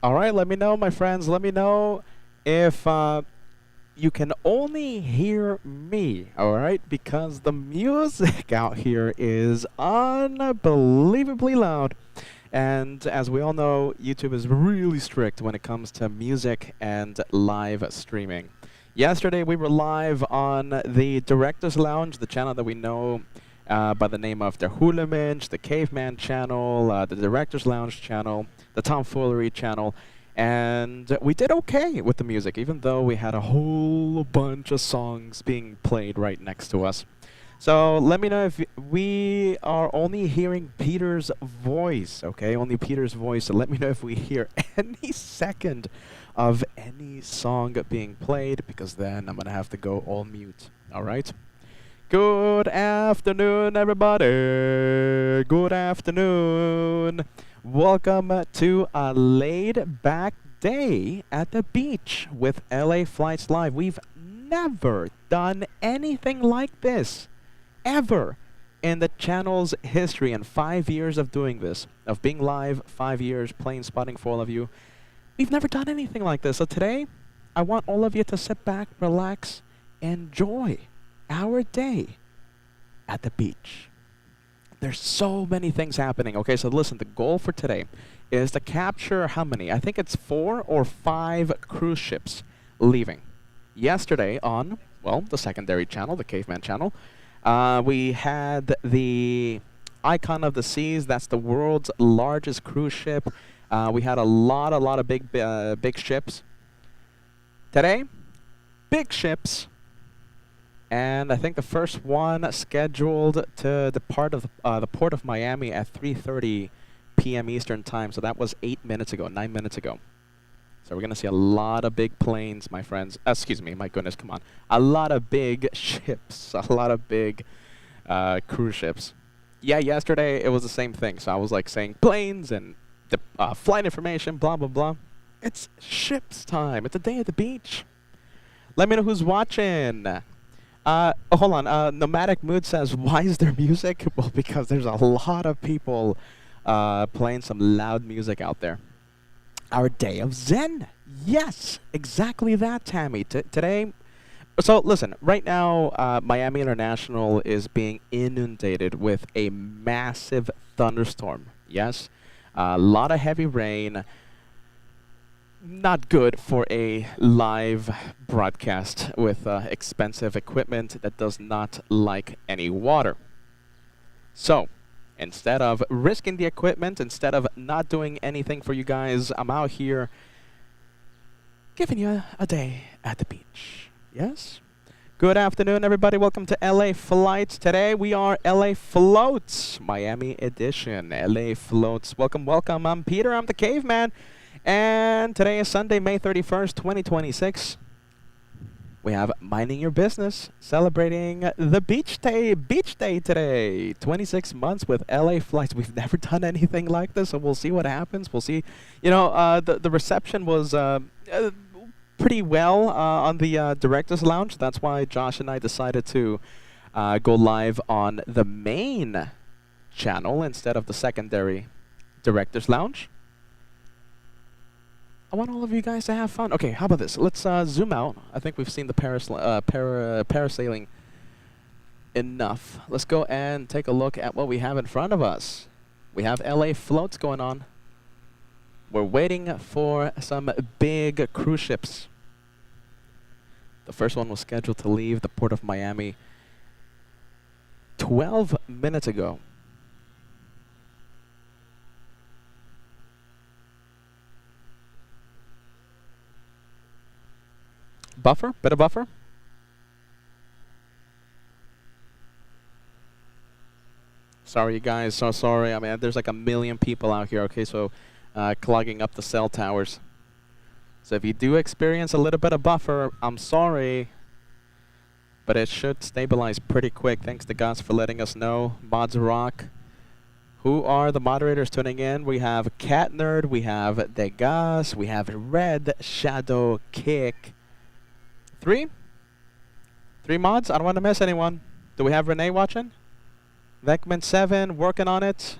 All right, let me know, my friends. Let me know if you can only hear me, all right? Because the music out here is unbelievably loud. And as we all know, YouTube is really strict when it comes to music and live streaming. Yesterday, we were live on the Director's Lounge, the channel that we know by the name of the Hulaminch, the Caveman channel, the Director's Lounge channel, the Tomfoolery channel. And we did okay with the music, even though we had a whole bunch of songs being played right next to us. So let me know if we are only hearing Peter's voice, okay? Only Peter's voice. So let me know if we hear any second of any song being played, because then I'm going to have to go all mute, all right? Good afternoon, everybody. Good afternoon. Welcome to a laid-back day at the beach with LA Flights Live. We've never done anything like this, ever, in the channel's history. In 5 years of doing this, of being live, 5 years, plane spotting for all of you, we've never done anything like this. So today, I want all of you to sit back, relax, enjoy our day at the beach. There's so many things happening. Okay, so listen, the goal for today is to capture how many? I think it's 4 or 5 cruise ships leaving. Yesterday on, well, the secondary channel, the Caveman channel, we had the Icon of the Seas. That's the world's largest cruise ship. We had a lot of big ships. Today, big ships. And I think the first one scheduled to depart of the port of Miami at 3:30 p.m. Eastern time. So that was 8 minutes ago, 9 minutes ago. So we're going to see a lot of big planes, my friends. Excuse me, my goodness, come on. A lot of big ships, a lot of big cruise ships. Yeah, yesterday it was the same thing. So I was like saying planes and the flight information, blah, blah, blah. It's ships time. It's a day at the beach. Let me know who's watching. Oh, hold on. Nomadic Mood says, why is there music? Well, because there's a lot of people playing some loud music out there. Our day of Zen. Yes, exactly that, Tammy. Today, so listen, right now, Miami International is being inundated with a massive thunderstorm. Yes, a lot of heavy rain. Not good for a live broadcast with expensive equipment that does not like any water. So, instead of risking the equipment, instead of not doing anything for you guys, I'm out here giving you a day at the beach. Yes? Good afternoon, everybody. Welcome to LA Flights. Today we are LA Floats, Miami edition. LA Floats. Welcome, welcome. I'm Peter. I'm the Caveman. And today is Sunday, May 31st, 2026. We have Minding Your Business, celebrating the beach day today. 26 months with LA Flights. We've never done anything like this, so we'll see what happens. We'll see. You know, the reception was pretty well on the Director's Lounge. That's why Josh and I decided to go live on the main channel instead of the secondary Director's Lounge. I want all of you guys to have fun. Okay, how about this? Let's zoom out. I think we've seen the parasailing enough. Let's go and take a look at what we have in front of us. We have LA Floats going on. We're waiting for some big cruise ships. The first one was scheduled to leave the port of Miami 12 minutes ago. Buffer? Bit of buffer? Sorry, you guys. So sorry. I mean, there's like a million people out here, okay? So clogging up the cell towers. So if you do experience a little bit of buffer, I'm sorry. But it should stabilize pretty quick. Thanks to Gus for letting us know. Mods Rock. Who are the moderators tuning in? We have Cat Nerd. We have Degas. We have Red Shadow Kick. Three mods? I don't want to miss anyone. Do we have Renee watching? Vecman7 working on it.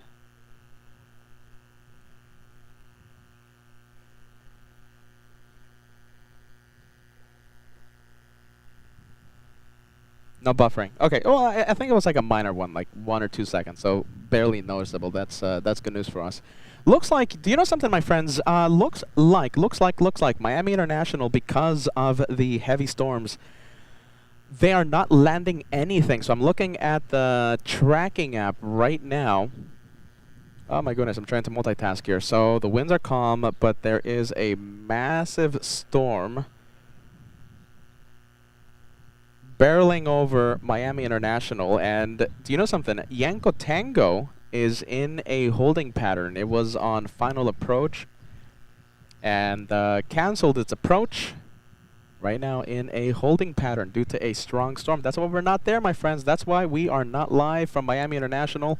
No buffering. Okay. Well, I think it was like a minor one, like 1 or 2 seconds, so barely noticeable. That's good news for us. Looks like. Do you know something, my friends? Looks like Miami International, because of the heavy storms, they are not landing anything. So I'm looking at the tracking app right now. Oh my goodness, I'm trying to multitask here. So the winds are calm, but there is a massive storm barreling over Miami International. And do you know something? Yanko Tango is in a holding pattern. It was on final approach and canceled its approach. Right now in a holding pattern due to a strong storm. That's why we're not there, my friends. That's why we are not live from Miami International.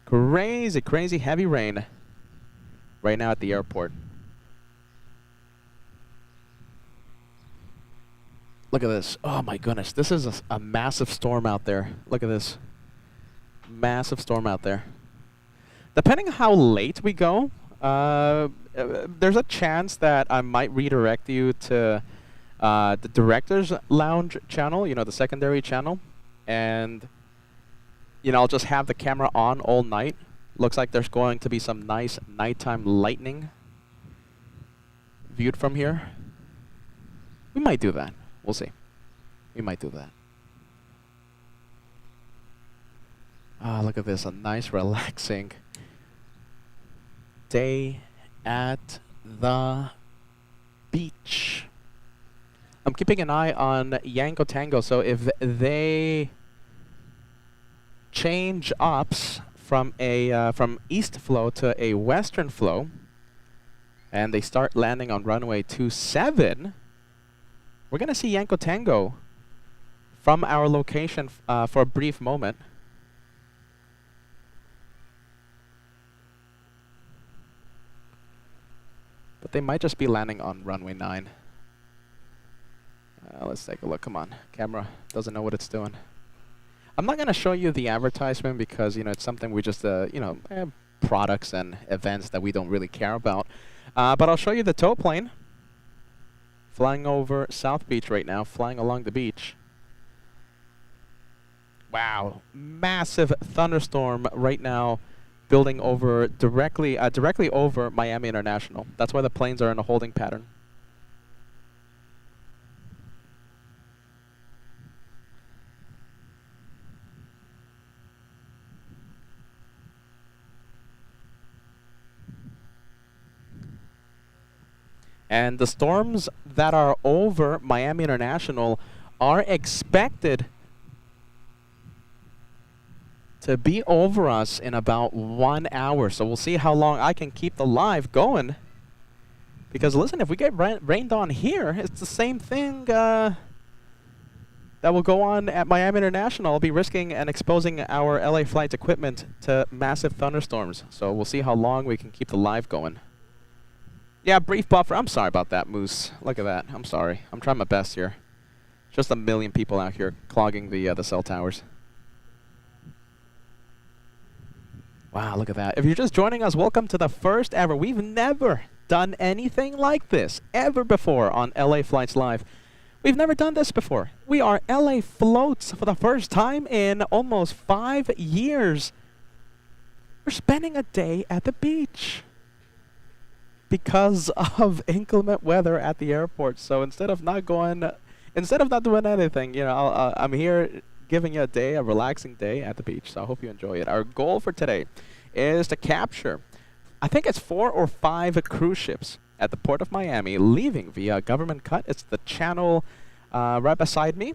Crazy, crazy heavy rain right now at the airport. Look at this. Oh my goodness. This is a massive storm out there. Look at this. Massive storm out there. Depending on how late we go, there's a chance that I might redirect you to the Director's Lounge channel, you know, the secondary channel. And, you know, I'll just have the camera on all night. Looks like there's going to be some nice nighttime lightning viewed from here. We might do that. We'll see. We might do that. Ah, look at this. A nice, relaxing day at the beach. I'm keeping an eye on Yanko Tango, so if they change ops from a from east flow to a western flow, and they start landing on runway 27, we're gonna see Yanko Tango from our location for a brief moment. But they might just be landing on runway 9. Let's take a look. Come on. Camera doesn't know what it's doing. I'm not going to show you the advertisement because, you know, it's something we just, products and events that we don't really care about. But I'll show you the tow plane flying over South Beach right now, flying along the beach. Wow. Massive thunderstorm right now, building over directly over Miami International. That's why the planes are in a holding pattern. And the storms that are over Miami International are expected to be over us in about 1 hour. So we'll see how long I can keep the live going. Because listen, if we get rained on here, it's the same thing that will go on at Miami International. I'll be risking and exposing our LA flight equipment to massive thunderstorms. So we'll see how long we can keep the live going. Yeah, brief buffer. I'm sorry about that, Moose. Look at that. I'm sorry. I'm trying my best here. Just a million people out here clogging the cell towers. Wow, look at that. If you're just joining us, welcome to the first ever. We've never done anything like this ever before on LA Flights Live. We've never done this before. We are LA Floats for the first time in almost 5 years. We're spending a day at the beach because of inclement weather at the airport. So instead of not doing anything, you know, I'm here giving you a relaxing day at the beach. So I hope you enjoy it. Our goal for today is to capture, I think it's 4 or 5 cruise ships at the port of Miami, leaving via government cut. It's the channel right beside me,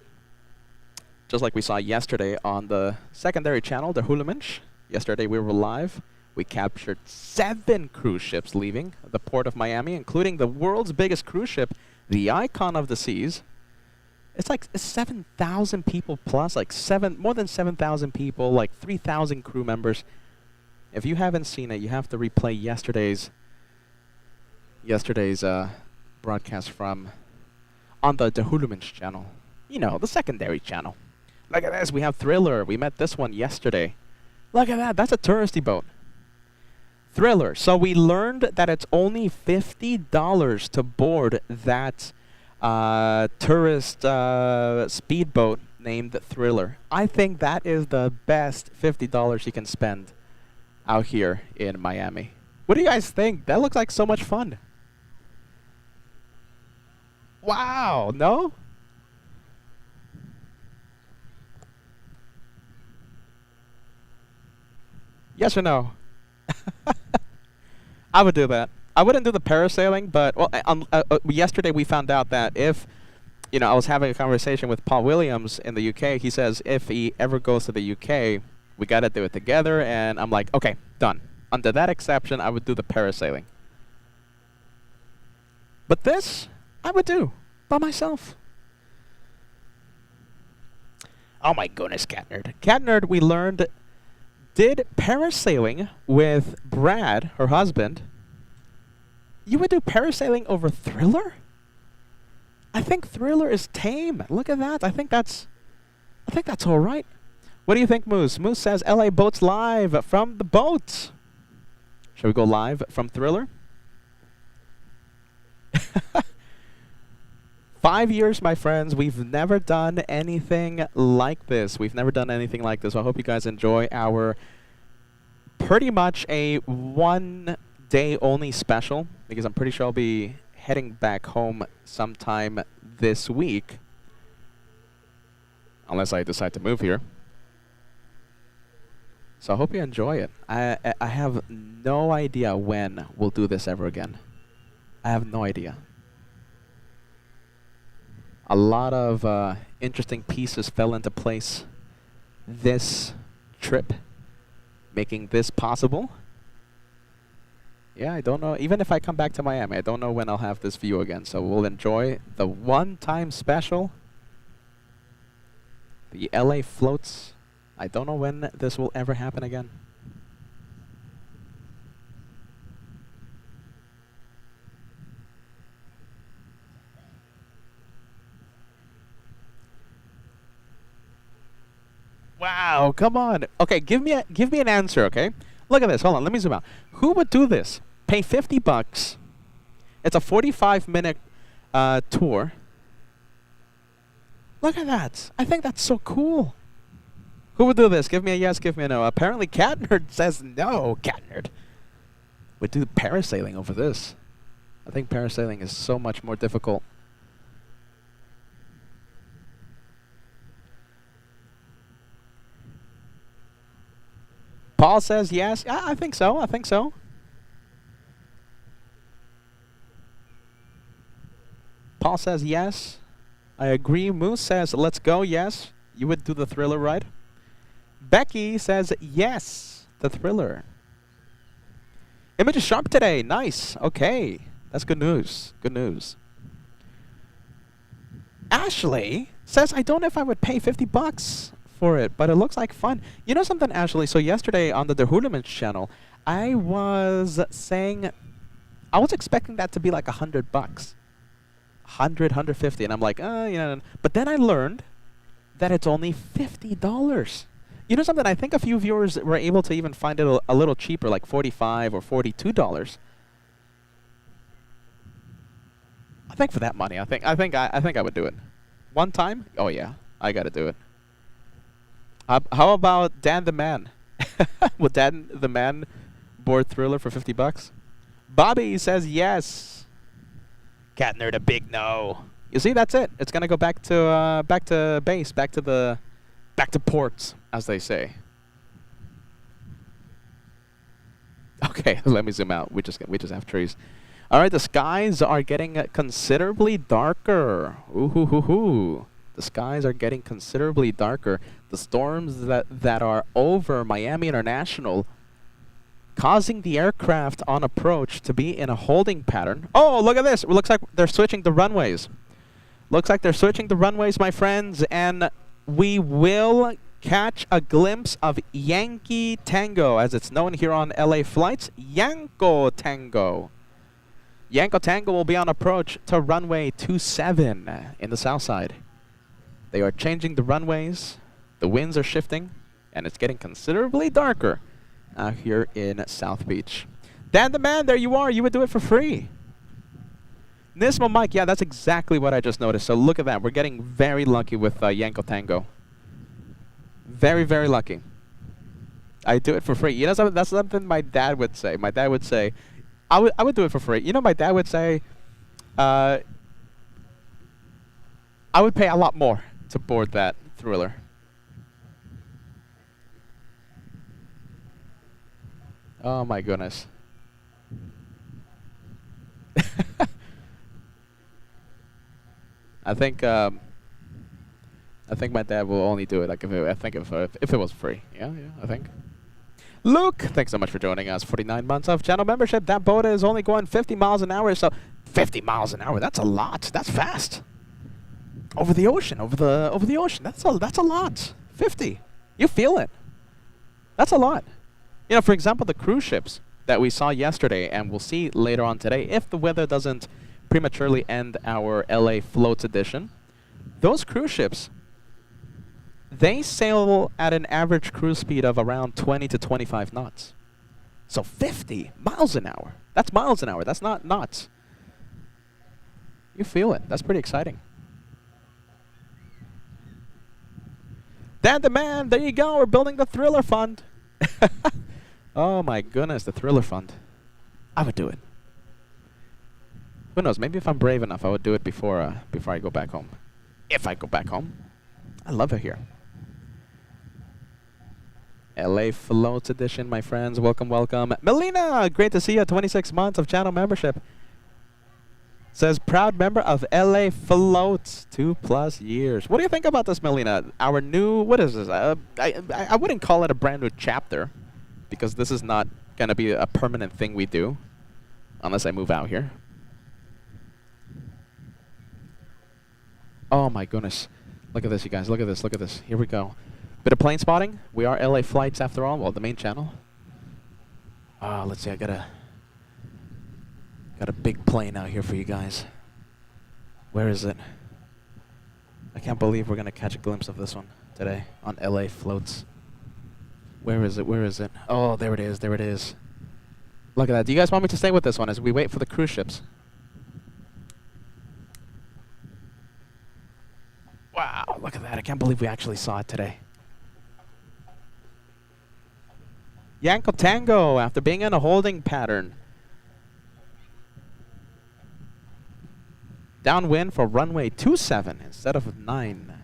just like we saw yesterday on the secondary channel, the Hulaminch. Yesterday we were live. We captured 7 cruise ships leaving the port of Miami, including the world's biggest cruise ship, the Icon of the Seas. It's like 7,000 people plus, like more than 7,000 people, like 3,000 crew members. If you haven't seen it, you have to replay yesterday's broadcast from on the Hulaminch channel. You know, the secondary channel. Look at this. We have Thriller. We met this one yesterday. Look at that. That's a touristy boat. Thriller. So we learned that it's only $50 to board that tourist speedboat named Thriller. I think that is the best $50 you can spend out here in Miami. What do you guys think? That looks like so much fun. Wow, no? Yes or no? I would do that. I wouldn't do the parasailing, but well, yesterday we found out that if, I was having a conversation with Paul Williams in the UK. He says if he ever goes to the UK, we gotta do it together. And I'm like, okay, done. Under that exception, I would do the parasailing. But this, I would do by myself. Oh my goodness, Cat Nerd. Cat Nerd, we learned, did parasailing with Brad, her husband. You would do parasailing over Thriller? I think Thriller is tame. Look at that. I think that's all right. What do you think, Moose? Moose says LA Boats live from the boat. Shall we go live from Thriller? 5 years, my friends. We've never done anything like this. We've never done anything like this. So I hope you guys enjoy our pretty much a one-day only special, because I'm pretty sure I'll be heading back home sometime this week, unless I decide to move here. So I hope you enjoy it. I have no idea when we'll do this ever again. I have no idea. A lot of interesting pieces fell into place this trip, making this possible. Yeah, I don't know. Even if I come back to Miami, I don't know when I'll have this view again. So we'll enjoy the one-time special. The LA floats. I don't know when this will ever happen again. Wow, come on. Okay, give me an answer, okay? Look at this. Hold on, let me zoom out. Who would do this? Pay $50. It's a 45-minute tour. Look at that. I think that's so cool. Who would do this? Give me a yes, give me a no. Apparently Cat Nerd says no. Cat Nerd would do parasailing over this. I think parasailing is so much more difficult. Paul says yes. I think so. I think so. Paul says yes. I agree. Moose says let's go. Yes. You would do the Thriller ride. Becky says yes. The Thriller. Image is sharp today. Nice. Okay. That's good news. Good news. Ashley says I don't know if I would pay $50 for it, but it looks like fun. You know something, Ashley? So yesterday on the Hooligans channel, I was saying I was expecting that to be like $100, 100, 150, and I'm like, But then I learned that it's only $50. You know something? I think a few viewers were able to even find it a little cheaper, like $45 or $42. I think for that money, I think I would do it. One time? Oh yeah, I gotta do it. How about Dan the Man? Would Dan the Man board Thriller for $50? Bobby says yes. Cat Nerd a big no. You see, that's it. It's gonna go back to base, back to ports, as they say. Okay, let me zoom out. We just have trees. All right, the skies are getting considerably darker. Ooh hoo hoo hoo. The skies are getting considerably darker. The storms that are over Miami International, causing the aircraft on approach to be in a holding pattern. Oh, look at this. It looks like they're switching the runways. Looks like they're switching the runways, my friends, and we will catch a glimpse of Yankee Tango, as it's known here on LA flights. Yanko Tango. Yanko Tango will be on approach to runway 27 in the south side. They are changing the runways. The winds are shifting, and it's getting considerably darker out here in South Beach. Dan the Man, there you are. You would do it for free. Nismo Mike, yeah, that's exactly what I just noticed. So look at that. We're getting very lucky with Yanko Tango. Very, very lucky. I do it for free. You know, that's something my dad would say. My dad would say, I would do it for free. You know, my dad would say, I would pay a lot more to board that thriller. Oh my goodness. I think my dad will only do it like if it was free. Yeah, I think. Luke, thanks so much for joining us. 49 months of channel membership. That boat is only going 50 miles an hour, so 50 miles an hour. That's a lot. That's fast. Over the ocean, over the ocean. That's a lot. 50. You feel it. That's a lot. You know, for example, the cruise ships that we saw yesterday and we'll see later on today, if the weather doesn't prematurely end our LA Floats edition, those cruise ships, they sail at an average cruise speed of around 20 to 25 knots. So 50 miles an hour. That's miles an hour. That's not knots. You feel it. That's pretty exciting. Dan the man, there you go. We're building the Thriller Fund. Oh my goodness, the Thriller Fund. I would do it. Who knows? Maybe if I'm brave enough, I would do it before I go back home. If I go back home. I love it here. LA Floats edition, my friends. Welcome, welcome. Melina, great to see you. 26 months of channel membership. Says, proud member of LA Floats, 2+ years. What do you think about this, Melina? Our new, what is this? I wouldn't call it a brand new chapter, because this is not going to be a permanent thing we do, unless I move out here. Oh my goodness. Look at this, you guys. Look at this, look at this. Here we go. Bit of plane spotting. We are LA Flights after all. Well, the main channel. Let's see. I got a big plane out here for you guys. Where is it? I can't believe we're gonna catch a glimpse of this one today on LA Floats. Where is it? Where is it? Oh, there it is. There it is. Look at that. Do you guys want me to stay with this one as we wait for the cruise ships? Wow, look at that. I can't believe we actually saw it today. Yanko Tango, after being in a holding pattern. Downwind for runway 27 instead of 9.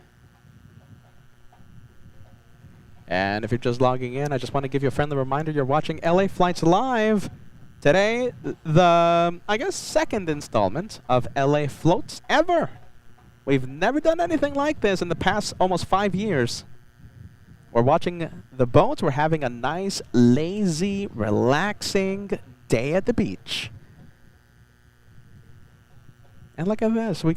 And if you're just logging in, I just want to give you a friendly reminder you're watching LA Flights Live. Today, the, I guess, second installment of LA Floats ever. We've never done anything like this in the past almost 5 years. We're watching the boats. We're having a nice, lazy, relaxing day at the beach. And look at this. We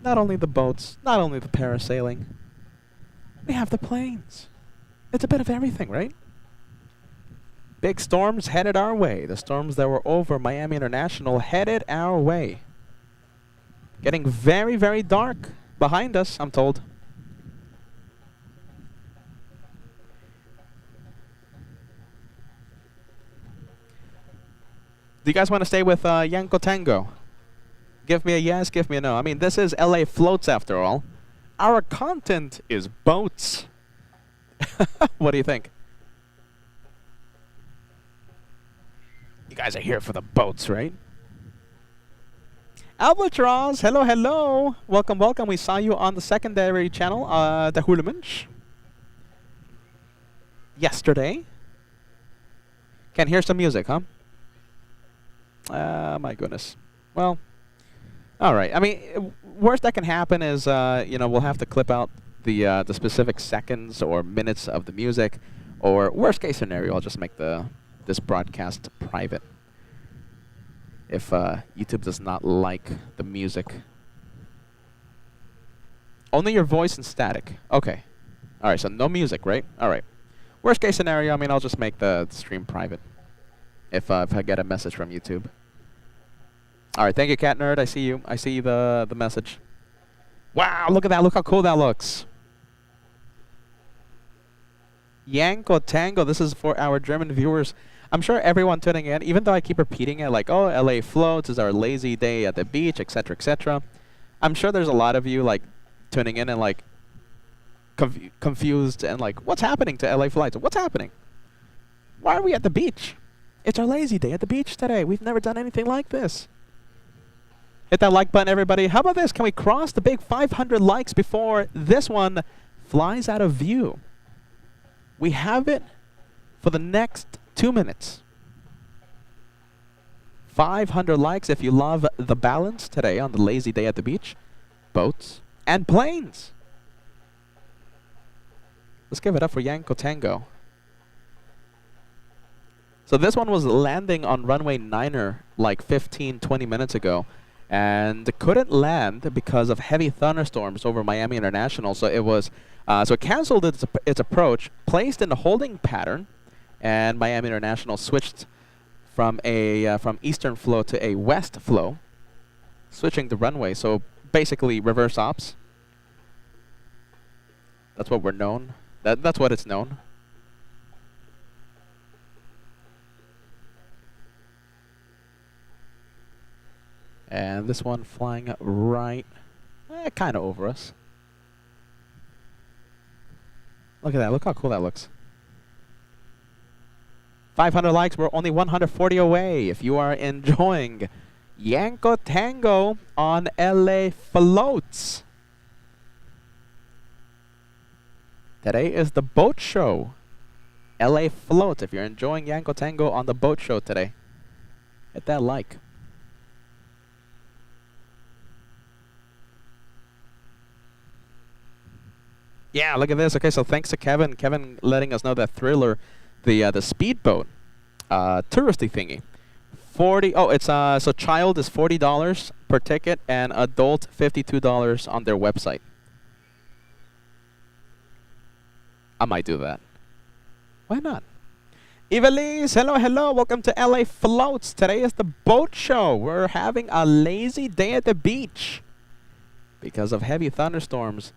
not only the boats, not only the parasailing, we have the planes. It's a bit of everything, right? Big storms headed our way. The storms that were over Miami International headed our way. Getting very, very dark behind us, I'm told. Do you guys want to stay with Yanko Tango? Give me a yes, give me a no. I mean, this is LA Floats after all. Our content is boats. What do you think? You guys are here for the boats, right? Albatross, hello, hello. Welcome, welcome. We saw you on the secondary channel, the Hulemensch. Yesterday. Can hear some music, huh? My goodness. Well, all right. I mean, worst that can happen is, you know, we'll have to clip out the specific seconds or minutes of the music, or worst case scenario, I'll just make this broadcast private. If YouTube does not like the music. Only your voice and static. Okay. All right, so no music, right? All right. Worst case scenario, I mean, I'll just make the stream private if I get a message from YouTube. All right, thank you, Cat Nerd. I see you. I see the message. Wow, look at that. Look how cool that looks. Yanko Tango. This is for our German viewers. I'm sure everyone tuning in, even though I keep repeating it, like, oh, LA floats is our lazy day at the beach, etc., etc. I'm sure there's a lot of you like tuning in and like confused and like, what's happening to LA flights? What's happening? Why are we at the beach? It's our lazy day at the beach today. We've never done anything like this. Hit that like button, everybody. How about this? Can we cross the big 500 likes before this one flies out of view? We have it for the next 2 minutes. 500 likes if you love the balance today on the lazy day at the beach. Boats and planes. Let's give it up for Yanko Tango. So this one was landing on runway 9er like 15, 20 minutes ago. And couldn't land because of heavy thunderstorms over Miami International. So it was, so it canceled its approach, placed in a holding pattern, and Miami International switched from from eastern flow to a west flow, switching the runway. So basically reverse ops. That's what we're known. That's what it's known. And this one flying right, kind of over us. Look at that. Look how cool that looks. 500 likes. We're only 140 away. If you are enjoying Yanko Tango on LA Floats. Today is the boat show. LA Floats. If you're enjoying Yanko Tango on the boat show today, hit that like. Yeah, look at this. Okay, so thanks to Kevin. Kevin letting us know that Thriller, the speedboat, touristy thingy, 40. Oh, it's so child is $40 per ticket and adult $52 on their website. I might do that. Why not? Evelise, hello. Welcome to LA Floats. Today is the boat show. We're having a lazy day at the beach because of heavy thunderstorms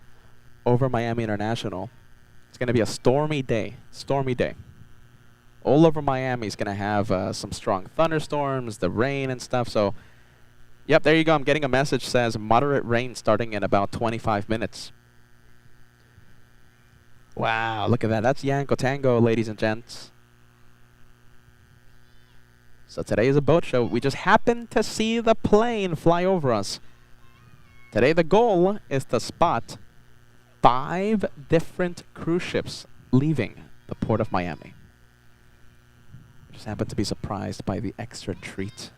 over Miami International. It's going to be a stormy day. Stormy day. All over Miami is going to have some strong thunderstorms, the rain and stuff. So, yep, there you go. I'm getting a message says moderate rain starting in about 25 minutes. Wow, look at that. That's Yanko Tango, ladies and gents. So today is a boat show. We just happened to see the plane fly over us. Today the goal is to spot 5 different cruise ships leaving the port of Miami. Just happened to be surprised by the extra treat.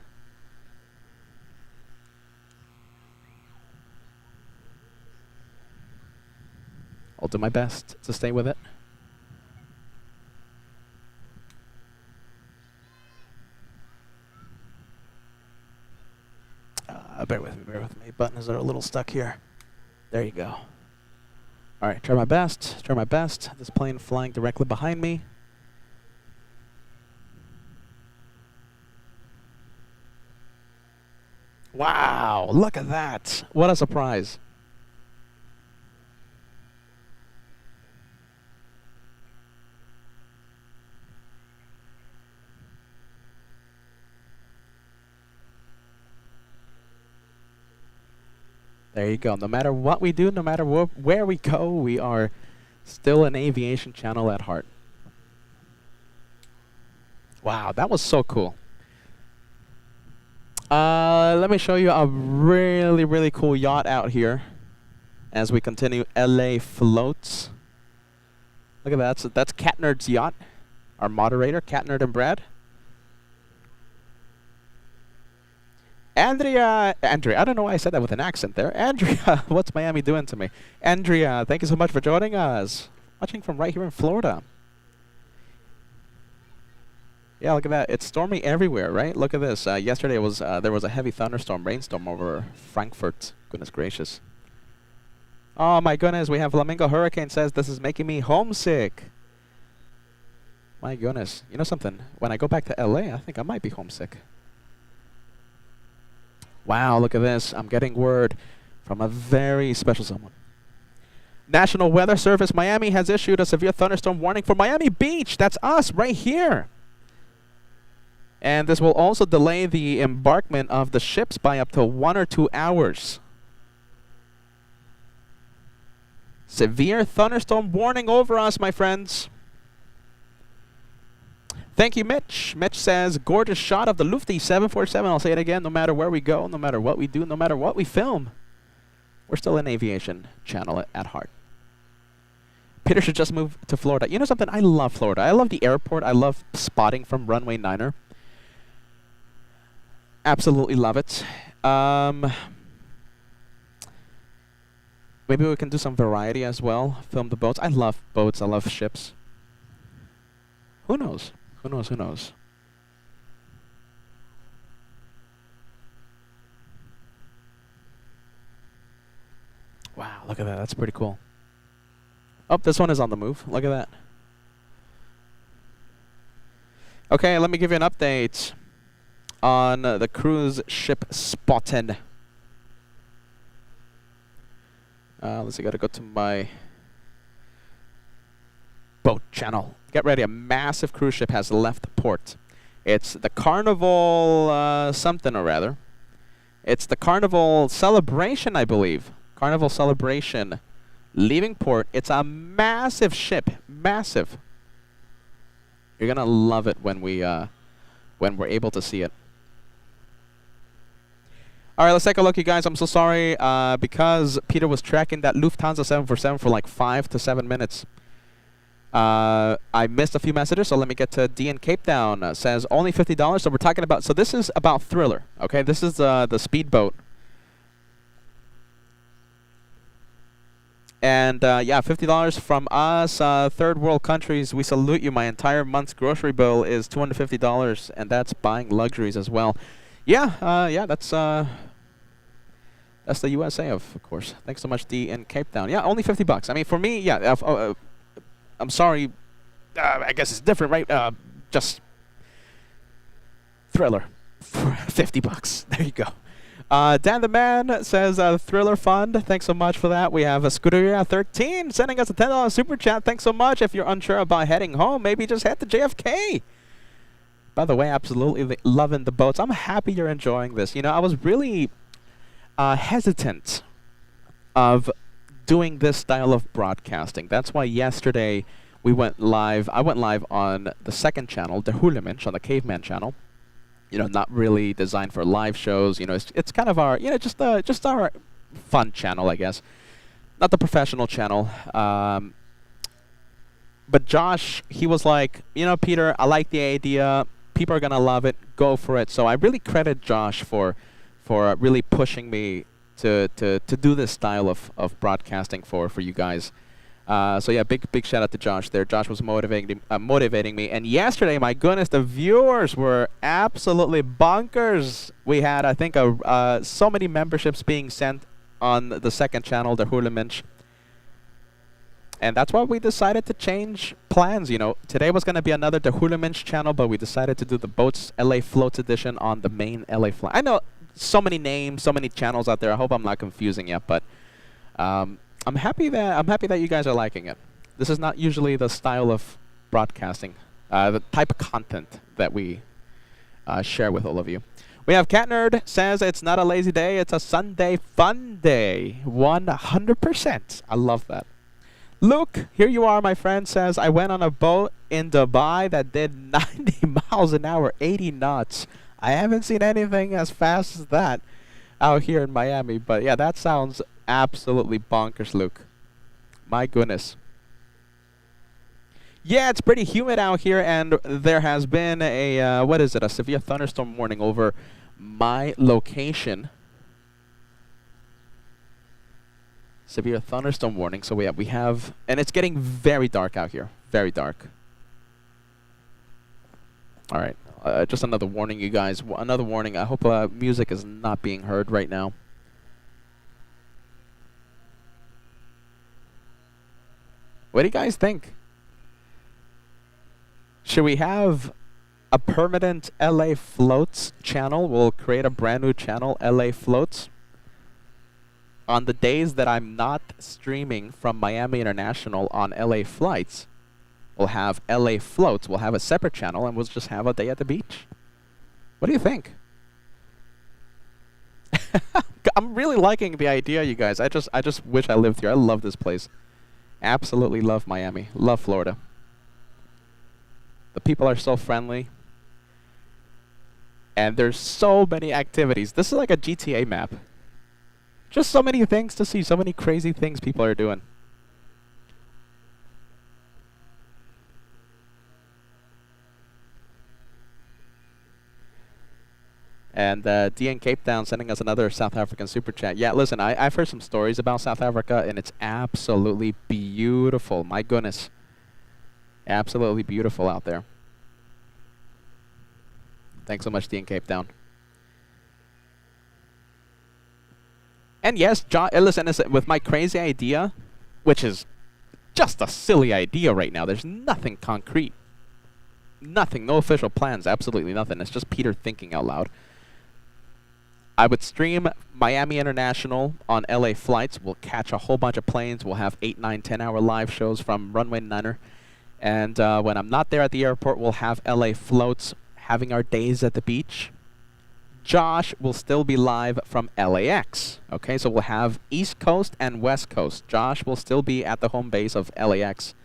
I'll do my best to stay with it. Bear with me. Buttons are a little stuck here. There you go. All right, try my best. This plane flying directly behind me. Wow, look at that. What a surprise. There you go. No matter what we do, no matter where we go, we are still an aviation channel at heart. Wow, that was so cool. Let me show you a really cool yacht out here as we continue LA Floats. Look at that. So that's Cat Nerd's yacht, our moderator, Cat Nerd and Brad. Andrea, I don't know why I said that with an accent there. Andrea, what's Miami doing to me? Andrea, thank you so much for joining us. Watching from right here in Florida. Yeah, look at that. It's stormy everywhere, right? Look at this. Yesterday was there was a heavy thunderstorm, rainstorm over Frankfurt. Goodness gracious. Oh my goodness, we have Flamingo Hurricane says this is making me homesick. My goodness. You know something? When I go back to LA, I think I might be homesick. Wow, look at this. I'm getting word from a very special someone. National Weather Service Miami has issued a severe thunderstorm warning for Miami Beach. That's us right here. And this will also delay the embarkment of the ships by up to 1 or 2 hours. Severe thunderstorm warning over us, my friends. Thank you, Mitch. Mitch says, gorgeous shot of the Lufty 747. I'll say it again, no matter where we go, no matter what we do, no matter what we film, we're still an aviation channel at heart. Peter should just move to Florida. You know something? I love Florida. I love the airport. I love spotting from runway 9er. Absolutely love it. Maybe we can do some variety as well. Film the boats. I love boats. I love ships. Who knows? Who knows? Who knows? Wow, look at that. That's pretty cool. Oh, this one is on the move. Look at that. Okay, let me give you an update on the cruise ship Spotted. Let's see, gotta go to my boat channel. Get ready, a massive cruise ship has left port. It's the Carnival something or rather. It's the Carnival Celebration, I believe. Carnival Celebration leaving port. It's a massive ship, massive. You're gonna love it when we're able to see it. All right, let's take a look, you guys. I'm so sorry because Peter was tracking that Lufthansa 747 for like 5 to 7 minutes. I missed a few messages, so let me get to D in Cape Town. Says only $50. So we're talking about. So this is about Thriller. Okay, this is the speedboat. And yeah, $50 from us, third world countries. We salute you. My entire month's grocery bill is $250, and that's buying luxuries as well. Yeah, yeah, that's the USA, of course. Thanks so much, D in Cape Town. Yeah, only $50. I mean, for me, yeah. I'm sorry. I guess it's different, right? Just Thriller for $50. There you go. Dan the Man says Thriller Fund. Thanks so much for that. We have a Scuderia 13 sending us a $10 super chat. Thanks so much. If you're unsure about heading home, maybe just head to JFK. By the way, absolutely loving the boats. I'm happy you're enjoying this. You know, I was really hesitant of doing this style of broadcasting. That's why yesterday we went live. I went live on the second channel, the Hulemensch, on the Caveman channel. You know, not really designed for live shows. You know, it's kind of our, you know, just our fun channel, I guess. Not the professional channel. But Josh, he was like, you know, Peter, I like the idea. People are gonna love it. Go for it. So I really credit Josh for really pushing me to do this style of broadcasting for you guys. So yeah, big shout out to Josh there. Josh was motivating me. And yesterday, my goodness, the viewers were absolutely bonkers. We had, I think, so many memberships being sent on the second channel, the Hulemensch. And that's why we decided to change plans. You know, today was going to be another the Hulemensch channel, but we decided to do the Boats LA Floats edition on the main LA Flight. I know so many names, so many channels out there. I hope I'm not confusing you, but I'm happy that you guys are liking it. This is not usually the style of broadcasting, the type of content that we share with all of you. We have Cat Nerd says it's not a lazy day, it's a Sunday fun day. 100%. I love that. Luke, here you are, my friend, says I went on a boat in Dubai that did 90 miles an hour, 80 knots. I haven't seen anything as fast as that out here in Miami, but yeah, that sounds absolutely bonkers, Luke. My goodness. Yeah, it's pretty humid out here, and there has been a, what is it, a severe thunderstorm warning over my location. Severe thunderstorm warning. So we have, and it's getting very dark out here. Very dark. All right. Just another warning, you guys. Another warning. I hope music is not being heard right now. What do you guys think? Should we have a permanent LA Floats channel? We'll create a brand new channel, LA Floats. On the days that I'm not streaming from Miami International on LA flights, we'll have LA Floats. We'll have a separate channel, and we'll just have a day at the beach. What do you think? I'm really liking the idea, you guys. I just wish I lived here. I love this place. Absolutely love Miami. Love Florida. The people are so friendly. And there's so many activities. This is like a GTA map. Just so many things to see. So many crazy things people are doing. And D in Cape Town sending us another South African super chat. Yeah, listen, I've heard some stories about South Africa, and it's absolutely beautiful. My goodness. Absolutely beautiful out there. Thanks so much, D in Cape Town. And yes, John, listen, with my crazy idea, which is just a silly idea right now. There's nothing concrete. Nothing, no official plans, absolutely nothing. It's just Peter thinking out loud. I would stream Miami International on LA flights. We'll catch a whole bunch of planes. We'll have 8, 9, 10-hour live shows from Runway Niner. And when I'm not there at the airport, we'll have LA floats having our days at the beach. Josh will still be live from LAX. Okay, so we'll have East Coast and West Coast. Josh will still be at the home base of LAX.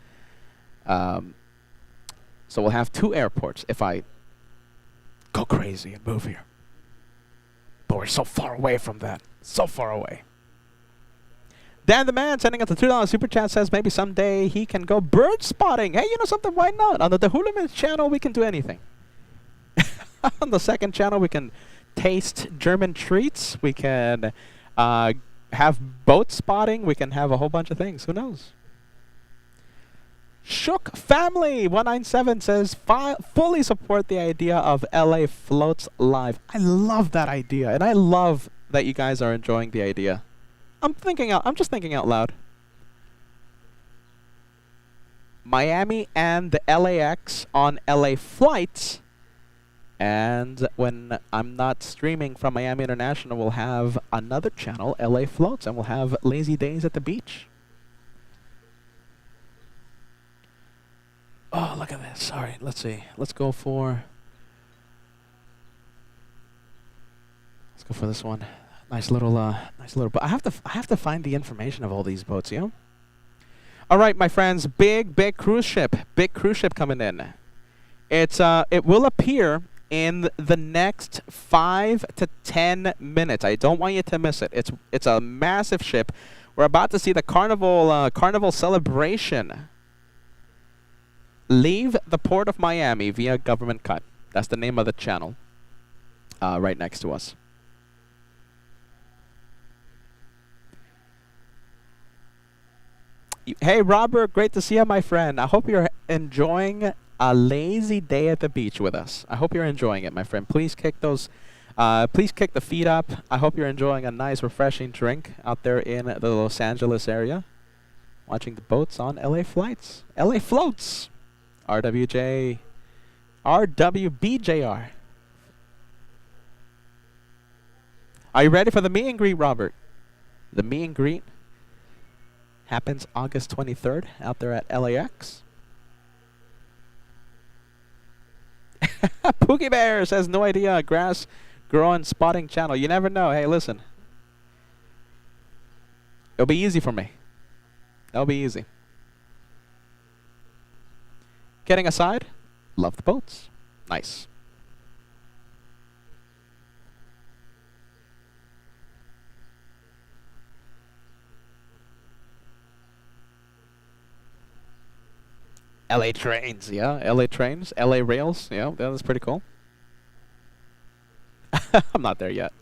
So we'll have 2 airports if I go crazy and move here. But we're so far away from that. So far away. Dan the Man sending us a $2 super chat says maybe someday he can go bird spotting. Hey, you know something? Why not? On the Huliman channel, we can do anything. On the second channel, we can taste German treats. We can have boat spotting. We can have a whole bunch of things. Who knows? Shook Family 197 says fully support the idea of LA floats live. I love that idea, and I love that you guys are enjoying the idea. I'm just thinking out loud. Miami and the LAX on LA flights, and when I'm not streaming from Miami International, we'll have another channel, LA Floats, and we'll have lazy days at the beach. Oh, look at this. All right, let's see. Let's go for this one. Nice little boat. I have to find the information of all these boats, you know? All right, my friends, big cruise ship coming in. It will appear in the next 5 to 10 minutes. I don't want you to miss it. It's a massive ship. We're about to see the carnival celebration leave the port of Miami via government cut. That's the name of the channel right next to us. Hey, Robert, great to see you, my friend. I hope you're enjoying a lazy day at the beach with us. I hope you're enjoying it, my friend. Please kick the feet up. I hope you're enjoying a nice, refreshing drink out there in the Los Angeles area. Watching the boats on LA flights. LA floats. RWBJR. Are you ready for the meet and greet, Robert? The meet and greet happens August 23rd out there at LAX. Pookie Bear says no idea. Grass growing spotting channel. You never know. Hey, listen. It'll be easy for me. That'll be easy. Kidding aside, love the boats. Nice. LA trains, yeah. LA trains, LA rails, yeah, that's pretty cool. I'm not there yet.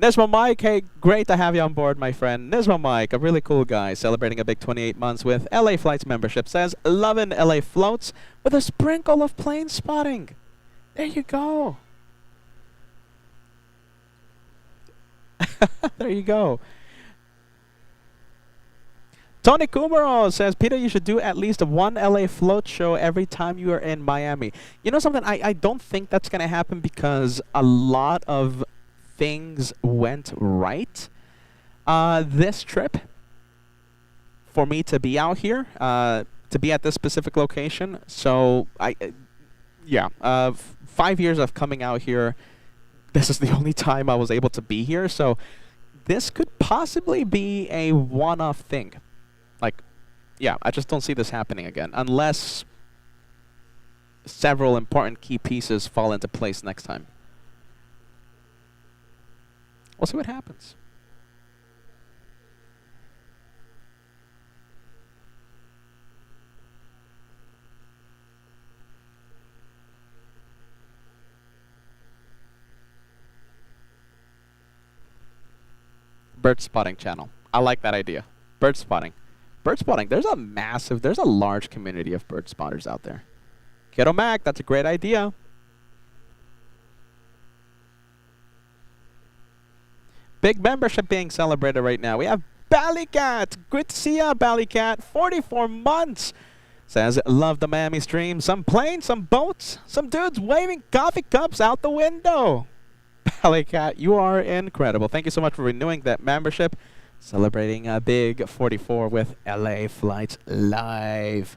Nismo Mike, hey, great to have you on board, my friend. Nismo Mike, a really cool guy, celebrating a big 28 months with LA Flights membership, says, loving LA floats with a sprinkle of plane spotting. There you go. There you go. Tony Kumaro says, Peter, you should do at least one LA float show every time you are in Miami. You know something? I don't think that's going to happen because a lot of things went right this trip for me to be out here, to be at this specific location. So, 5 years of coming out here, this is the only time I was able to be here. So this could possibly be a one-off thing. Like, yeah, I just don't see this happening again unless several important key pieces fall into place next time. We'll see what happens. Bird spotting channel. I like that idea. Bird spotting. Bird spotting. There's a large community of bird spotters out there. Kiddo Mac, that's a great idea. Big membership being celebrated right now. We have Ballycat. Good to see ya, Ballycat. 44 months. Says, love the Miami stream. Some planes, some boats, some dudes waving coffee cups out the window. Ballycat, you are incredible. Thank you so much for renewing that membership. Celebrating a big 44 with LA Flights Live.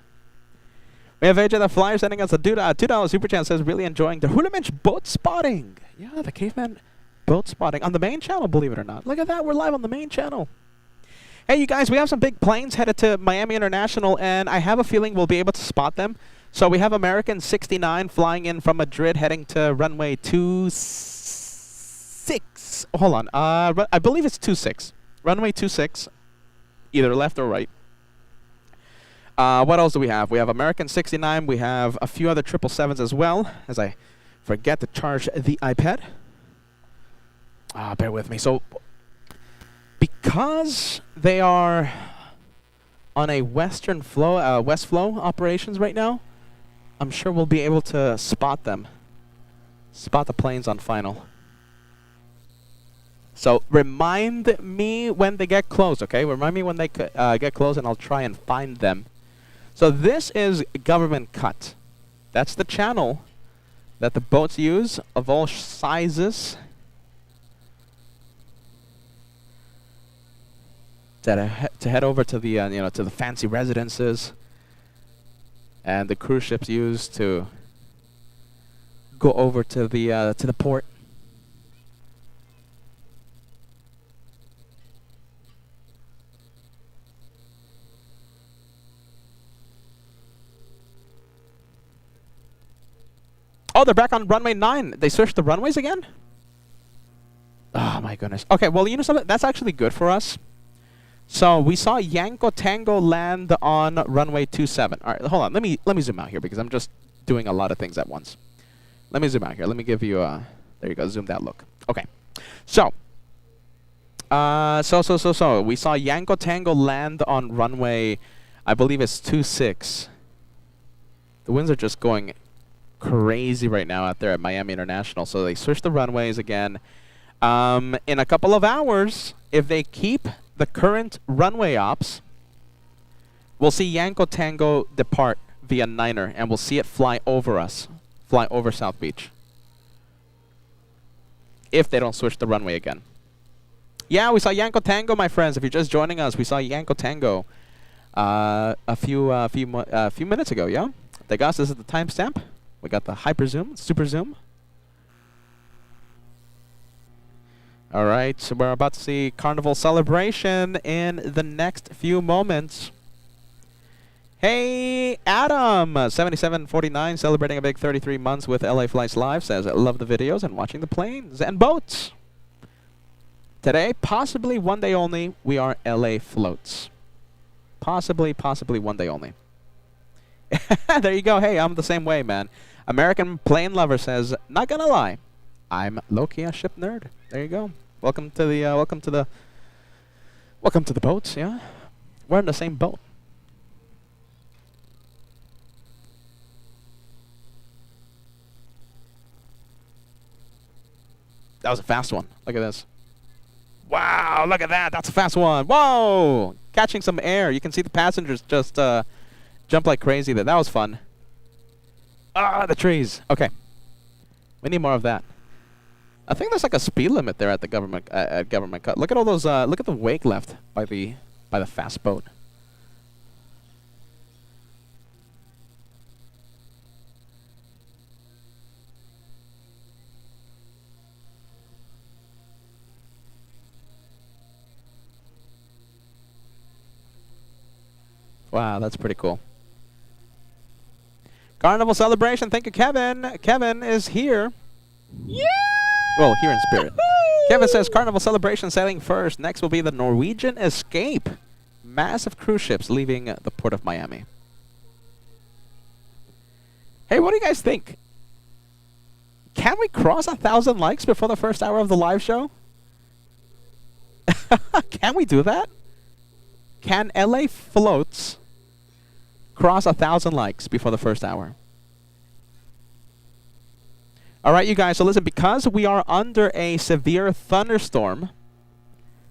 We have AJ the Flyer sending us a $2 super chat. Says, really enjoying the Hulaminch boat spotting. Yeah, the caveman boat spotting on the main channel, believe it or not. Look at that, we're live on the main channel. Hey, you guys, we have some big planes headed to Miami International, and I have a feeling we'll be able to spot them. So we have American 69 flying in from Madrid, heading to runway 26. Hold on, I believe it's 26. Runway 26, either left or right. What else do we have? We have American 69. We have a few other 777s as well, as I forget to charge the iPad. Bear with me. So, because they are on a west flow operations right now, I'm sure we'll be able to spot them. Spot the planes on final. So, remind me when they get close, okay? Remind me when they get close, and I'll try and find them. So, this is government cut. That's the channel that the boats use of all sizes to head over to the to the fancy residences, and the cruise ships use to go over to the port. Oh, they're back on runway 9. They switched the runways again? Oh, my goodness. Okay, well, you know something? That's actually good for us. So, we saw Yanko Tango land on runway 27. All right, hold on. Let me zoom out here because I'm just doing a lot of things at once. Let me zoom out here. Let me give you a... There you go. Zoom that look. Okay. So, we saw Yanko Tango land on runway, I believe it's 26. The winds are just going crazy right now out there at Miami International. So they switched the runways again. In a couple of hours, if they keep the current runway ops, we'll see Yanko Tango depart via Niner, and we'll see it fly over us, fly over South Beach. If they don't switch the runway again. Yeah, we saw Yanko Tango, my friends. If you're just joining us, we saw Yanko Tango a few minutes ago. Yeah, Degas, this is the timestamp. We got the hyper zoom, super zoom. All right, so we're about to see Carnival Celebration in the next few moments. Hey, Adam, 7749, celebrating a big 33 months with LA Flights Live, says, love the videos and watching the planes and boats. Today, possibly one day only, we are LA Floats. Possibly one day only. There you go. Hey, I'm the same way, man. American Plane Lover says, not gonna lie, I'm low-key a ship nerd. There you go. Welcome to the boats, yeah? We're in the same boat. That was a fast one. Look at this. Wow, look at that. That's a fast one. Whoa! Catching some air. You can see the passengers just jump like crazy there. That was fun. Ah, the trees. Okay. We need more of that. I think there's like a speed limit there at the government cut. Look at all those look at the wake left by the fast boat. Wow, that's pretty cool. Carnival celebration. Thank you, Kevin. Kevin is here. Yeah! Well, here in spirit. Kevin says Carnival celebration sailing first. Next will be the Norwegian Escape. Massive cruise ships leaving the port of Miami. Hey, what do you guys think? Can we cross 1,000 likes before the first hour of the live show? Can we do that? Can LA Floats cross 1,000 likes before the first hour? All right, you guys, so listen, because we are under a severe thunderstorm,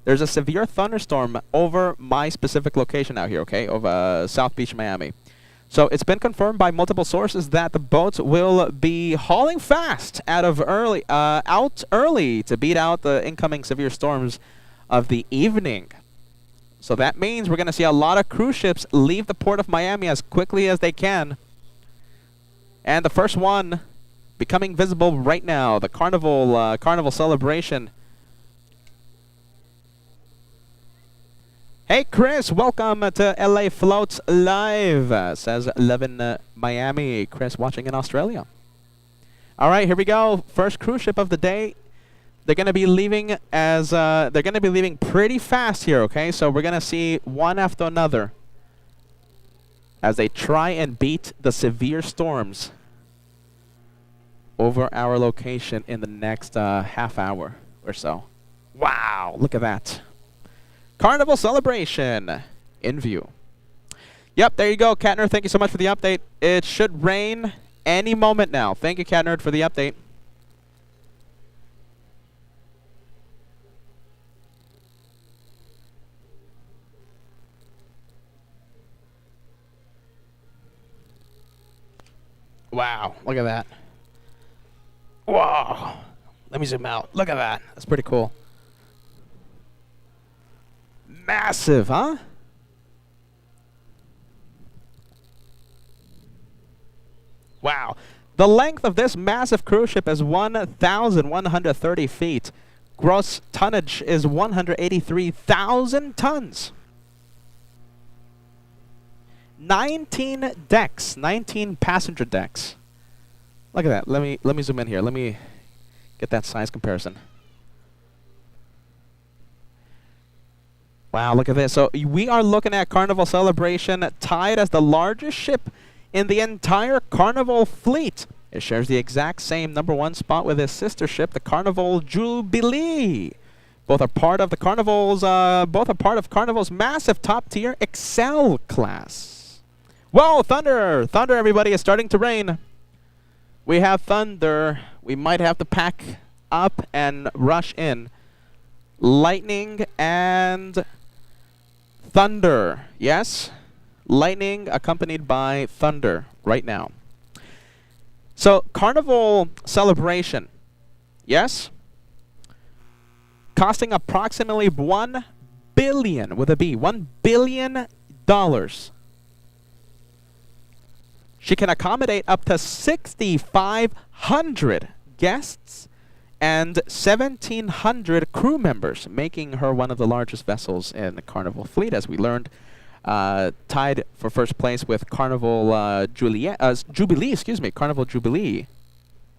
there's a severe thunderstorm over my specific location out here, okay, over South Beach, Miami. So it's been confirmed by multiple sources that the boats will be hauling fast out early to beat out the incoming severe storms of the evening. So that means we're going to see a lot of cruise ships leave the port of Miami as quickly as they can. And the first one becoming visible right now, the Carnival celebration. Hey Chris, welcome to LA Floats Live, says Levin Miami. Chris watching in Australia. All right, here we go. First cruise ship of the day. They're going to be leaving pretty fast here, okay? So we're going to see one after another as they try and beat the severe storms over our location in the next half hour or so. Wow, look at that. Carnival celebration in view. Yep, there you go, Catner. Thank you so much for the update. It should rain any moment now. Thank you, Catner, for the update. Wow, look at that. Whoa. Let me zoom out. Look at that. That's pretty cool. Massive, huh? Wow. The length of this massive cruise ship is 1,130 feet. Gross tonnage is 183,000 tons. 19 decks, 19 passenger decks. Look at that. Let me zoom in here. Let me get that size comparison. Wow, look at this. So we are looking at Carnival Celebration tied as the largest ship in the entire Carnival fleet. It shares the exact same #1 spot with its sister ship, the Carnival Jubilee. Both are part of Carnival's massive top-tier Excel class. Whoa, thunder! Thunder, everybody, is starting to rain. We have thunder. We might have to pack up and rush in. Lightning and thunder. Yes? Lightning accompanied by thunder right now. So, Carnival Celebration. Yes? Costing approximately $1 billion, with a B, $1 billion. She can accommodate up to 6,500 guests and 1,700 crew members, making her one of the largest vessels in the Carnival fleet, as we learned, tied for first place with Carnival Jubilee, Carnival Jubilee,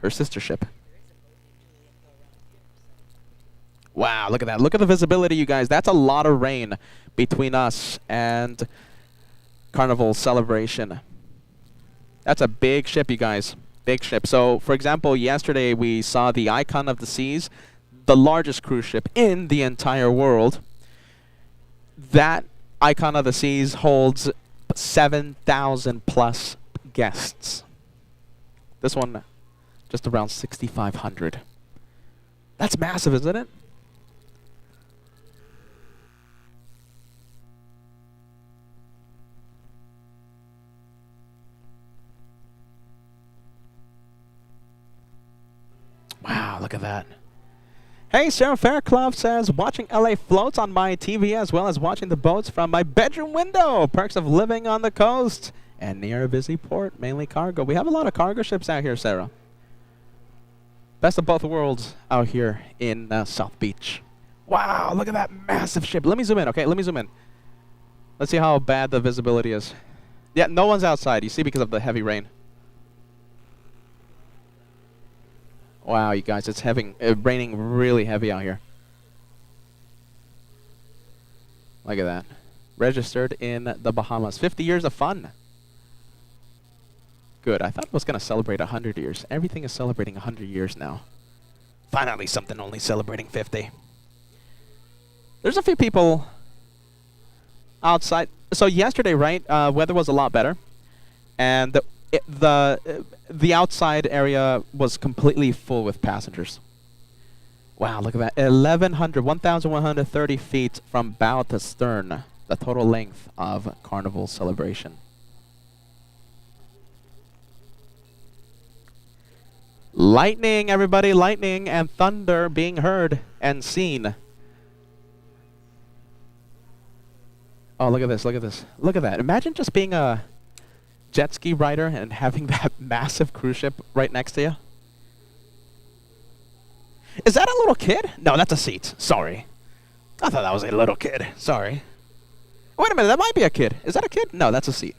her sister ship. Wow, look at that. Look at the visibility, you guys. That's a lot of rain between us and Carnival Celebration. That's a big ship, you guys. Big ship. So, for example, yesterday we saw the Icon of the Seas, the largest cruise ship in the entire world. That Icon of the Seas holds 7,000 plus guests. This one, just around 6,500. That's massive, isn't it? Wow, look at that. Hey, Sarah Fairclough says, watching LA Floats on my TV as well as watching the boats from my bedroom window. Perks of living on the coast and near a busy port, mainly cargo. We have a lot of cargo ships out here, Sarah. Best of both worlds out here in South Beach. Wow, look at that massive ship. Let me zoom in, okay? Let me zoom in. Let's see how bad the visibility is. Yeah, no one's outside. You see, because of the heavy rain. Wow, you guys, it's raining really heavy out here. Look at that. Registered in the Bahamas. 50 years of fun. Good. I thought it was going to celebrate 100 years. Everything is celebrating 100 years now. Finally, something only celebrating 50. There's a few people outside. So yesterday, right, weather was a lot better. And the outside area was completely full with passengers. Wow, look at that. 1,130 feet from bow to stern. The total length of Carnival celebration. Lightning, everybody, lightning and thunder being heard and seen. Oh, look at this, look at this. Look at that. Imagine just being a jet ski rider and having that massive cruise ship right next to you. Is that a little kid? No, that's a seat. Sorry. I thought that was a little kid. Sorry. Wait a minute, that might be a kid. Is that a kid? No, that's a seat.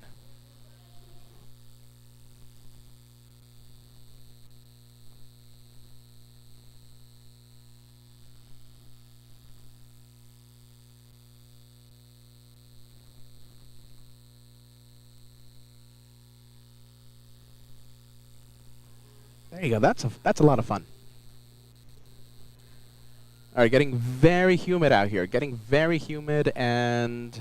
There you go. That's a lot of fun. All right, getting very humid out here. Getting very humid, and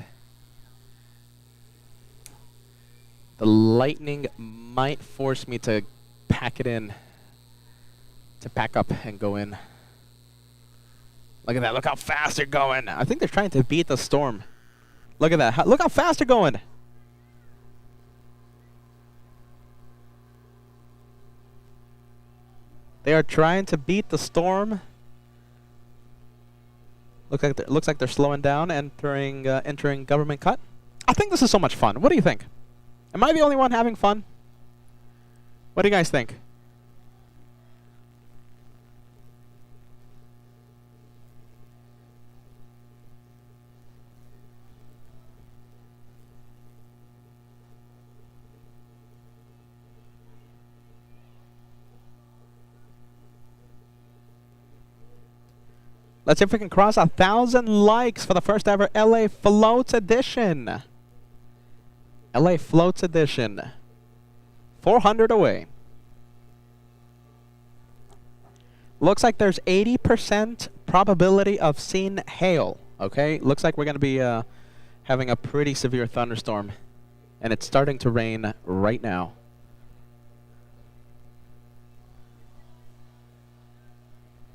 the lightning might force me to pack it in, to pack up and go in. Look at that. Look how fast they're going. I think they're trying to beat the storm. Look at that. Look how fast they're going. They are trying to beat the storm. Looks like they're slowing down, entering government cut. I think this is so much fun. What do you think? Am I the only one having fun? What do you guys think? Let's see if we can cross 1,000 likes for the first ever LA Floats edition. LA Floats edition. 400 away. Looks like there's 80% probability of seeing hail. Okay, looks like we're going to be having a pretty severe thunderstorm. And it's starting to rain right now.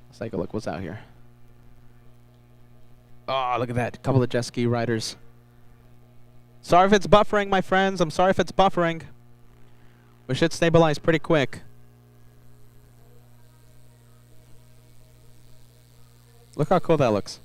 Let's take a look. What's out here? Oh, look at that. A couple of jet ski riders. Sorry if it's buffering, my friends. I'm sorry if it's buffering. We should stabilize pretty quick. Look how cool that looks.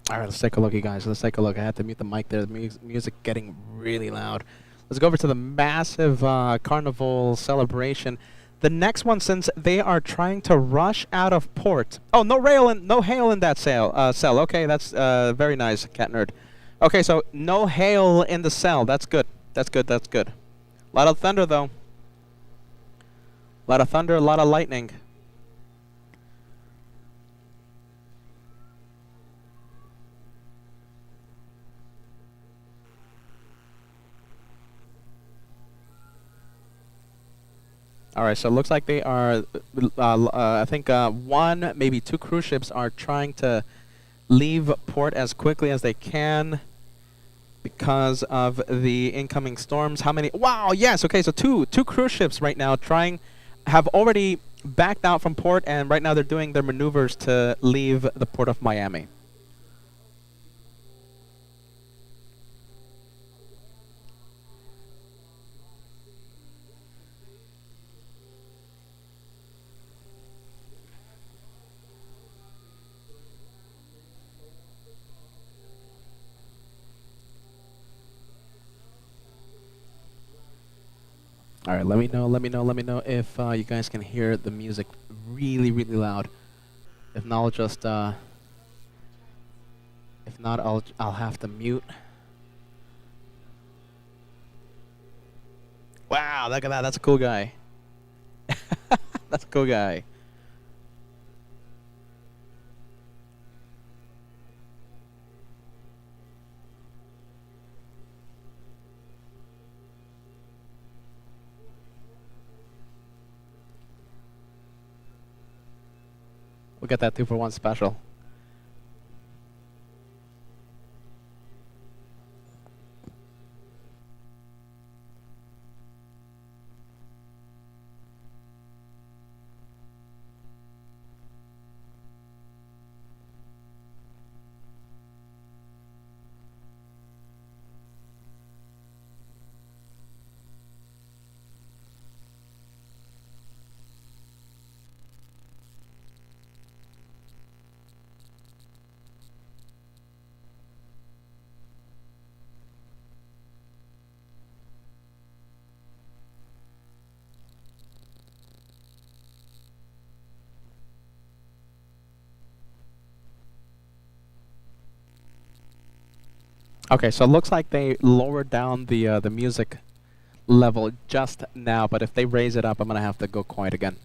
All right, let's take a look, you guys. Let's take a look. I had to mute the mic there. The music getting really loud. Let's go over to the massive carnival celebration. The next one, since they are trying to rush out of port. Oh, no hail in that cell. Okay, that's very nice, Cat Nerd. Okay, so no hail in the cell. That's good. That's good. That's good. A lot of thunder, though. A lot of thunder, a lot of lightning. All right, so it looks like they are, I think one, maybe two cruise ships are trying to leave port as quickly as they can because of the incoming storms. How many? Wow, yes, okay, so two cruise ships right now have already backed out from port, and right now they're doing their maneuvers to leave the port of Miami. All right, let me know if you guys can hear the music really, really loud. If not, if not, I'll have to mute. Wow, look at that. That's a cool guy. That's a cool guy. We'll get that 2-for-1 special. Okay, so it looks like they lowered down the music level just now, but if they raise it up, I'm gonna have to go quiet again.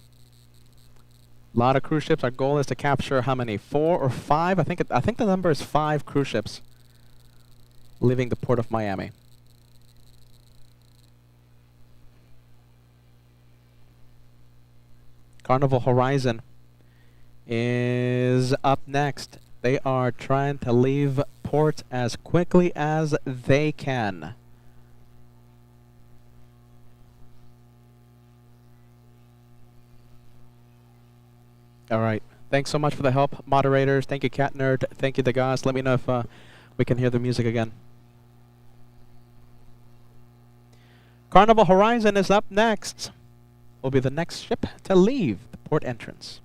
A lot of cruise ships. Our goal is to capture how many? 4 or 5? I think the number is 5 cruise ships leaving the port of Miami. Carnival Horizon is up next. They are trying to leave port as quickly as they can. All right. Thanks so much for the help, moderators. Thank you, Cat Nerd. Thank you, the guys. Let me know if we can hear the music again. Carnival Horizon is up next. Will be the next ship to leave the port entrance.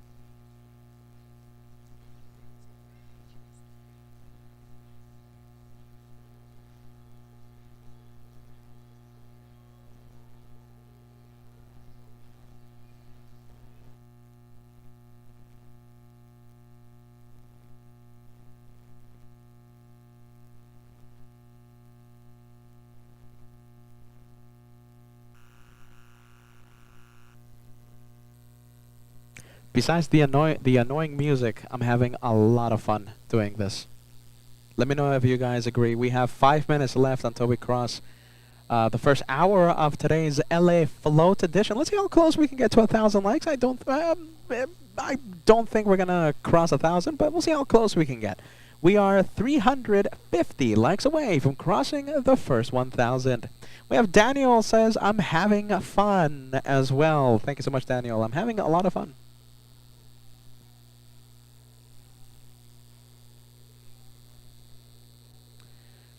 Besides the annoying music, I'm having a lot of fun doing this. Let me know if you guys agree. We have 5 minutes left until we cross the first hour of today's LA Float edition. Let's see how close we can get to 1,000 likes. I don't think we're gonna cross 1,000, but we'll see how close we can get. We are 350 likes away from crossing the first 1,000. We have Daniel says, I'm having fun as well. Thank you so much, Daniel. I'm having a lot of fun.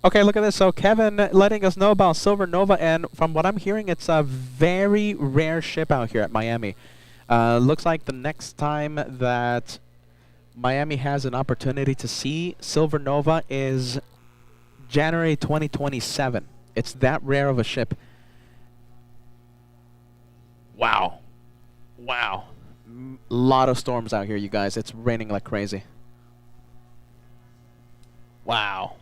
Okay, look at this. So Kevin letting us know about Silver Nova, and from what I'm hearing, it's a very rare ship out here at Miami. Looks like the next time that Miami has an opportunity to see Silver Nova is January 2027. It's that rare of a ship. Wow. Wow. Lot of storms out here, you guys. It's raining like crazy. Wow.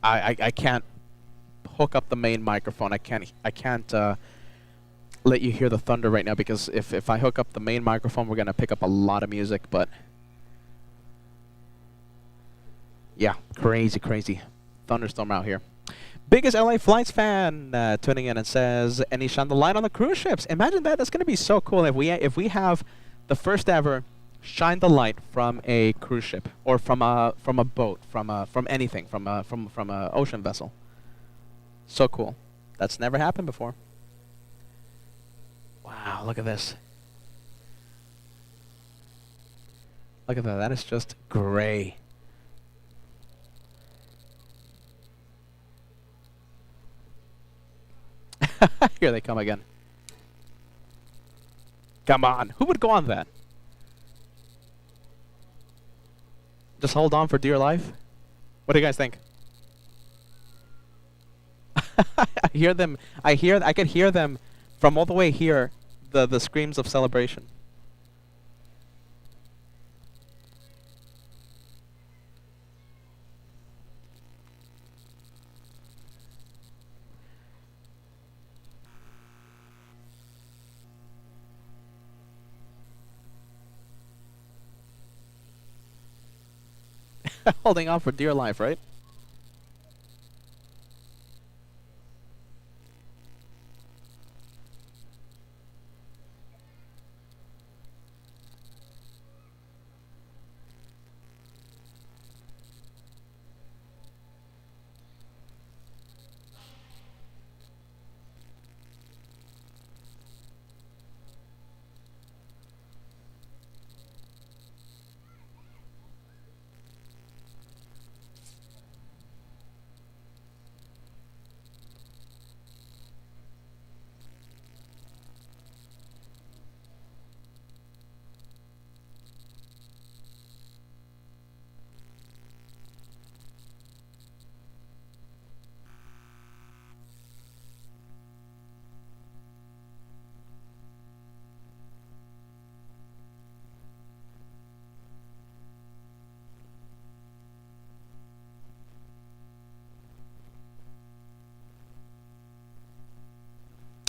I can't hook up the main microphone. I can't let you hear the thunder right now, because if I hook up the main microphone, we're gonna pick up a lot of music. But yeah, crazy thunderstorm out here. Biggest LA Flights fan tuning in and says, and he shone the light on the cruise ships. Imagine that. That's going to be so cool if we have the first ever shine the light from a cruise ship or from a boat, from anything, from a ocean vessel. So cool. That's never happened before. Wow, look at this. Look at that. That is just gray. Here they come again. Come on. Who would go on that? Just hold on for dear life? What do you guys think? I hear them. I could hear them from all the way here. The screams of celebration. Holding on for dear life, right?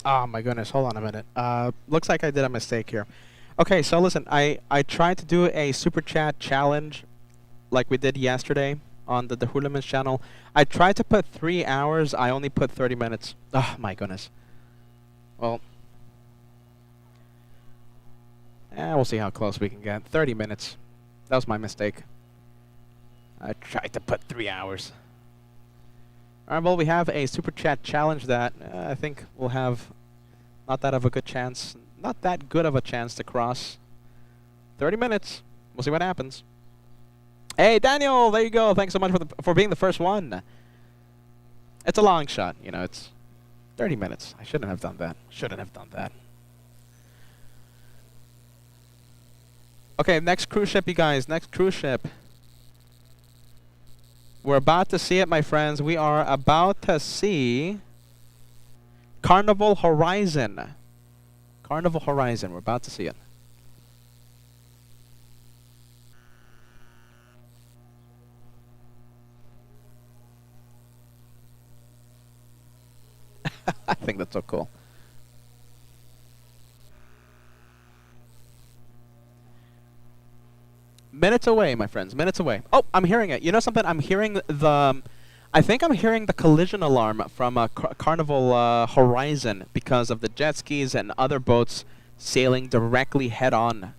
Oh my goodness, hold on a minute. Looks like I did a mistake here. Okay, so listen, I tried to do a super chat challenge like we did yesterday on the Hulimans channel. I tried to put 3 hours, I only put 30 minutes. Oh my goodness. Well, we'll see how close we can get. 30 minutes. That was my mistake. I tried to put 3 hours. Alright, well, we have a super chat challenge that I think we'll have not that of a good chance, not that good of a chance to cross 30 minutes. We'll see what happens. Hey, Daniel, there you go. Thanks so much for being the first one. It's a long shot, you know. It's 30 minutes. I shouldn't have done that. Shouldn't have done that. Okay, next cruise ship, you guys. Next cruise ship. We're about to see it, my friends. We are about to see Carnival Horizon. Carnival Horizon. We're about to see it. I think that's so cool. Minutes away, my friends. Minutes away. Oh, I'm hearing it. You know something? I'm hearing I think I'm hearing the collision alarm from Carnival Horizon because of the jet skis and other boats sailing directly head on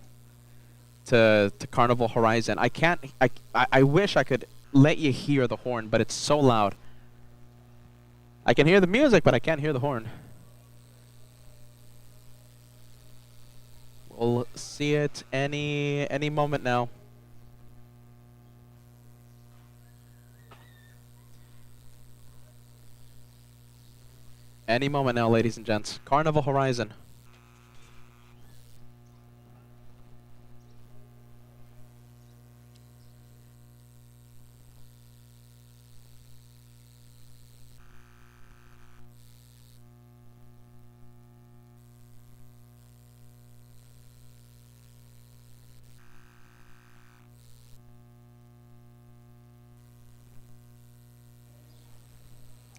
to Carnival Horizon. I can't. I wish I could let you hear the horn, but it's so loud. I can hear the music, but I can't hear the horn. We'll see it any moment now. Any moment now, ladies and gents. Carnival Horizon.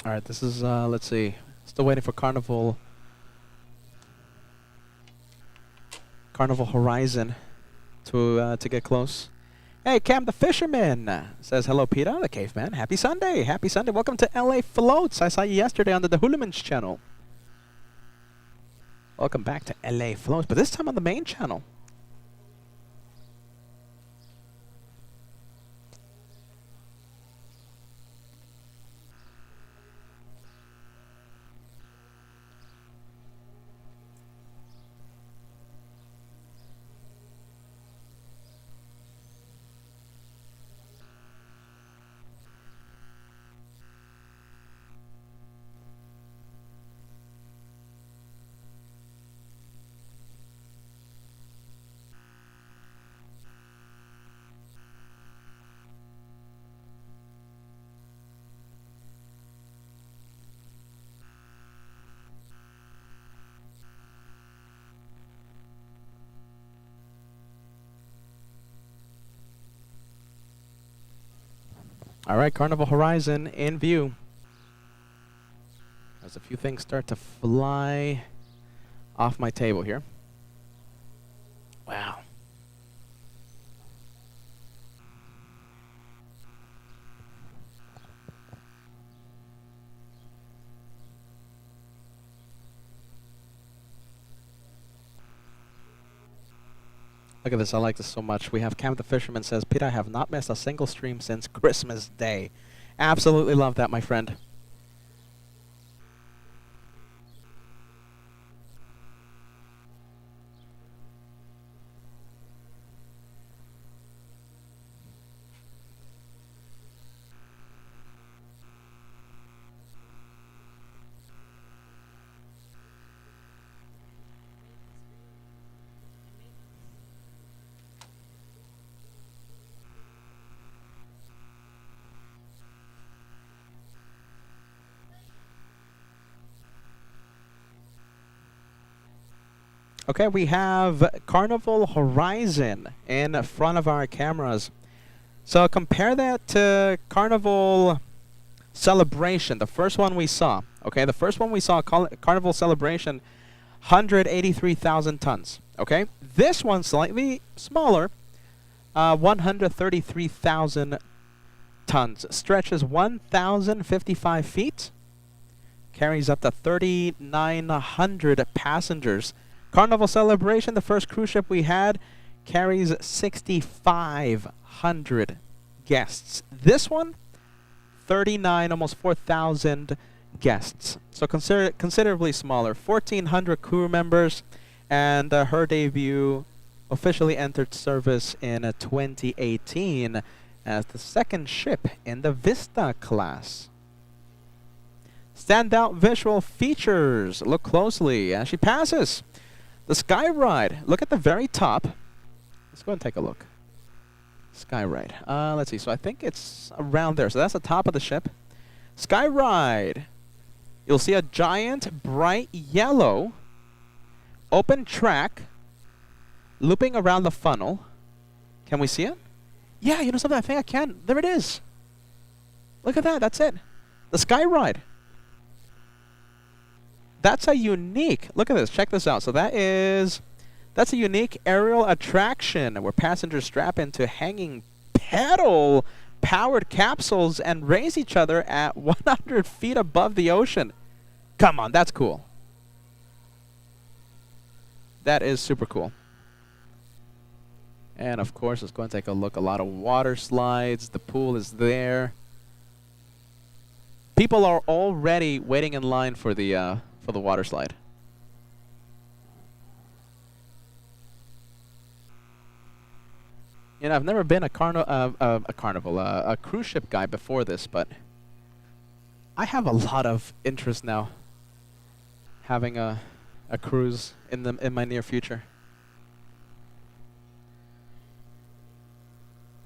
All right, this is let's see. Still waiting for Carnival Horizon to get close. Hey, Cam the Fisherman says, hello, Peter, the caveman. Happy Sunday. Happy Sunday. Welcome to LA Floats. I saw you yesterday on the Hulimans channel. Welcome back to LA Floats, but this time on the main channel. All right, Carnival Horizon in view. As a few things start to fly off my table here. Wow. Look at this. I like this so much. We have Cam the Fisherman says, Peter, I have not missed a single stream since Christmas Day. Absolutely love that, my friend. Okay, we have Carnival Horizon in front of our cameras. So compare that to Carnival Celebration, the first one we saw. Okay, the first one we saw, Carnival Celebration, 183,000 tons. Okay, this one slightly smaller, 133,000 tons. Stretches 1,055 feet, carries up to 3,900 passengers. Carnival Celebration, the first cruise ship we had, carries 6,500 guests. This one, 39, almost 4,000 guests. So considerably smaller. 1,400 crew members, and her debut officially entered service in 2018 as the second ship in the Vista class. Standout visual features. Look closely as she passes. The Sky Ride. Look at the very top. Let's go and take a look. Sky Ride. Let's see. So I think it's around there. So that's the top of the ship. Sky Ride. You'll see a giant, bright yellow open track looping around the funnel. Can we see it? Yeah, you know something? I think I can. There it is. Look at that. That's it. The Sky Ride. That's a unique, look at this, check this out. So that's a unique aerial attraction where passengers strap into hanging pedal powered capsules and raise each other at 100 feet above the ocean. Come on, that's cool. That is super cool. And of course, let's go and take a look. A lot of water slides. The pool is there. People are already waiting in line for the water slide. You know, I've never been a cruise ship guy before this, but I have a lot of interest now having a cruise in my near future.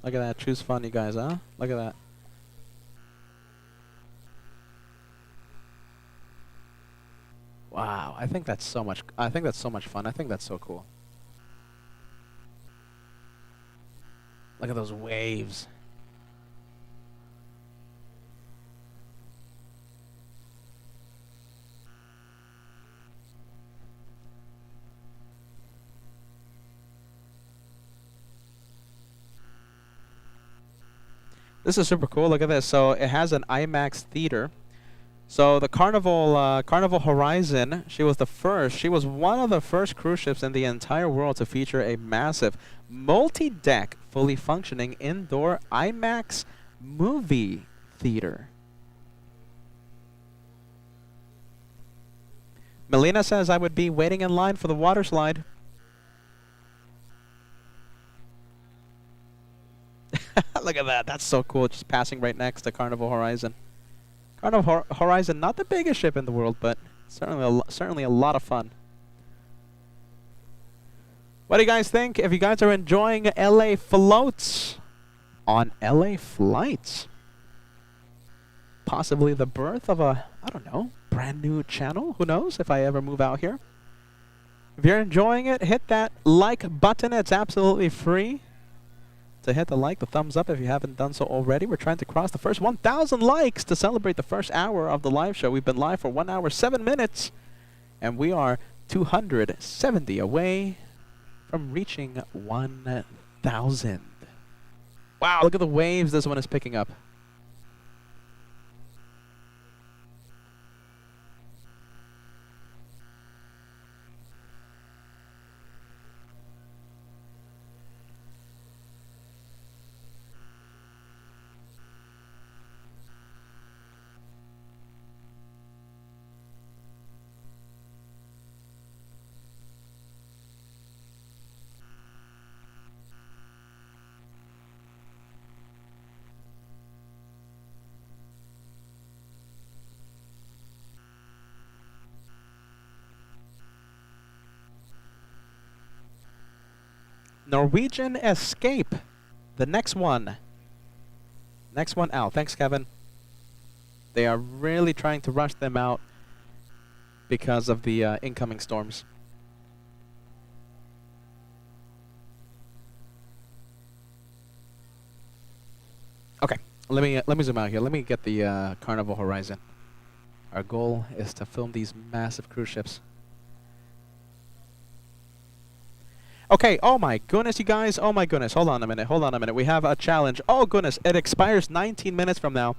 Look at that. Choose fun, you guys, huh? Look at that. Wow, I think that's so much fun. I think that's so cool. Look at those waves. This is super cool. Look at this. So it has an IMAX theater. So the Carnival Horizon, she was the first. She was one of the first cruise ships in the entire world to feature a massive, multi-deck, fully functioning indoor IMAX movie theater. Melina says I would be waiting in line for the water slide. Look at that. That's so cool. Just passing right next to Carnival Horizon. Carnival Horizon, not the biggest ship in the world, but certainly a lot of fun. What do you guys think? If you guys are enjoying LA floats on LA flights, possibly the birth of a, I don't know, brand new channel. Who knows if I ever move out here. If you're enjoying it, hit that like button. It's absolutely free to hit the like, the thumbs up if you haven't done so already. We're trying to cross the first 1,000 likes to celebrate the first hour of the live show. We've been live for 1 hour, 7 minutes, and we are 270 away from reaching 1,000. Wow, look at the waves this one is picking up. Norwegian Escape, the next one. Next one out. Thanks, Kevin. They are really trying to rush them out because of the incoming storms. Okay, let me zoom out here. Let me get the Carnival Horizon. Our goal is to film these massive cruise ships. Okay, oh my goodness, you guys. Oh my goodness. Hold on a minute. We have a challenge. Oh goodness, it expires 19 minutes from now.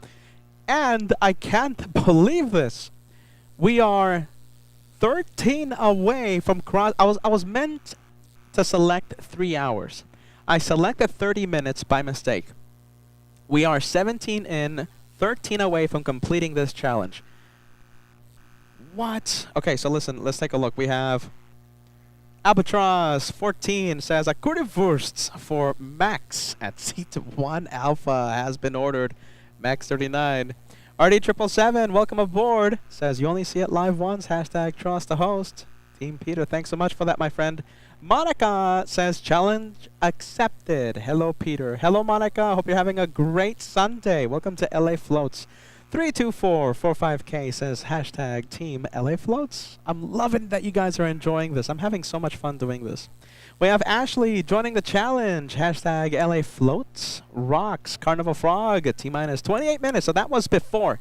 And I can't believe this. We are 13 away from cross. I was meant to select 3 hours. I selected 30 minutes by mistake. We are 17 in, 13 away from completing this challenge. What? Okay, so listen, let's take a look. We have Albatross 14 says a currywurst for Max at seat 1 Alpha has been ordered. Max 39. RD777, welcome aboard. Says you only see it live once. Hashtag trust the host. Team Peter, thanks so much for that, my friend. Monica says challenge accepted. Hello, Peter. Hello, Monica. Hope you're having a great Sunday. Welcome to LA Floats. 32445K says hashtag Team LA Floats. I'm loving that you guys are enjoying this. I'm having so much fun doing this. We have Ashley joining the challenge. Hashtag LA Floats. Rocks. Carnival Frog. T-minus 28 minutes. So that was before.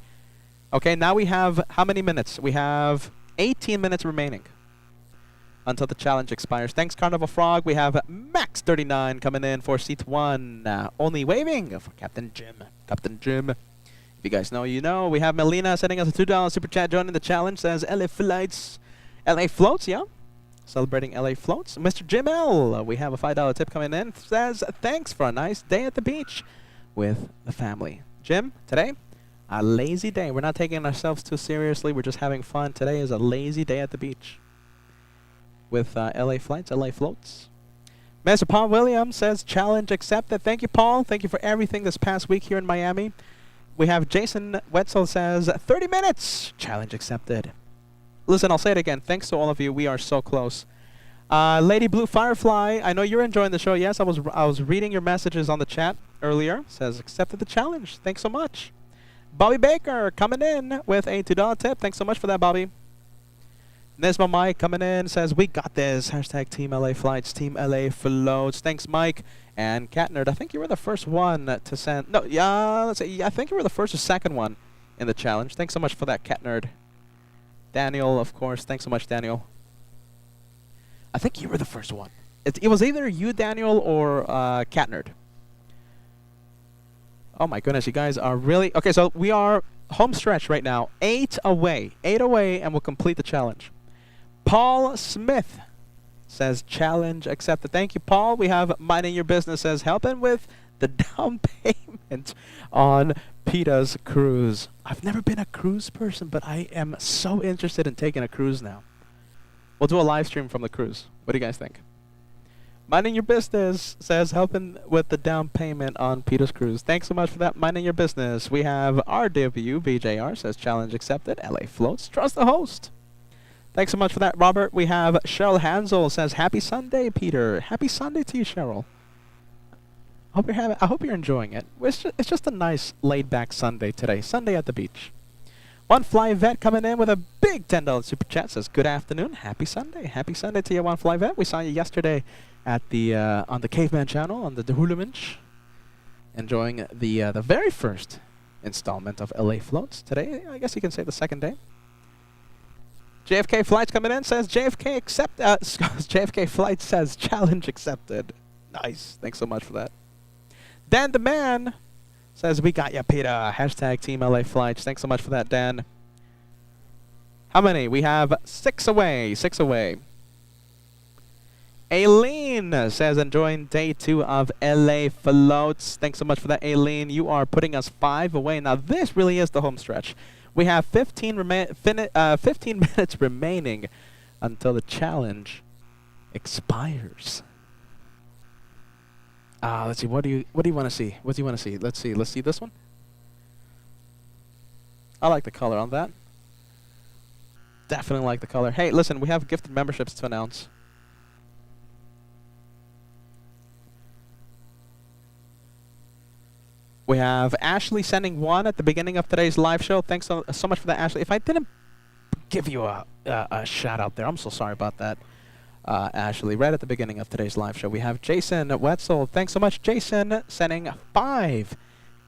Okay, now we have how many minutes? We have 18 minutes remaining until the challenge expires. Thanks, Carnival Frog. We have Max 39 coming in for seat 1. Only waving for Captain Jim. Captain Jim. If you guys know, you know. We have Melina sending us a $2 super chat joining the challenge. Says LA Flights. LA Floats, yeah. Celebrating LA Floats. Mr. Jim L. We have a $5 tip coming in. Says thanks for a nice day at the beach with the family. Jim, today, a lazy day. We're not taking ourselves too seriously. We're just having fun. Today is a lazy day at the beach with LA Flights, LA Floats. Mr. Paul Williams says challenge accepted. Thank you, Paul. Thank you for everything this past week here in Miami. We have Jason Wetzel says 30 minutes. Challenge accepted. Listen, I'll say it again. Thanks to all of you. We are so close. Lady Blue Firefly, I know you're enjoying the show. Yes, I was reading your messages on the chat earlier. Says accepted the challenge. Thanks so much. Bobby Baker coming in with a $2 tip. Thanks so much for that, Bobby. Nesma Mike coming in says we got this. Hashtag Team LA Flights, Team LA Floats. Thanks, Mike. And Cat Nerd, I think you were the first one to send. No, yeah, let's say. Yeah, I think you were the first or second one in the challenge. Thanks so much for that, Cat Nerd. Daniel, of course. Thanks so much, Daniel. I think you were the first one. It was either you, Daniel, or Cat Nerd. Oh my goodness, you guys are really... Okay, so we are home stretch right now. 8 away. 8 away, and we'll complete the challenge. Paul Smith says challenge accepted. Thank you, Paul. We have Minding Your Business says helping with the down payment on PETA's cruise. I've never been a cruise person, but I am so interested in taking a cruise now. We'll do a live stream from the cruise. What do you guys think? Minding Your Business says helping with the down payment on PETA's cruise. Thanks so much for that. Minding Your Business. We have RW BJR says challenge accepted. LA floats. Trust the host. Thanks so much for that, Robert. We have Cheryl Hansel says happy Sunday, Peter. Happy Sunday to you, Cheryl. I hope you're enjoying it. It's just a nice laid-back Sunday today. Sunday at the beach. One Fly Vet coming in with a big $10 super chat says good afternoon. Happy Sunday. Happy Sunday to you, One Fly Vet. We saw you yesterday at the on the Caveman channel on the Dehulemensch, enjoying the very first installment of LA Floats. Today, I guess you can say the second day. JFK Flights coming in says JFK Flight says challenge accepted. Nice. Thanks so much for that. Dan the Man says we got ya, Peter. Hashtag Team LA Flights. Thanks so much for that, Dan. How many? We have 6 away. 6 away. Aileen says enjoying day 2 of LA Floats. Thanks so much for that, Aileen. You are putting us 5 away. Now this really is the home stretch. We have 15 minutes remaining until the challenge expires. Let's see. What do you want to see? What do you want to see? Let's see. Let's see this one. I like the color on that. Definitely like the color. Hey, listen, we have gifted memberships to announce. We have Ashley sending 1 at the beginning of today's live show. Thanks so much for that, Ashley. If I didn't give you a shout out there, I'm so sorry about that, Ashley. Right at the beginning of today's live show, we have Jason Wetzel. Thanks so much, Jason, sending 5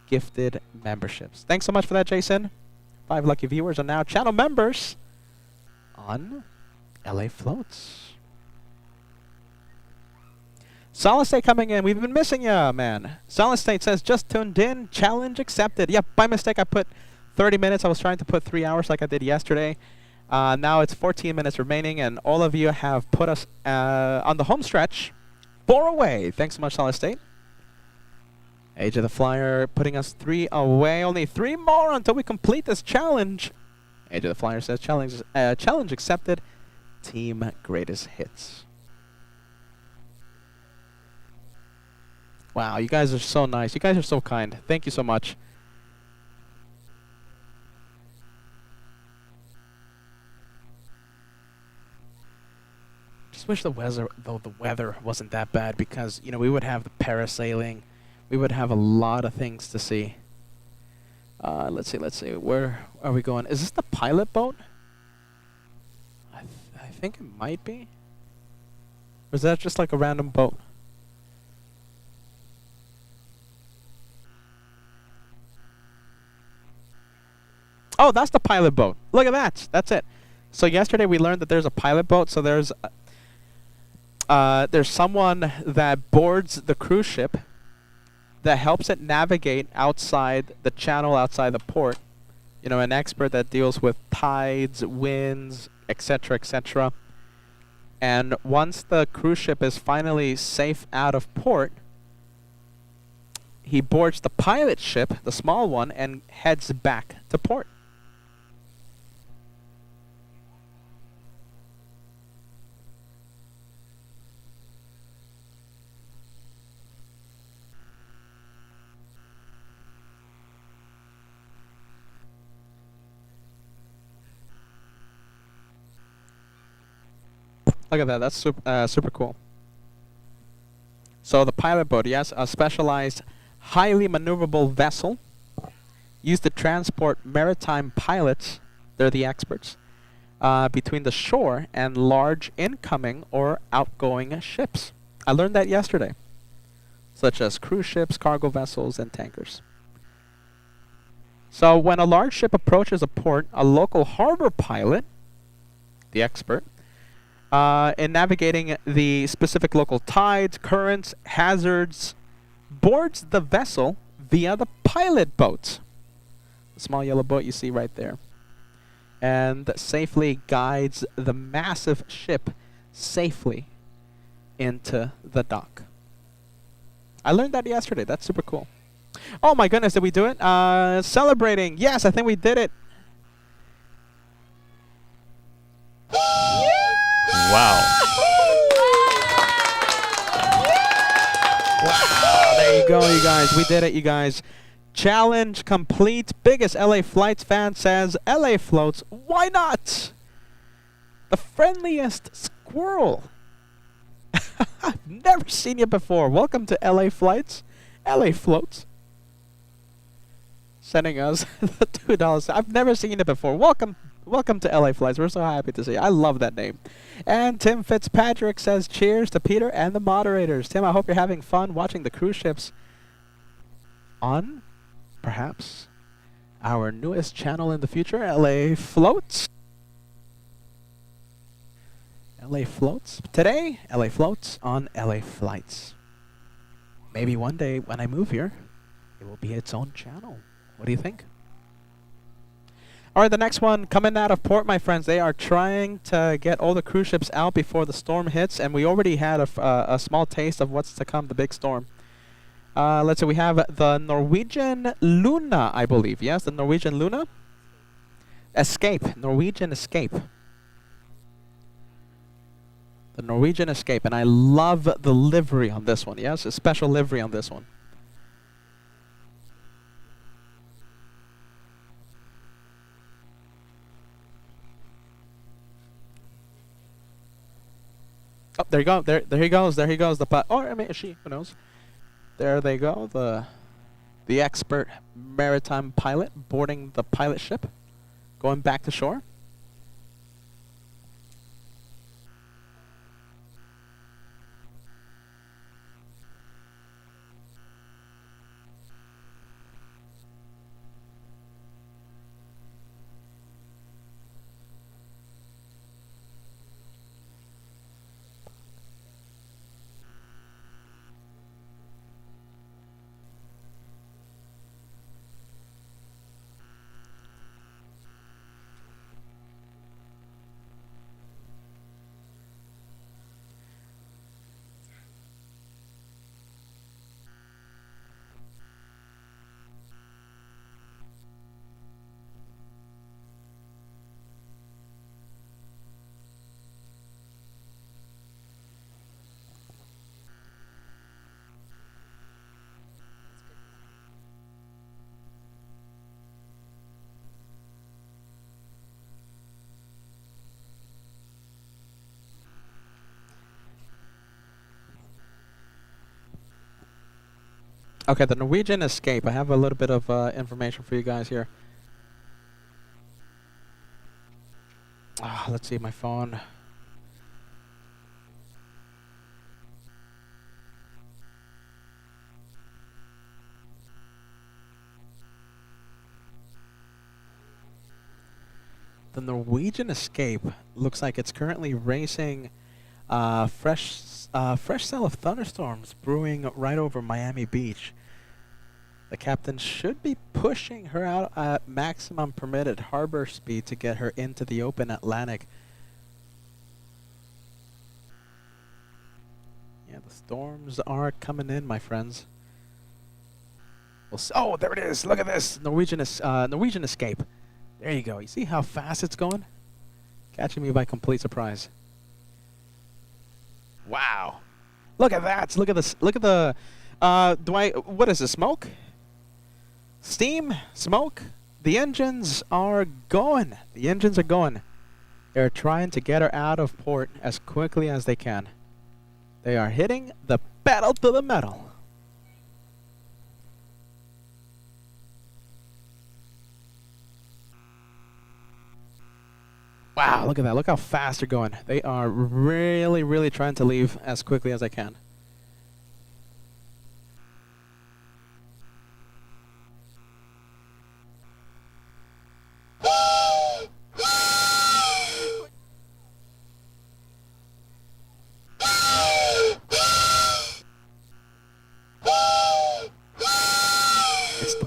gifted memberships. Thanks so much for that, Jason. 5 lucky viewers are now channel members on LA Floats. Solid State coming in. We've been missing ya, man. Solid State says, just tuned in. Challenge accepted. Yep, by mistake, I put 30 minutes. I was trying to put 3 hours like I did yesterday. Now it's 14 minutes remaining, and all of you have put us on the home stretch 4 away. Thanks so much, Solid State. Age of the Flyer putting us 3 away. Only 3 more until we complete this challenge. Age of the Flyer says, challenge accepted. Team Greatest Hits. Wow, you guys are so nice. You guys are so kind. Thank you so much. Just wish the weather wasn't that bad, because we would have the parasailing, we would have a lot of things to see. Let's see. Where are we going? Is this the pilot boat? I think it might be. Or is that just like a random boat? Oh, that's the pilot boat. Look at that. That's it. So yesterday we learned that there's a pilot boat. So there's someone that boards the cruise ship that helps it navigate outside the channel, outside the port. An expert that deals with tides, winds, etc., etc. And once the cruise ship is finally safe out of port, he boards the pilot ship, the small one, and heads back to port. Look at that. That's super cool. So the pilot boat, yes, a specialized, highly maneuverable vessel used to transport maritime pilots, they're the experts, between the shore and large incoming or outgoing ships. I learned that yesterday, such as cruise ships, cargo vessels, and tankers. So when a large ship approaches a port, a local harbor pilot, the expert, in navigating the specific local tides, currents, hazards, boards the vessel via the pilot boat. The small yellow boat you see right there. And safely guides the massive ship safely into the dock. I learned that yesterday. That's super cool. Oh my goodness, did we do it? Celebrating. Yes, I think we did it. Wow. Wow, there you go, you guys. We did it, you guys. Challenge complete. Biggest LA Flights fan says, LA floats, why not? The friendliest squirrel. I've never seen you before. Welcome to LA Flights. LA floats. Sending us the $2. I've never seen it before. Welcome to LA Flights. We're so happy to see you. I love that name. And Tim Fitzpatrick says, cheers to Peter and the moderators. Tim, I hope you're having fun watching the cruise ships on, perhaps, our newest channel in the future, LA Floats. LA Floats. Today, LA Floats on LA Flights. Maybe one day when I move here, it will be its own channel. What do you think? All right, the next one coming out of port, my friends. They are trying to get all the cruise ships out before the storm hits, and we already had a small taste of what's to come, the big storm. Let's see, we have the Norwegian Luna, I believe. Yes, the Norwegian Luna. Escape, Norwegian Escape. The Norwegian Escape, and I love the livery on this one. Yes, a special livery on this one. Oh, there you go. There he goes. There he goes. The or I mean, she. Who knows? There they go. The expert maritime pilot boarding the pilot ship, going back to shore. Okay, the Norwegian Escape. I have a little bit of information for you guys here. Let's see, my phone. The Norwegian Escape looks like it's currently racing fresh cell of thunderstorms brewing right over Miami Beach. The captain should be pushing her out at maximum permitted harbor speed to get her into the open Atlantic. Yeah, the storms are coming in, my friends. Oh, there it is. Look at this. Norwegian Escape. There you go. You see how fast it's going? Catching me by complete surprise. Wow. Look at that. Look at this. Look at the what is this? Smoke? Steam? Smoke? The engines are going. The engines are going. They're trying to get her out of port as quickly as they can. They are hitting the pedal to the metal. Wow, look at that. Look how fast they're going. They are really, really trying to leave as quickly as they can.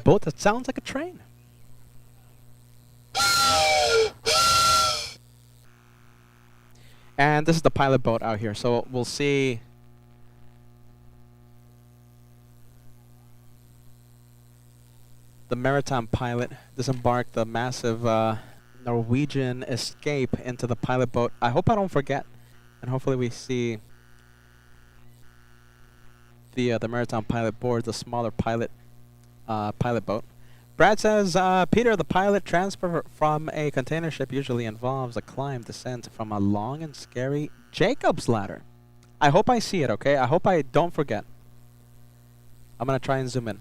boat that sounds like a train. And this is the pilot boat out here, so we'll see. The maritime pilot disembarked the massive Norwegian escape into the pilot boat. I hope I don't forget, and hopefully we see the maritime pilot board the smaller pilot boat. Brad says, Peter, the pilot transfer from a container ship usually involves a climb, descent from a long and scary Jacob's ladder. I hope I see it, okay? I hope I don't forget. I'm going to try and zoom in.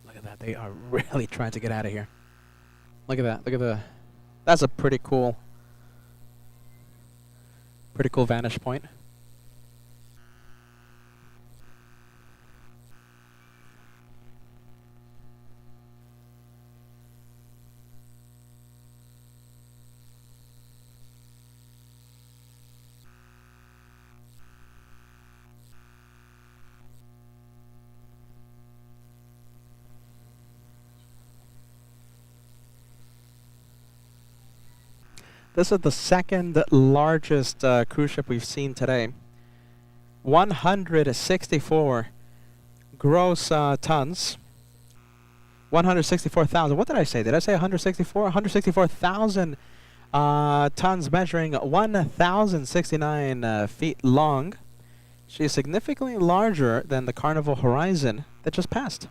Look at that. They are really trying to get out of here. Look at that. Look at the... That's a pretty cool vantage point. This is the second largest cruise ship we've seen today. 164 gross tons. 164,000. What did I say? Did I say 164? 164,000 tons, measuring 1,069 feet long. She is significantly larger than the Carnival Horizon that just passed.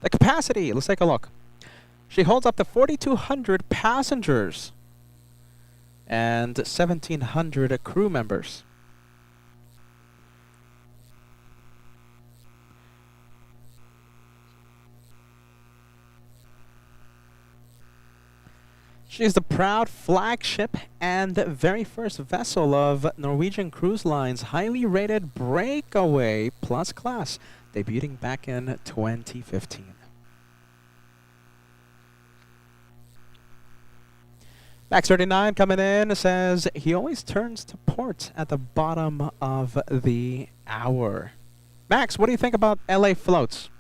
The capacity, let's take a look. She holds up to 4,200 passengers and 1,700 crew members. She is the proud flagship and very first vessel of Norwegian Cruise Line's highly rated Breakaway Plus class, debuting back in 2015. Max39 coming in says he always turns to port at the bottom of the hour. Max, what do you think about LA Floats?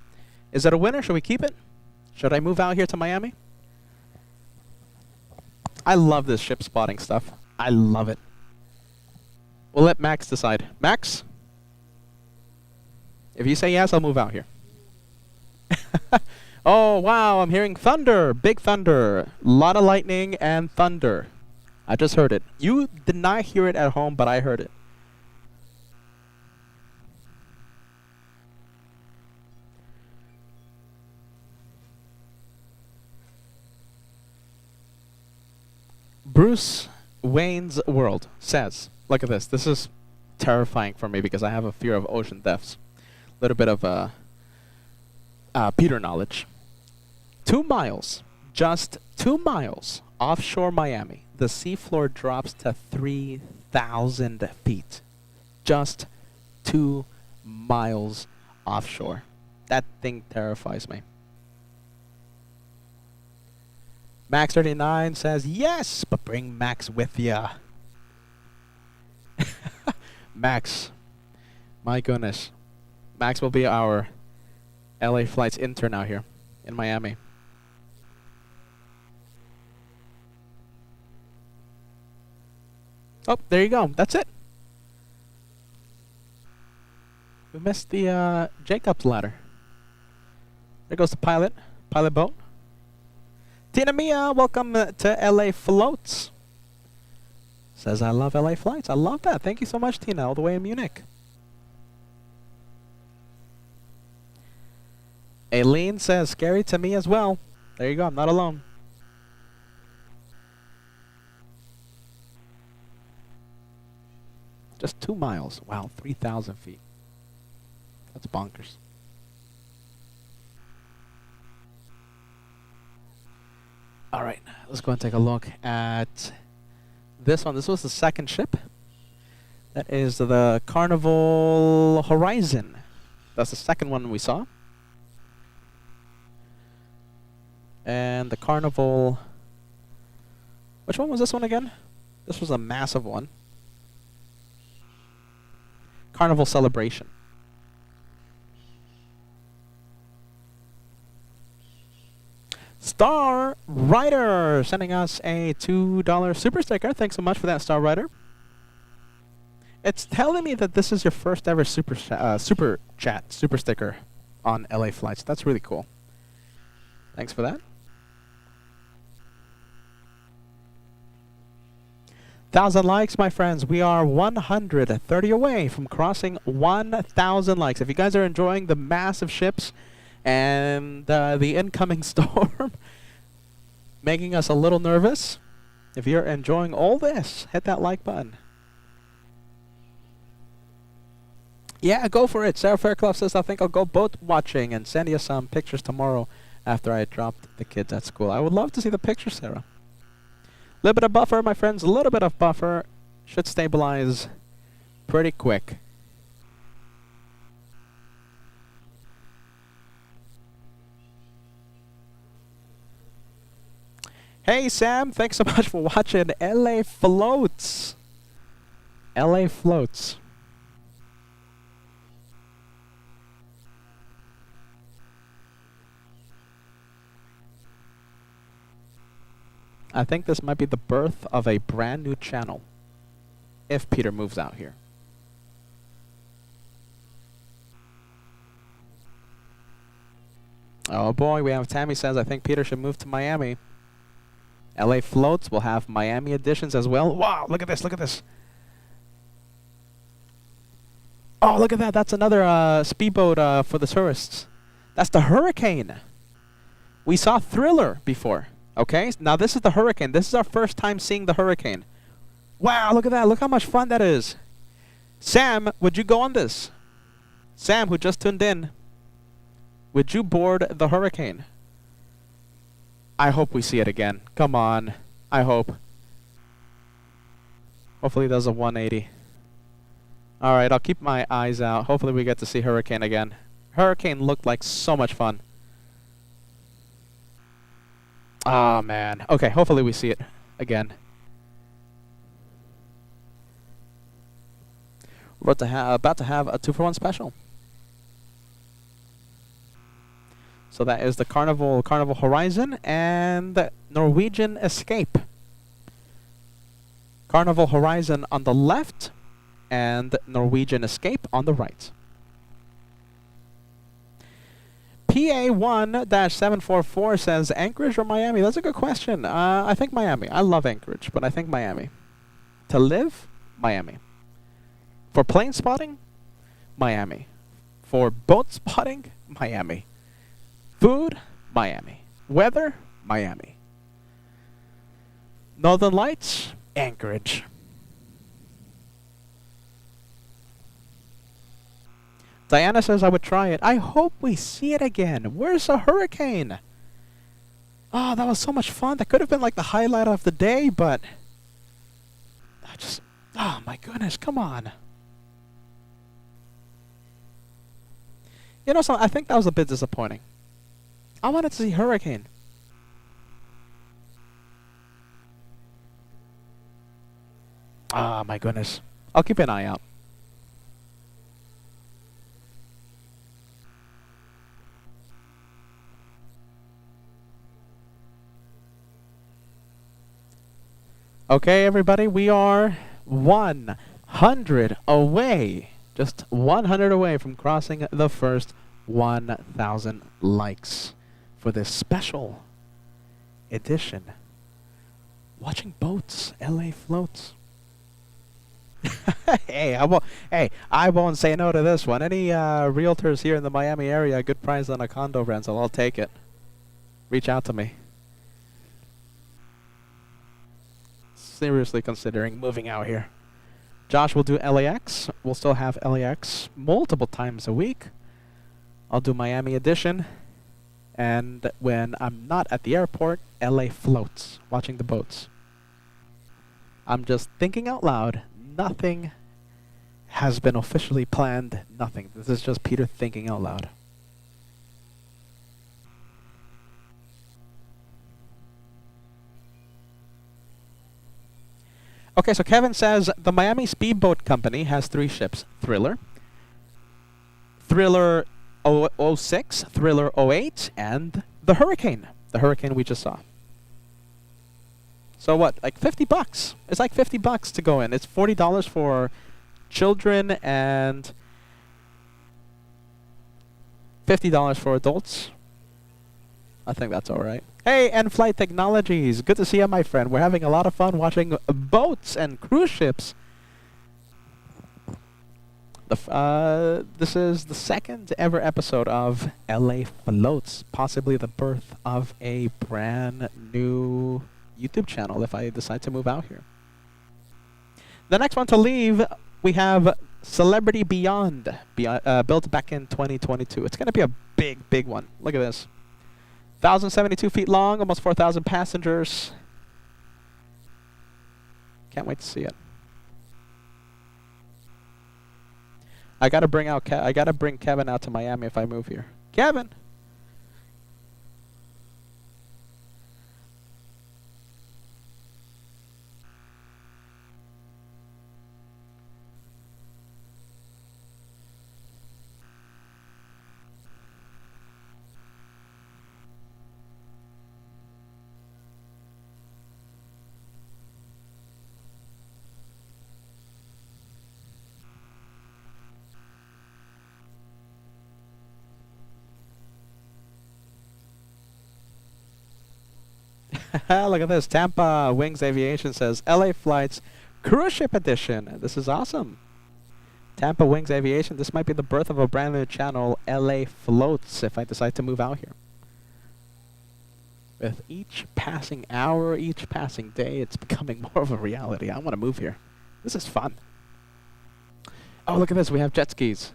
Is it a winner? Should we keep it? Should I move out here to Miami? I love this ship spotting stuff. I love it. We'll let Max decide. Max? If you say yes, I'll move out here. Oh, wow, I'm hearing thunder. Big thunder. Lot of lightning and thunder. I just heard it. You did not hear it at home, but I heard it. Bruce Wayne's World says, look at this. This is terrifying for me because I have a fear of ocean depths. A little bit of Peter knowledge. 2 miles, just 2 miles offshore Miami, the seafloor drops to 3,000 feet. Just 2 miles offshore. That thing terrifies me. Max39 says, yes, but bring Max with ya. Max, my goodness. Max will be our LA Flights intern out here in Miami. Oh, there you go. That's it. We missed the Jacob's ladder. There goes the pilot boat. Tina Mia, welcome to LA Floats. Says, I love LA Flights. I love that. Thank you so much, Tina, all the way in Munich. Aileen says, scary to me as well. There you go. I'm not alone. Just 2 miles. Wow, 3,000 feet. That's bonkers. All right, let's go and take a look at this one. This was the second ship. That is the Carnival Horizon. That's the second one we saw. And the Carnival Which one was this one again? This was a massive one. Carnival Celebration. Star Rider sending us a $2 super sticker. Thanks so much for that, Star Rider. It's telling me that this is your first ever super sticker on LA Flights. That's really cool. Thanks for that. 1,000 likes, my friends. We are 130 away from crossing 1,000 likes. If you guys are enjoying the massive ships and the incoming storm making us a little nervous, if you're enjoying all this, hit that like button. Yeah, go for it. Sarah Fairclough says, I think I'll go boat watching and send you some pictures tomorrow after I dropped the kids at school. I would love to see the pictures, Sarah. A little bit of buffer, my friends. A little bit of buffer should stabilize pretty quick. Hey, Sam. Thanks so much for watching LA Floats. LA Floats. I think this might be the birth of a brand new channel if Peter moves out here. Oh boy, we have Tammy says, I think Peter should move to Miami. LA Floats will have Miami editions as well. Wow, look at this, look at this. Oh, look at that. That's another speedboat for the tourists. That's the Hurricane. We saw Thriller before. Okay, now this is the Hurricane. This is our first time seeing the Hurricane. Wow, look at that. Look how much fun that is. Sam, would you go on this? Sam, who just tuned in, would you board the Hurricane? I hope we see it again. Come on. I hope. Hopefully there's a 180. Alright, I'll keep my eyes out. Hopefully we get to see Hurricane again. Hurricane looked like so much fun. Ah, man. Okay, hopefully we see it again. We're about to have a 2-for-1 special. So that is the Carnival Horizon and the Norwegian Escape. Carnival Horizon on the left and Norwegian Escape on the right. PA1-744 says, Anchorage or Miami? That's a good question. I think Miami. I love Anchorage, but I think Miami. To live? Miami. For plane spotting? Miami. For boat spotting? Miami. Food? Miami. Weather? Miami. Northern Lights? Anchorage. Diana says I would try it. I hope we see it again. Where's the Hurricane? Oh, that was so much fun. That could have been like the highlight of the day, but oh my goodness, come on. You know something? I think that was a bit disappointing. I wanted to see Hurricane. Ah, my goodness. I'll keep an eye out. Okay, everybody, we are 100 away. Just 100 away from crossing the first 1,000 likes for this special edition. Watching boats, LA Floats. Hey, I won't say no to this one. Any realtors here in the Miami area, good price on a condo rental, I'll take it. Reach out to me. Seriously considering moving out here. Josh will do LAX. We'll still have LAX multiple times a week. I'll do Miami edition. And when I'm not at the airport, LA Floats, watching the boats. I'm just thinking out loud. Nothing has been officially planned. Nothing. This is just Peter thinking out loud. Okay, so Kevin says the Miami Speedboat Company has 3 ships: Thriller, Thriller 06, Thriller 08, and the Hurricane. The Hurricane we just saw. So what? Like $50. It's like $50 to go in. It's $40 for children and $50 for adults. I think that's all right. Hey, N-Flight Technologies. Good to see you, my friend. We're having a lot of fun watching boats and cruise ships. This is the 2nd ever episode of LA Floats, possibly the birth of a brand new YouTube channel if I decide to move out here. The next one to leave, we have Celebrity Beyond, built back in 2022. It's going to be a big, big one. Look at this. 1,072 feet long, almost 4,000 passengers. Can't wait to see it. I gotta bring Kevin out to Miami if I move here. Kevin. Look at this. Tampa Wings Aviation says LA Flights Cruise Ship Edition. This is awesome. Tampa Wings Aviation. This might be the birth of a brand new channel, LA Floats, if I decide to move out here. With each passing hour, each passing day, it's becoming more of a reality. I want to move here. This is fun. Oh, look at this. We have jet skis.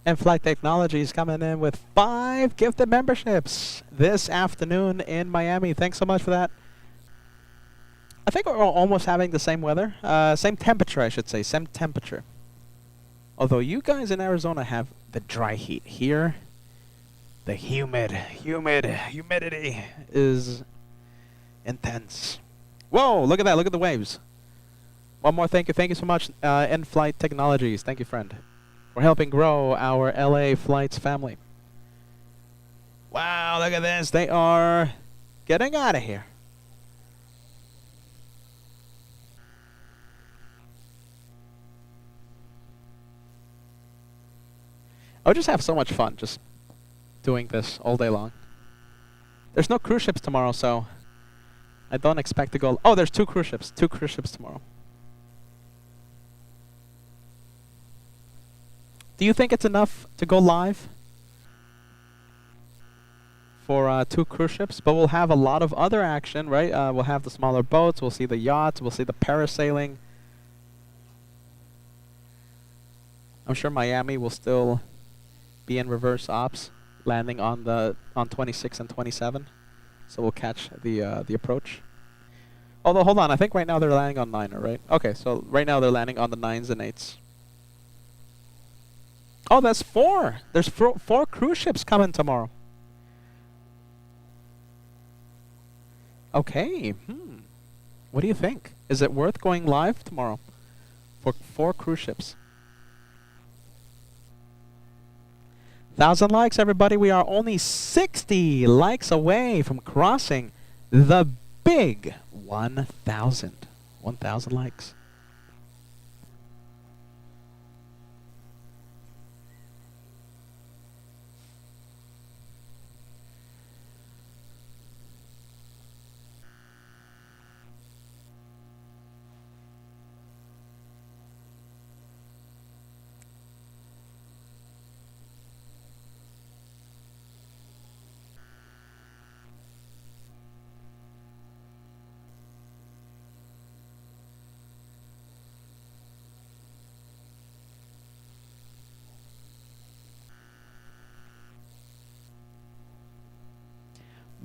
And Flight Technologies coming in with 5 gifted memberships this afternoon in Miami. Thanks so much for that. I think we're almost having the same weather. Same temperature, I should say. Same temperature. Although you guys in Arizona have the dry heat. Here, the humidity is intense. Whoa, look at that. Look at the waves. One more thank you. Thank you so much, N-Flight Technologies. Thank you, friend. We're helping grow our LA Flights family. Wow, look at this. They are getting out of here. I would just have so much fun just doing this all day long. There's no cruise ships tomorrow, so I don't expect to go. Oh, there's 2 cruise ships. 2 cruise ships tomorrow. Do you think it's enough to go live for 2 cruise ships? But we'll have a lot of other action, right? We'll have the smaller boats. We'll see the yachts. We'll see the parasailing. I'm sure Miami will still be in reverse ops, landing on 26 and 27. So we'll catch the approach. Although, hold on. I think right now they're landing on 9, right? Okay, so right now they're landing on the 9s and 8s. Oh, that's 4. There's 4 cruise ships coming tomorrow. Okay. What do you think? Is it worth going live tomorrow for 4 cruise ships? 1,000 likes, everybody. We are only 60 likes away from crossing the big 1,000. 1,000 likes.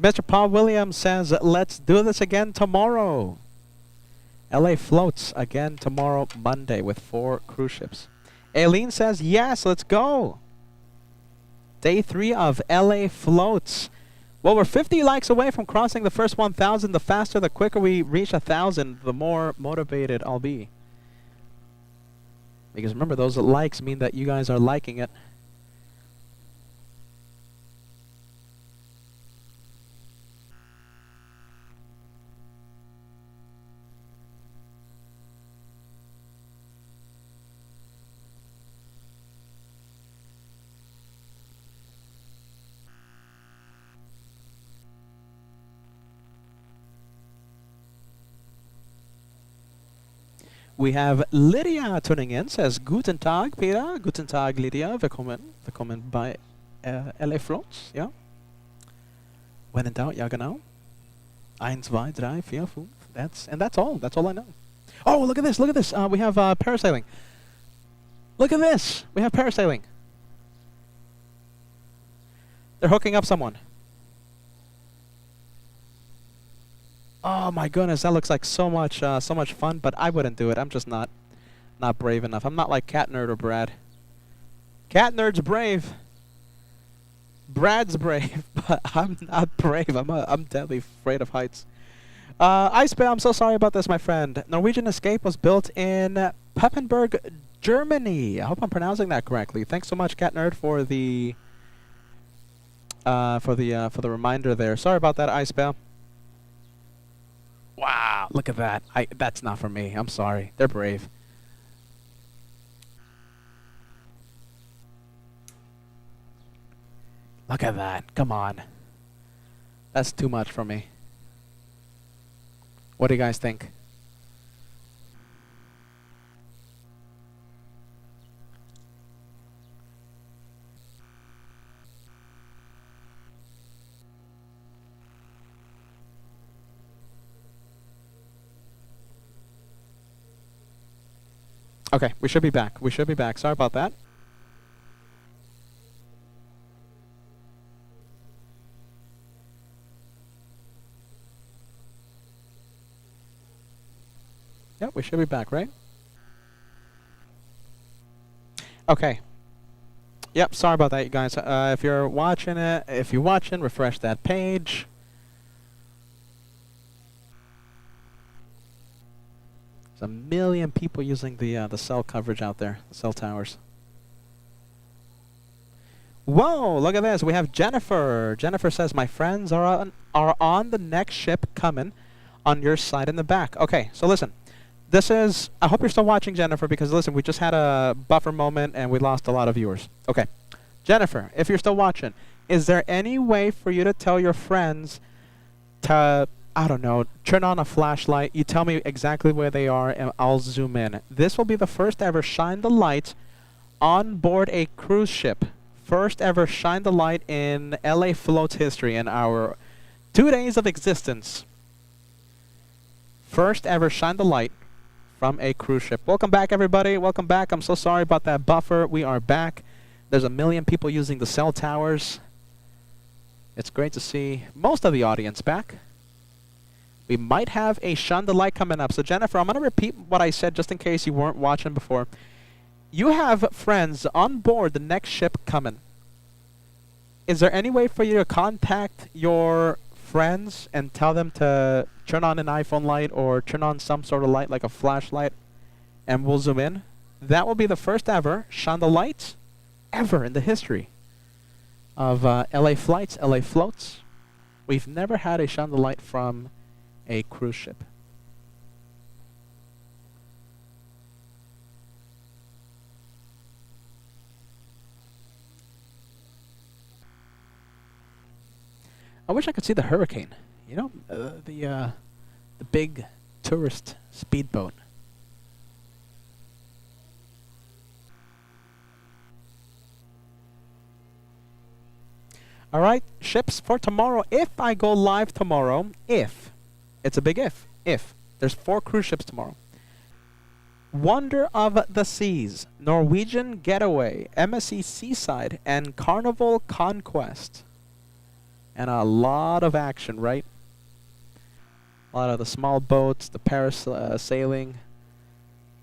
Mr. Paul Williams says, let's do this again tomorrow. LA floats again tomorrow, Monday, with 4 cruise ships. Aileen says, yes, let's go. Day 3 of LA floats. Well, we're 50 likes away from crossing the first 1,000. The faster, the quicker we reach 1,000, the more motivated I'll be. Because remember, those likes mean that you guys are liking it. We have Lydia tuning in, says Guten Tag, Peter. Guten Tag, Lydia. Willkommen bei LA Floats. Ja. When in doubt, ja genau. 1, 2, 3, 4, 5. That's all. That's all I know. Oh, look at this. Look at this. We have parasailing. Look at this. We have parasailing. They're hooking up someone. Oh my goodness, that looks like so much fun, but I wouldn't do it. I'm just not brave enough. I'm not like Cat Nerd or Brad. Cat Nerd's brave. Brad's brave, but I'm not brave. I'm deadly afraid of heights. Ice Bear, I'm so sorry about this, my friend. Norwegian Escape was built in Papenburg, Germany. I hope I'm pronouncing that correctly. Thanks so much, Cat Nerd, for the reminder there. Sorry about that, Ice Bear. Wow, look at that. That's not for me. I'm sorry. They're brave. Look at that. Come on. That's too much for me. What do you guys think? Okay, we should be back. We should be back. Sorry about that. Yep, we should be back, right? Okay. Yep, sorry about that, you guys. If you're watching it, refresh that page. There's a million people using the cell coverage out there, the cell towers. Whoa, look at this. We have Jennifer. Jennifer says, my friends are on the next ship coming on your side in the back. Okay, so listen. This is, I hope you're still watching, Jennifer, because listen, we just had a buffer moment and we lost a lot of viewers. Okay. Jennifer, if you're still watching, is there any way for you to tell your friends to, I don't know, turn on a flashlight? You tell me exactly where they are and I'll zoom in. This will be the first ever shine the light on board a cruise ship. First ever shine the light in LA Floats history in our 2 days of existence. First ever shine the light from a cruise ship. Welcome back, everybody. Welcome back. I'm so sorry about that buffer. We are back. There's a million people using the cell towers. It's great to see most of the audience back. We might have a shine the light coming up. So, Jennifer, I'm going to repeat what I said just in case you weren't watching before. You have friends on board the next ship coming. Is there any way for you to contact your friends and tell them to turn on an iPhone light or turn on some sort of light like a flashlight and we'll zoom in? That will be the first ever shine the light ever in the history of LA Flights, LA Floats. We've never had a shine the light from a cruise ship. I wish I could see the Hurricane. You know, the big tourist speedboat. All right, ships for tomorrow. If I go live tomorrow, if it's a big if there's 4 cruise ships tomorrow. Wonder of the Seas, Norwegian Getaway, MSC Seaside, and Carnival Conquest. And a lot of action, right? A lot of the small boats, the parasailing.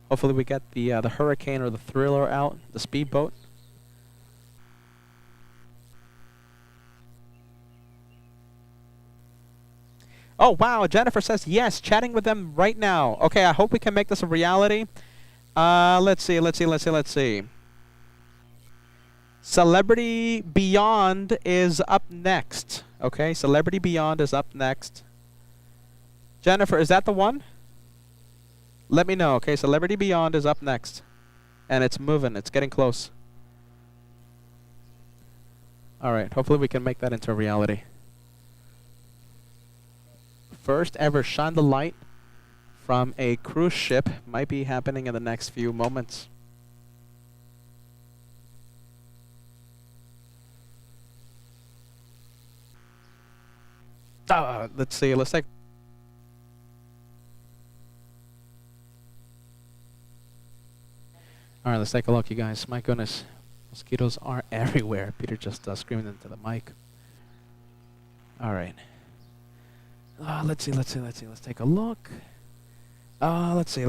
Hopefully we get the Hurricane or the Thriller out, the speedboat. Oh, wow, Jennifer says yes, chatting with them right now. Okay, I hope we can make this a reality. Let's see. Celebrity Beyond is up next. Okay, Celebrity Beyond is up next. Jennifer, is that the one? Let me know, okay? Celebrity Beyond is up next. And it's moving, it's getting close. Alright, hopefully we can make that into a reality. First ever shine the light from a cruise ship might be happening in the next few moments. Let's see, let's take... Alright, let's take a look, you guys. My goodness. Mosquitoes are everywhere. Peter just screaming into the mic. Alright. Let's see. Let's take a look. Let's see.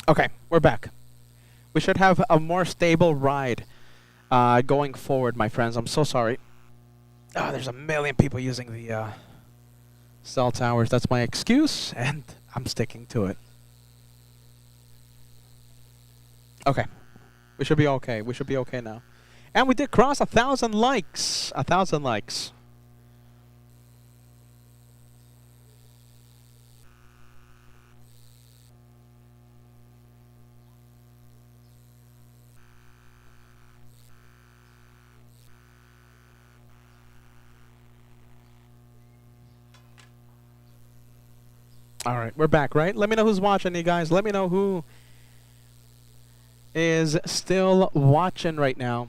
Okay, we're back. We should have a more stable ride going forward, my friends. I'm so sorry. There's a million people using the cell towers. That's my excuse, and I'm sticking to it. Okay. We should be okay. We should be okay now. And we did cross 1,000 likes. 1,000 likes. All right, we're back, right? Let me know who's watching, you guys. Let me know who is still watching right now.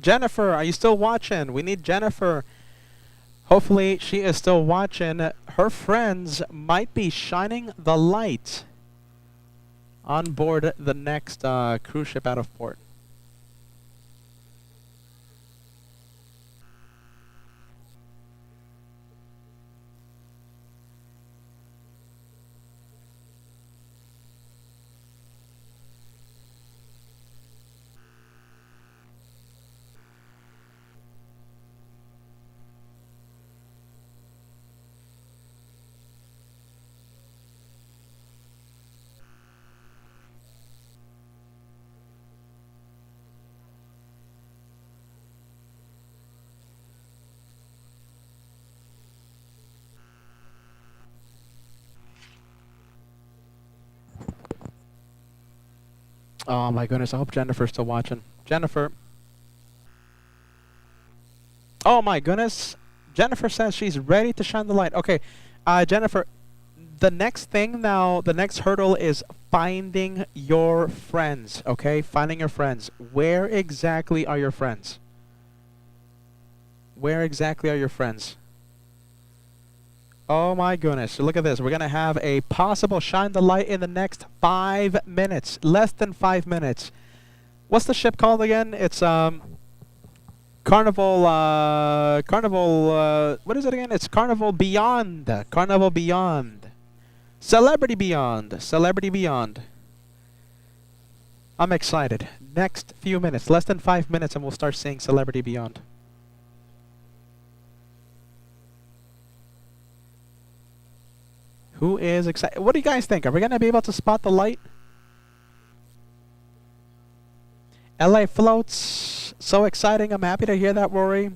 Jennifer, are you still watching? We need Jennifer. Hopefully she is still watching. Her friends might be shining the light on board the next cruise ship out of port. Oh my goodness, I hope Jennifer's still watching. Jennifer. Oh my goodness. Jennifer says she's ready to shine the light. Okay, Jennifer, the next thing now, the next hurdle is finding your friends, okay? Finding your friends. Where exactly are your friends? Where exactly are your friends? Oh my goodness, look at this. We're going to have a possible shine the light in the next 5 minutes. Less than 5 minutes. What's the ship called again? It's Carnival, what is it again? It's Carnival Beyond. Carnival Beyond. Celebrity Beyond. Celebrity Beyond. I'm excited. Next few minutes, less than 5 minutes, and we'll start seeing Celebrity Beyond. Who is excited? What do you guys think? Are we going to be able to spot the light? LA floats. So exciting. I'm happy to hear that, Rory.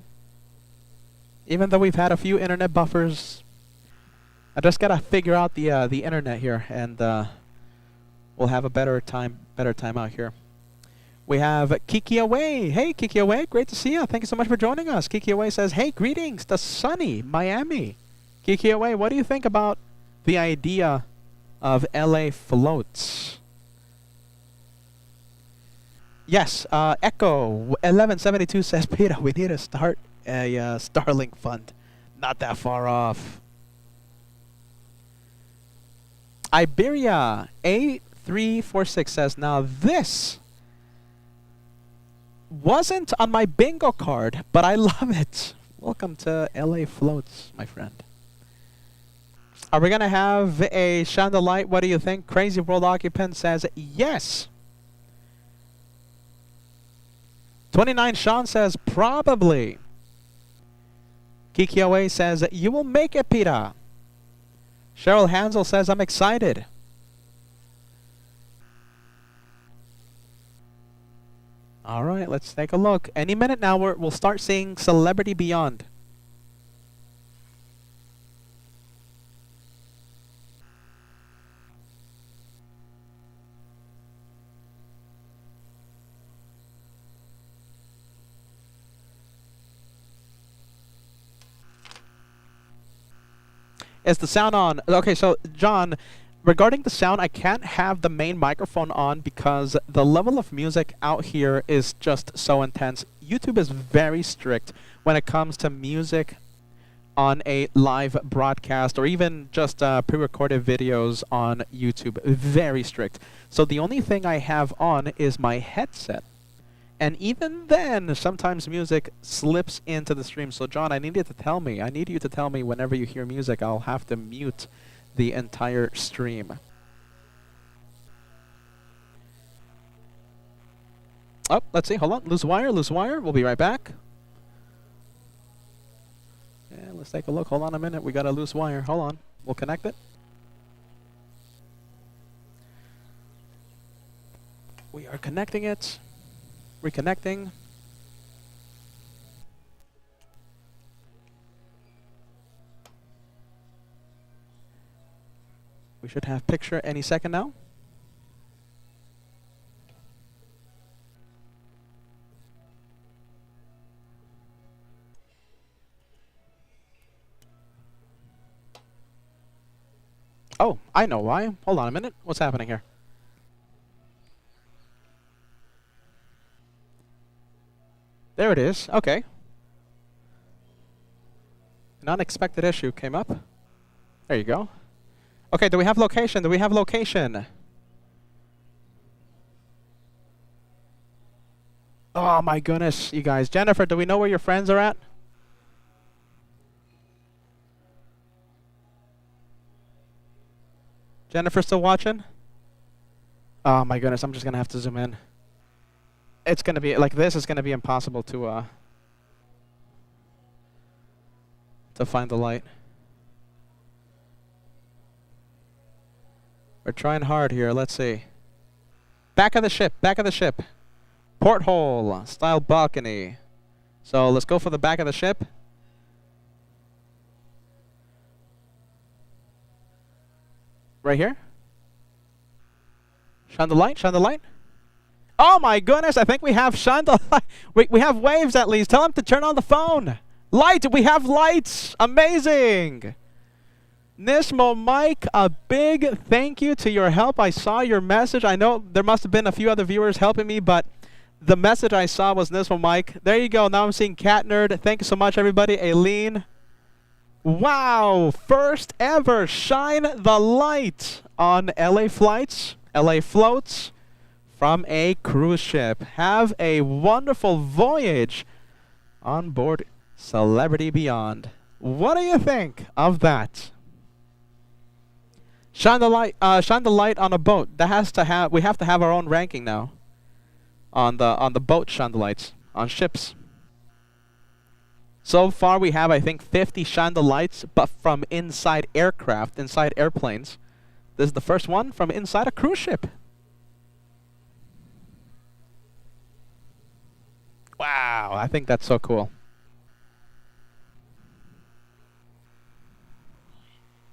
Even though we've had a few internet buffers, I just got to figure out the internet here, and we'll have a better time out here. We have Kiki Away. Hey, Kiki Away. Great to see you. Thank you so much for joining us. Kiki Away says, hey, greetings to sunny Miami. Kiki Away, what do you think about the idea of LA floats? Yes, Echo 1172 says, Peter, we need to start a Starlink fund. Not that far off. Iberia 8346 says, now this wasn't on my bingo card, but I love it. Welcome to LA Floats, my friend. Are we going to have a shine the light? What do you think? Crazy World Occupant says, yes. 29 Sean says, probably. Kiki Away says, you will make it, Peter. Cheryl Hansel says, I'm excited. All right, let's take a look. Any minute now, we'll start seeing Celebrity Beyond. Is the sound on? Okay, so John, regarding the sound, I can't have the main microphone on because the level of music out here is just so intense. YouTube is very strict when it comes to music on a live broadcast or even just pre-recorded videos on YouTube. Very strict. So the only thing I have on is my headset. And even then, sometimes music slips into the stream. So John, I need you to tell me whenever you hear music, I'll have to mute the entire stream. Oh, let's see. Hold on. Loose wire. We'll be right back. Yeah, let's take a look. Hold on a minute. We got a loose wire. Hold on. We'll connect it. We are connecting it. Reconnecting. We should have picture any second now. Oh, I know why. Hold on a minute. What's happening here? There it is. Okay. An unexpected issue came up. There you go. Okay, do we have location? Oh my goodness, you guys. Jennifer, do we know where your friends are at? Jennifer still watching? Oh my goodness, I'm just gonna have to zoom in. It's gonna be like this. It's gonna be impossible to find the light. We're trying hard here. Let's see. Back of the ship. Porthole style balcony. So let's go for the back of the ship. Right here. Shine the light. Oh my goodness, I think we have shine the light. We have waves at least. Tell him to turn on the phone. Light, we have lights. Amazing. Nismo Mike, a big thank you to your help. I saw your message. I know there must have been a few other viewers helping me, but the message I saw was Nismo Mike. There you go. Now I'm seeing Cat Nerd. Thank you so much, everybody. Aileen. Wow. First ever shine the light on LA flights, LA floats from a cruise ship. Have a wonderful voyage on board Celebrity Beyond. What do you think of that? Shine the light on a boat. That has to have. We have to have our own ranking now. On the boat, shine the lights on ships. So far, we have I think 50 shine the lights, but from inside aircraft, inside airplanes. This is the first one from inside a cruise ship. Wow, I think that's so cool.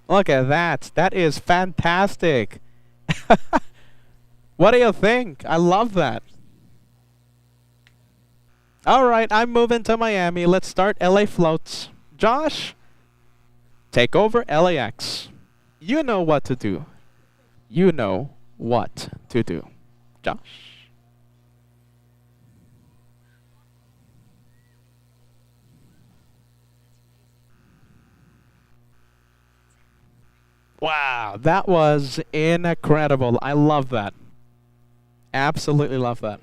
Look at that. That is fantastic. What do you think? I love that. All right, I'm moving to Miami. Let's start LA floats. Josh, take over LAX. You know what to do. You know what to do. Josh. Wow, that was incredible. I love that. Absolutely love that.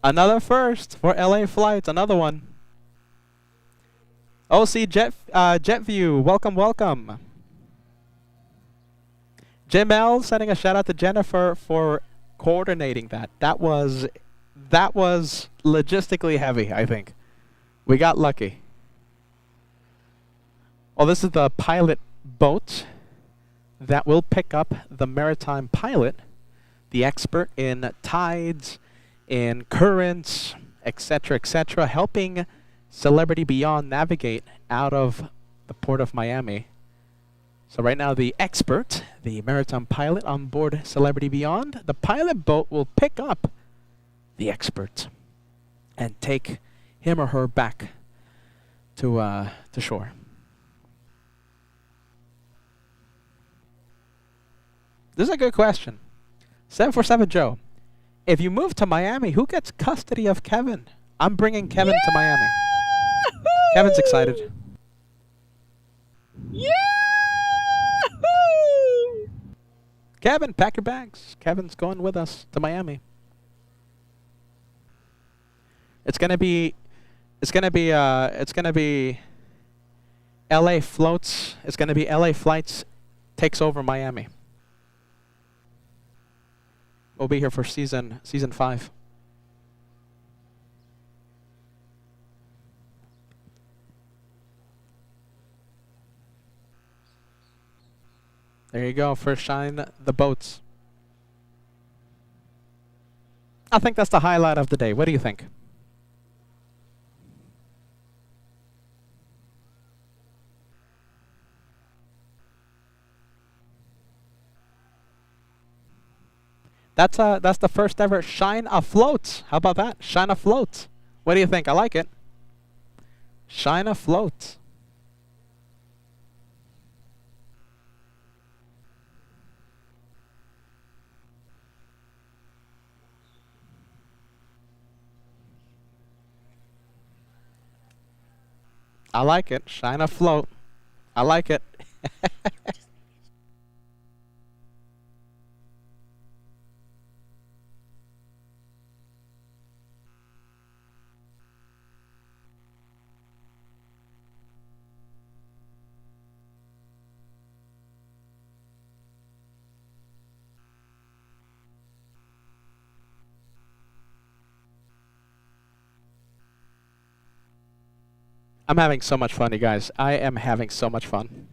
Another first for LA flights. Another one. OC JetView. Welcome, welcome. Jim sending a shout out to Jennifer for coordinating that. That was logistically heavy, I think. We got lucky. Well, this is the pilot boat that will pick up the maritime pilot, the expert in tides, in currents, etc., helping Celebrity Beyond navigate out of the port of Miami. So right now, the expert, the maritime pilot on board Celebrity Beyond, the pilot boat will pick up the expert and take him or her back to shore. This is a good question. 747 Joe, if you move to Miami, who gets custody of Kevin? I'm bringing Kevin to Miami. Kevin's excited. Yeah! Kevin, pack your bags. Kevin's going with us to Miami. It's gonna be LA floats. It's gonna be LA flights takes over Miami. We'll be here for season 5. There you go. First shine the boats. I think that's the highlight of the day. What do you think? That's the first ever shine afloat. How about that? Shine afloat. What do you think? I like it. Shine afloat. I like it. Shine afloat. I like it. I'm having so much fun, you guys. I am having so much fun.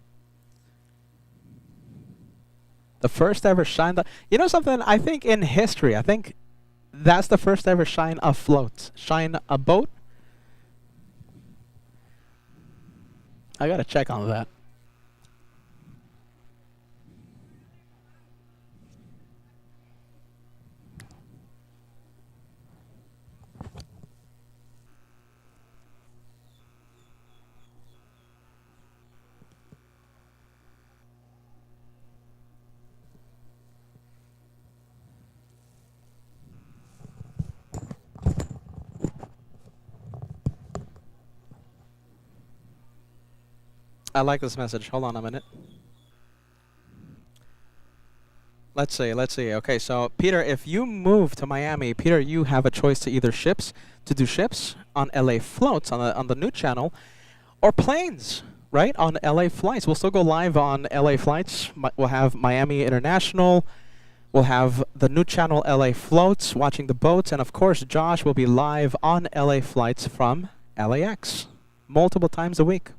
The first ever shine. You know something? I think in history, I think that's the first ever shine afloat. Shine a boat. I gotta check on that. I like this message. Hold on a minute. Let's see. Okay, so Peter, if you move to Miami, Peter, you have a choice to either ships, to do ships on LA floats on the new channel, or planes. right, on LA flights. We'll still go live on LA flights. We'll have Miami International. We'll have the new channel LA Floats, watching the boats. And of course, Josh will be live on LA flights from LAX multiple times a week.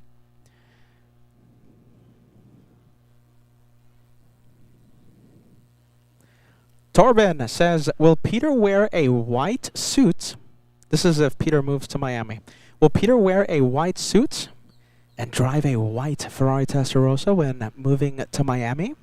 Torben says, will Peter wear a white suit? This is if Peter moves to Miami. Will Peter wear a white suit and drive a white Ferrari Testarossa when moving to Miami?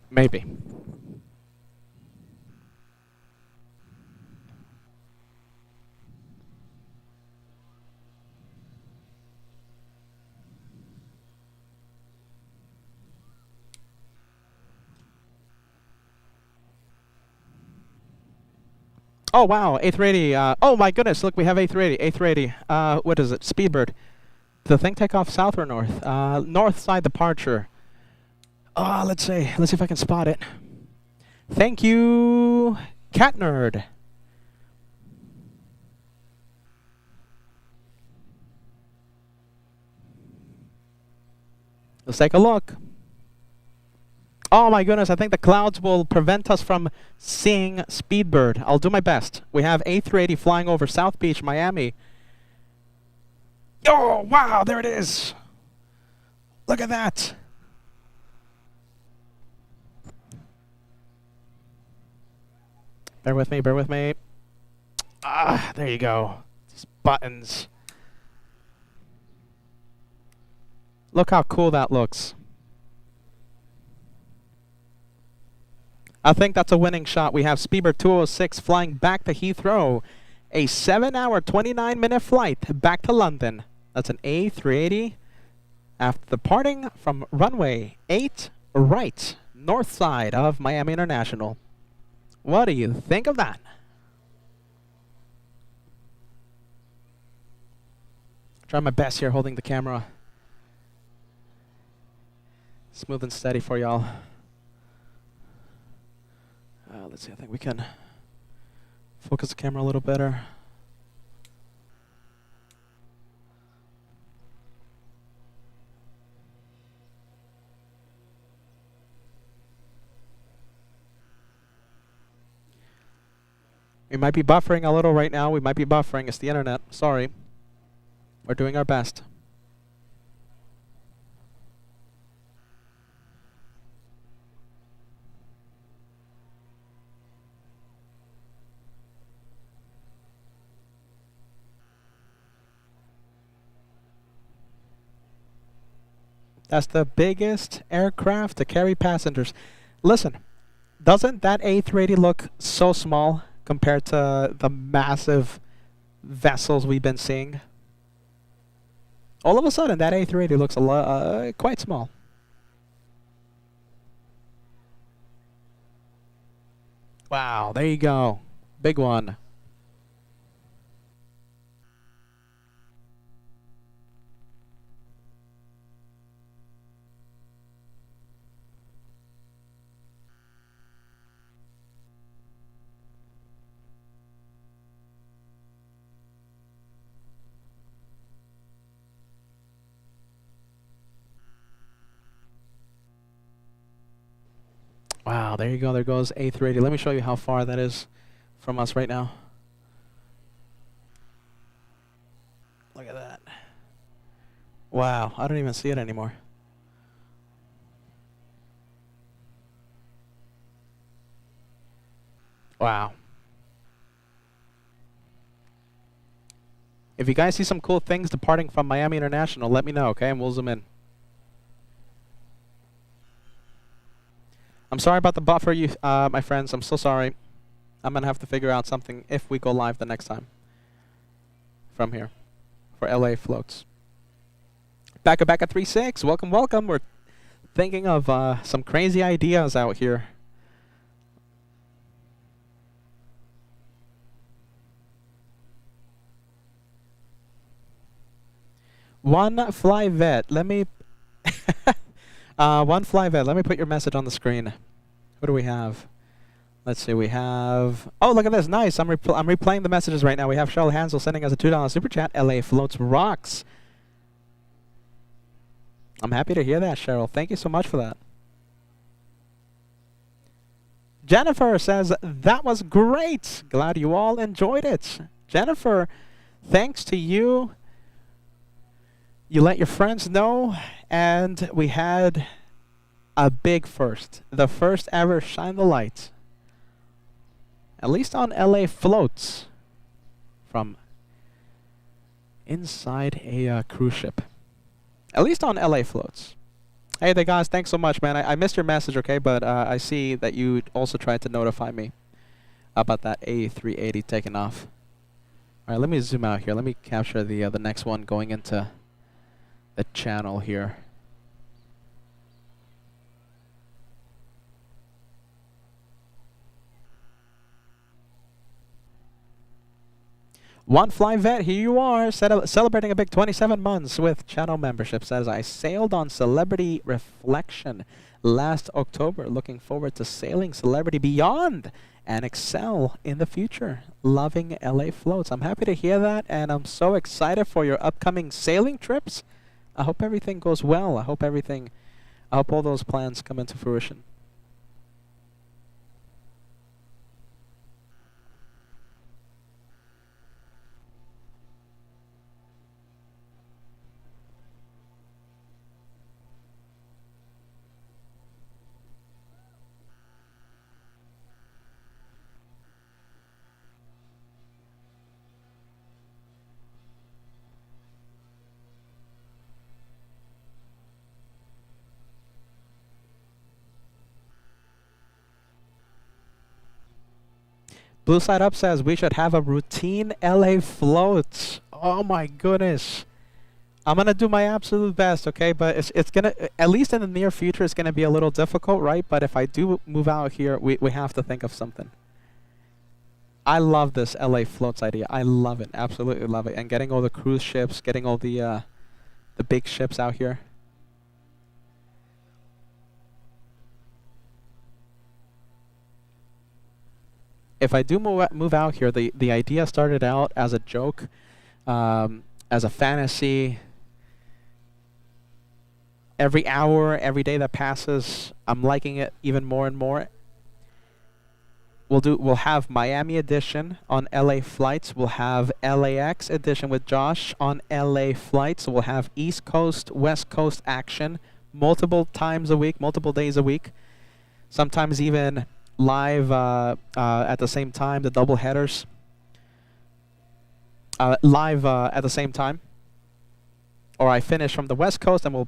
Maybe. Oh, wow, A380. Oh, my goodness, look, we have A380. A380. What is it? Speedbird. The thing take off south or north? North side departure. Oh, let's see. Let's see if I can spot it. Thank you, Cat Nerd. Let's take a look. Oh my goodness, I think the clouds will prevent us from seeing Speedbird. I'll do my best. We have A380 flying over South Beach, Miami. Oh, wow, there it is. Look at that. Bear with me, bear with me. Ah, there you go. These buttons. Look how cool that looks. I think that's a winning shot. We have Speedbird 206 flying back to Heathrow. A 7-hour, 29-minute flight back to London. That's an A380 after departing from runway 8 right, north side of Miami International. What do you think of that? Try my best here holding the camera smooth and steady for y'all. Let's see, I think we can focus the camera a little better. We might be buffering a little right now. We might be buffering. It's the internet. Sorry. We're doing our best. That's the biggest aircraft to carry passengers. Listen, doesn't that A380 look so small compared to the massive vessels we've been seeing? All of a sudden, that A380 looks quite small. Wow, there you go. Big one. Wow, there you go. There goes A380. Let me show you how far that is from us right now. Look at that. Wow, I don't even see it anymore. Wow. If you guys see some cool things departing from Miami International, let me know, okay? And we'll zoom in. I'm sorry about the buffer, you, my friends. I'm so sorry. I'm gonna have to figure out something if we go live the next time from here for LA floats. Back at 3.6. Welcome, welcome. We're thinking of some crazy ideas out here. One fly vet. Let me. One fly vet. Let me put your message on the screen. What do we have? Let's see. We have. Oh, look at this. Nice. I'm replaying the messages right now. We have Cheryl Hansel sending us a $2 super chat. LA floats rocks. I'm happy to hear that, Cheryl. Thank you so much for that. Jennifer says, that was great. Glad you all enjoyed it. Jennifer, thanks to you. You let your friends know, and we had a big first. The first ever Shine the Light. At least on LA floats from inside a cruise ship. At least on LA floats. Hey there, guys. Thanks so much, man. I missed your message, okay? But I see that you also tried to notify me about that A380 taking off. All right, let me zoom out here. Let me capture the next one going into the channel here. One Fly Vet, here you are, celebrating a big 27 months with channel membership. Says, I sailed on Celebrity Reflection last October. Looking forward to sailing Celebrity Beyond and excel in the future. Loving LA floats. I'm happy to hear that, and I'm so excited for your upcoming sailing trips. I hope everything goes well. I hope all those plans come into fruition. Blue Side Up says we should have a routine LA float. Oh my goodness. I'm gonna do my absolute best, okay? But it's gonna, at least in the near future, it's gonna be a little difficult, right? But if I do move out here, we have to think of something. I love this LA floats idea. I love it, absolutely love it. And getting all the cruise ships, getting all the big ships out here. If I do move out here, the idea started out as a joke, as a fantasy. Every hour, every day that passes, I'm liking it even more and more. We'll have Miami edition on LA flights. We'll have LAX edition with Josh on LA flights. We'll have East Coast, West Coast action multiple times a week, multiple days a week. Sometimes even live at the same time, the double headers. Live at the same time. Or I finish from the West Coast and we'll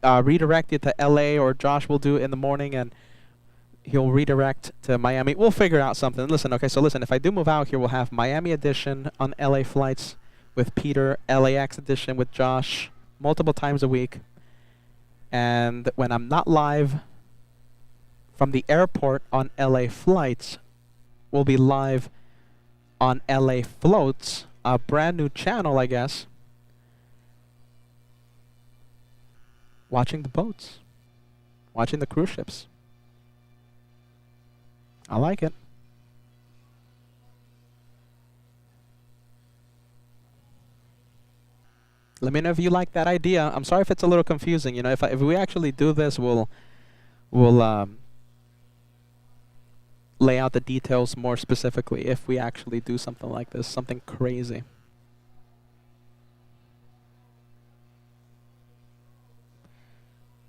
redirect it to LA, or Josh will do it in the morning and he'll redirect to Miami. We'll figure out something. Listen, okay, so listen, if I do move out here, we'll have Miami edition on LA flights with Peter, LAX edition with Josh, multiple times a week. And when I'm not live from the airport on LA flights, we'll be live on LA floats, a brand new channel, I guess, watching the boats, watching the cruise ships. I like it. Let me know if you like that idea. I'm sorry if it's a little confusing. You know, if we actually do this, we'll lay out the details more specifically if we actually do something like this, something crazy.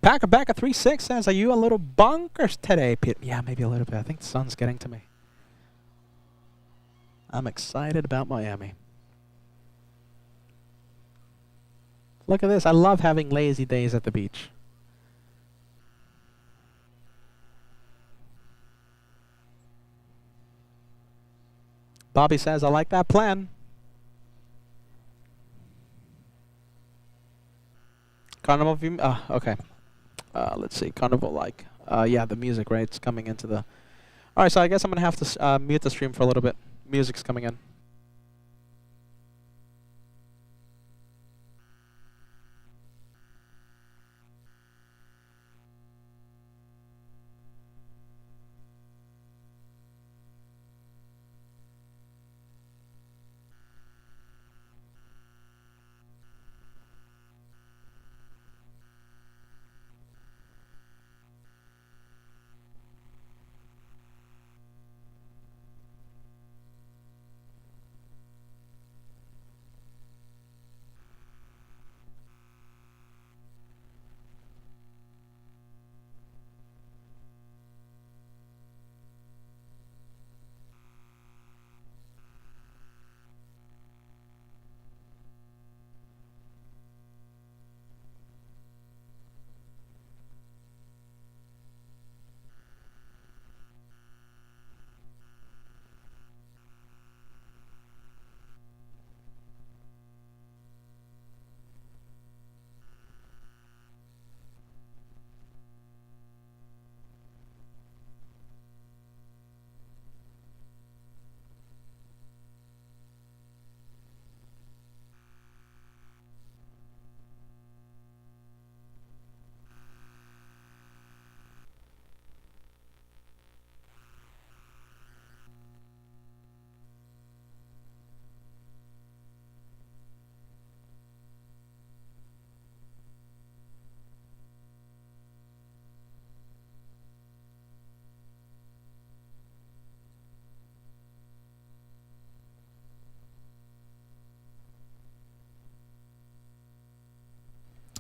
Packer Backer 36 says, are you a little bonkers today, Peter? Yeah, maybe a little bit. I think the sun's getting to me. I'm excited about Miami. Look at this. I love having lazy days at the beach. Bobby says, I like that plan. Carnival view. Okay. Let's see. Carnival like. Yeah, the music, right? It's coming into the. All right, so I guess I'm gonna have to mute the stream for a little bit. Music's coming in.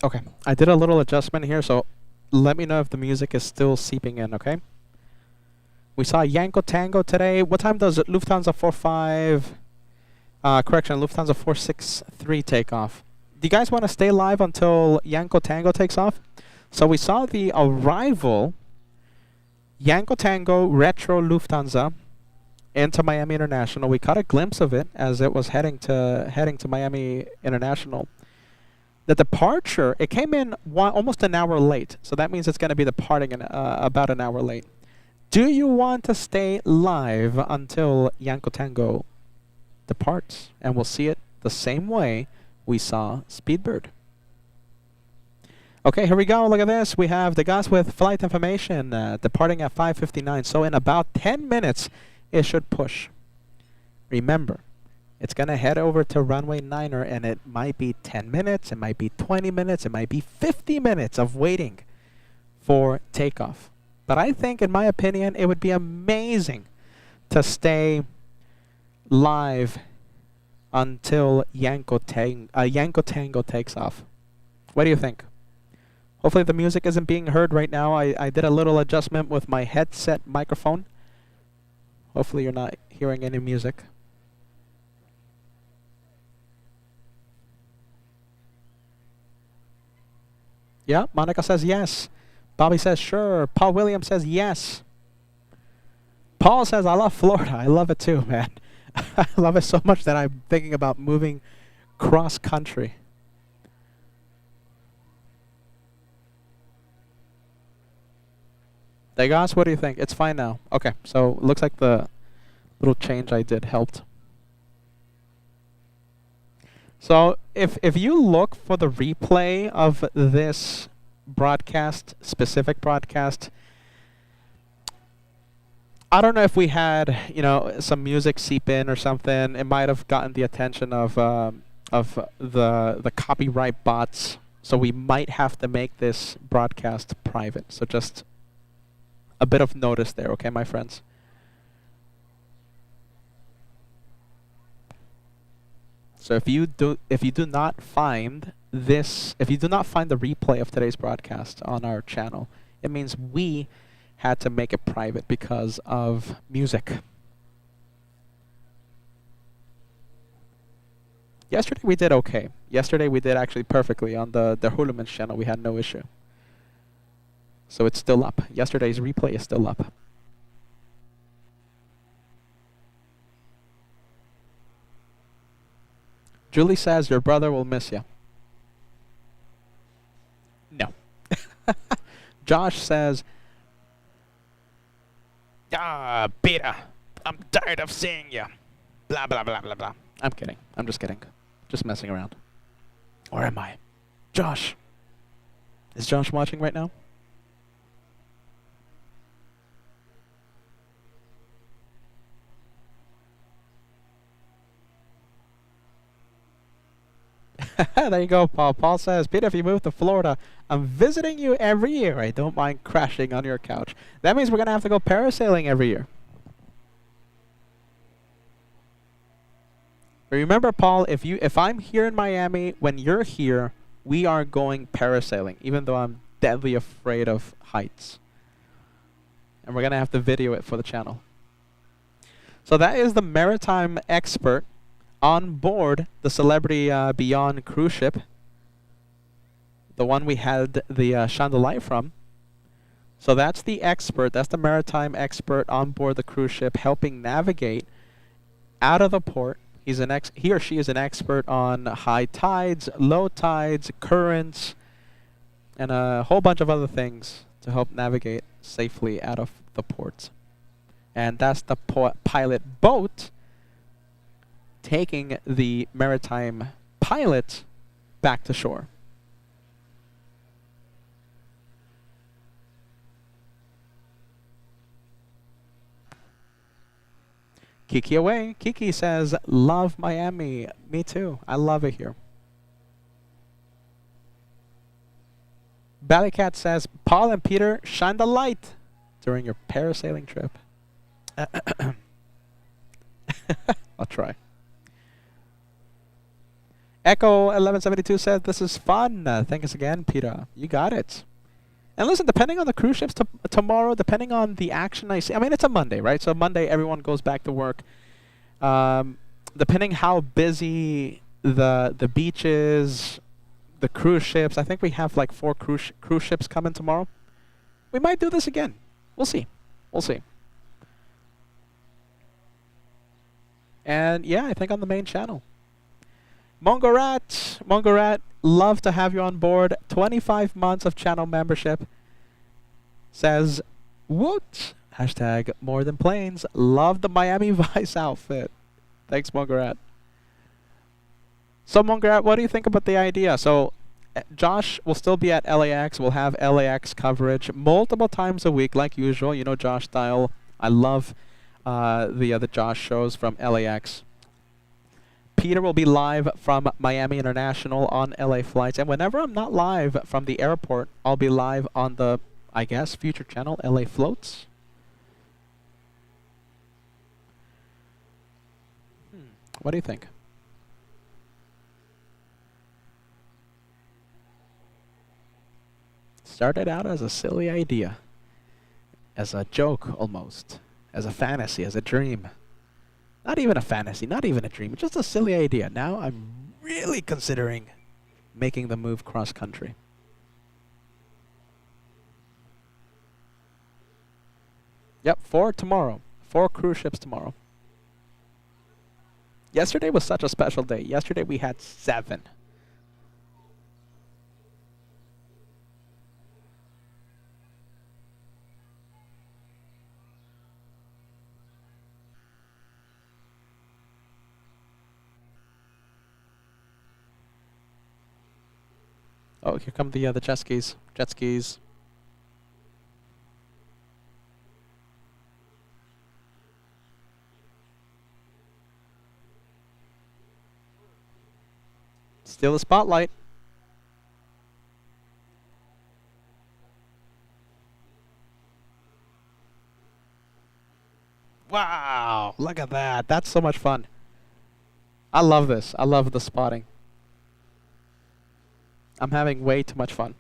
Okay, I did a little adjustment here, so let me know if the music is still seeping in, okay? We saw Yanko Tango today. What time does Lufthansa 45, correction, Lufthansa 463 take off? Do you guys want to stay live until Yanko Tango takes off? So we saw the arrival, Yanko Tango Retro Lufthansa into Miami International. We caught a glimpse of it as it was heading to Miami International. The departure, it came in almost an hour late, so that means it's going to be departing in about an hour late. Do you want to stay live until Yanko Tango departs? And we'll see it the same way we saw Speedbird. Okay, here we go. Look at this. We have the guys with flight information departing at 5:59. So in about 10 minutes, it should push. Remember, it's going to head over to runway 9er, and it might be 10 minutes, it might be 20 minutes, it might be 50 minutes of waiting for takeoff. But I think, in my opinion, it would be amazing to stay live until Yanko Tango takes off. What do you think? Hopefully the music isn't being heard right now. I did a little adjustment with my headset microphone. Hopefully you're not hearing any music. Yeah, Monica says yes. Bobby says sure. Paul Williams says yes. Paul says I love Florida. I love it too, man. I love it so much that I'm thinking about moving cross country. Degas, what do you think? It's fine now. Okay, so looks like the little change I did helped. So if you look for the replay of this broadcast, specific broadcast, I don't know if we had, some music seep in or something. It might have gotten the attention of the copyright bots. So we might have to make this broadcast private. So just a bit of notice there, okay, my friends? So if you do not find the replay of today's broadcast on our channel, it means we had to make it private because of music. Yesterday we did okay. Yesterday we did actually perfectly on the Hulumans channel. We had no issue. So it's still up. Yesterday's replay is still up. Julie says your brother will miss you. No. Josh says, Peter, I'm tired of seeing you. Blah, blah, blah, blah, blah. I'm kidding. I'm just kidding. Just messing around. Or am I? Josh. Is Josh watching right now? There you go, Paul. Paul says, Peter, if you move to Florida, I'm visiting you every year. I don't mind crashing on your couch. That means we're going to have to go parasailing every year. Remember, Paul, if I'm here in Miami, when you're here, we are going parasailing, even though I'm deadly afraid of heights. And we're going to have to video it for the channel. So that is the maritime expert on board the Celebrity Beyond cruise ship, the one we had the chandelier from. So that's the expert, that's the maritime expert on board the cruise ship, helping navigate out of the port. He or she is an expert on high tides, low tides, currents, and a whole bunch of other things to help navigate safely out of the port. And that's the pilot boat taking the maritime pilot back to shore. Kiki away. Kiki says, love Miami. Me too. I love it here. Ballycat says, Paul and Peter, shine the light during your parasailing trip. I'll try. Echo 1172 said this is fun. Thank us again, Peter. You got it. And listen, depending on the cruise ships tomorrow, depending on the action I see. I mean, it's a Monday, right? So Monday, everyone goes back to work. Depending how busy the beach is, the cruise ships. I think we have like 4 cruise ships coming tomorrow. We might do this again. We'll see. We'll see. And yeah, I think on the main channel. Mongorat, love to have you on board. 25 months of channel membership. Says, woot! Hashtag more than planes. Love the Miami Vice outfit. Thanks, Mongorat. So, Mongorat, what do you think about the idea? So, Josh will still be at LAX. We'll have LAX coverage multiple times a week, like usual. You know Josh style. I love the other Josh shows from LAX. Peter will be live from Miami International on LA flights. And whenever I'm not live from the airport, I'll be live on the, I guess, future channel, LA Floats. What do you think? Started out as a silly idea. As a joke, almost. As a fantasy, as a dream. Not even a fantasy, not even a dream, just a silly idea. Now I'm really considering making the move cross-country. Yep, 4 tomorrow. 4 cruise ships tomorrow. Yesterday was such a special day. Yesterday we had 7. Oh, here come the jet skis. Jet skis. Steal the spotlight. Wow, look at that. That's so much fun. I love this. I love the spotting. I'm having way too much fun.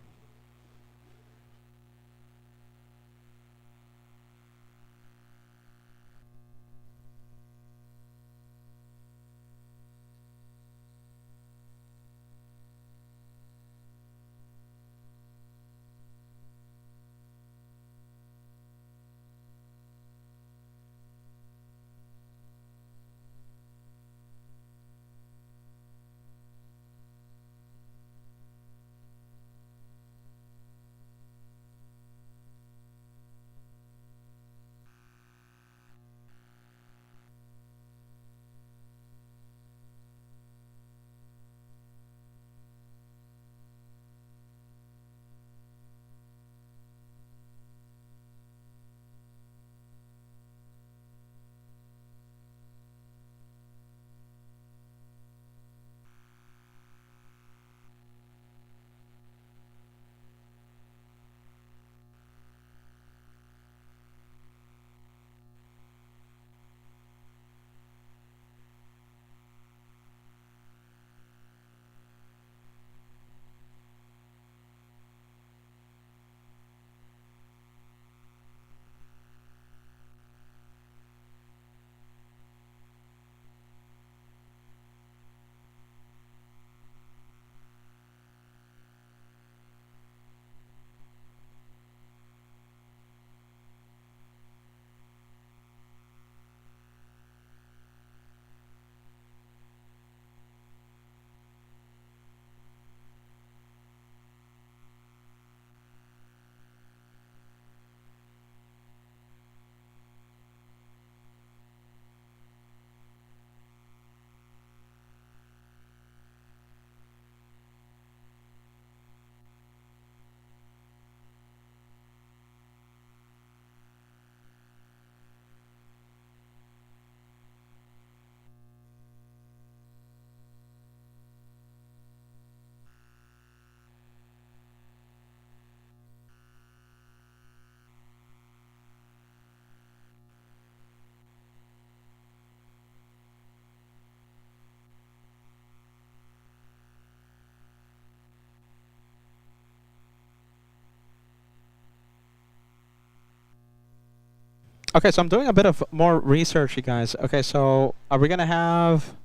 Okay, so I'm doing a bit of more research, you guys. Okay, so are we gonna have?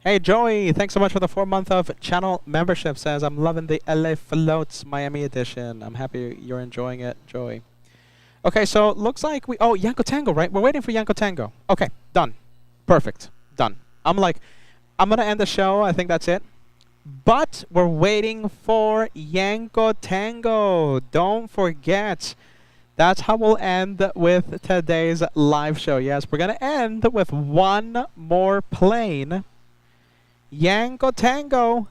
Hey Joey, thanks so much for the 4 month of channel membership. Says I'm loving the LA Floats Miami edition. I'm happy you're enjoying it, Joey. Okay, so looks like we. Oh, Yanko Tango, right? We're waiting for Yanko Tango. Okay, done. Perfect. Done. I'm gonna end the show. I think that's it. But we're waiting for Yanko Tango. Don't forget. That's how we'll end with today's live show. Yes, we're gonna end with one more plane. Yanko Tango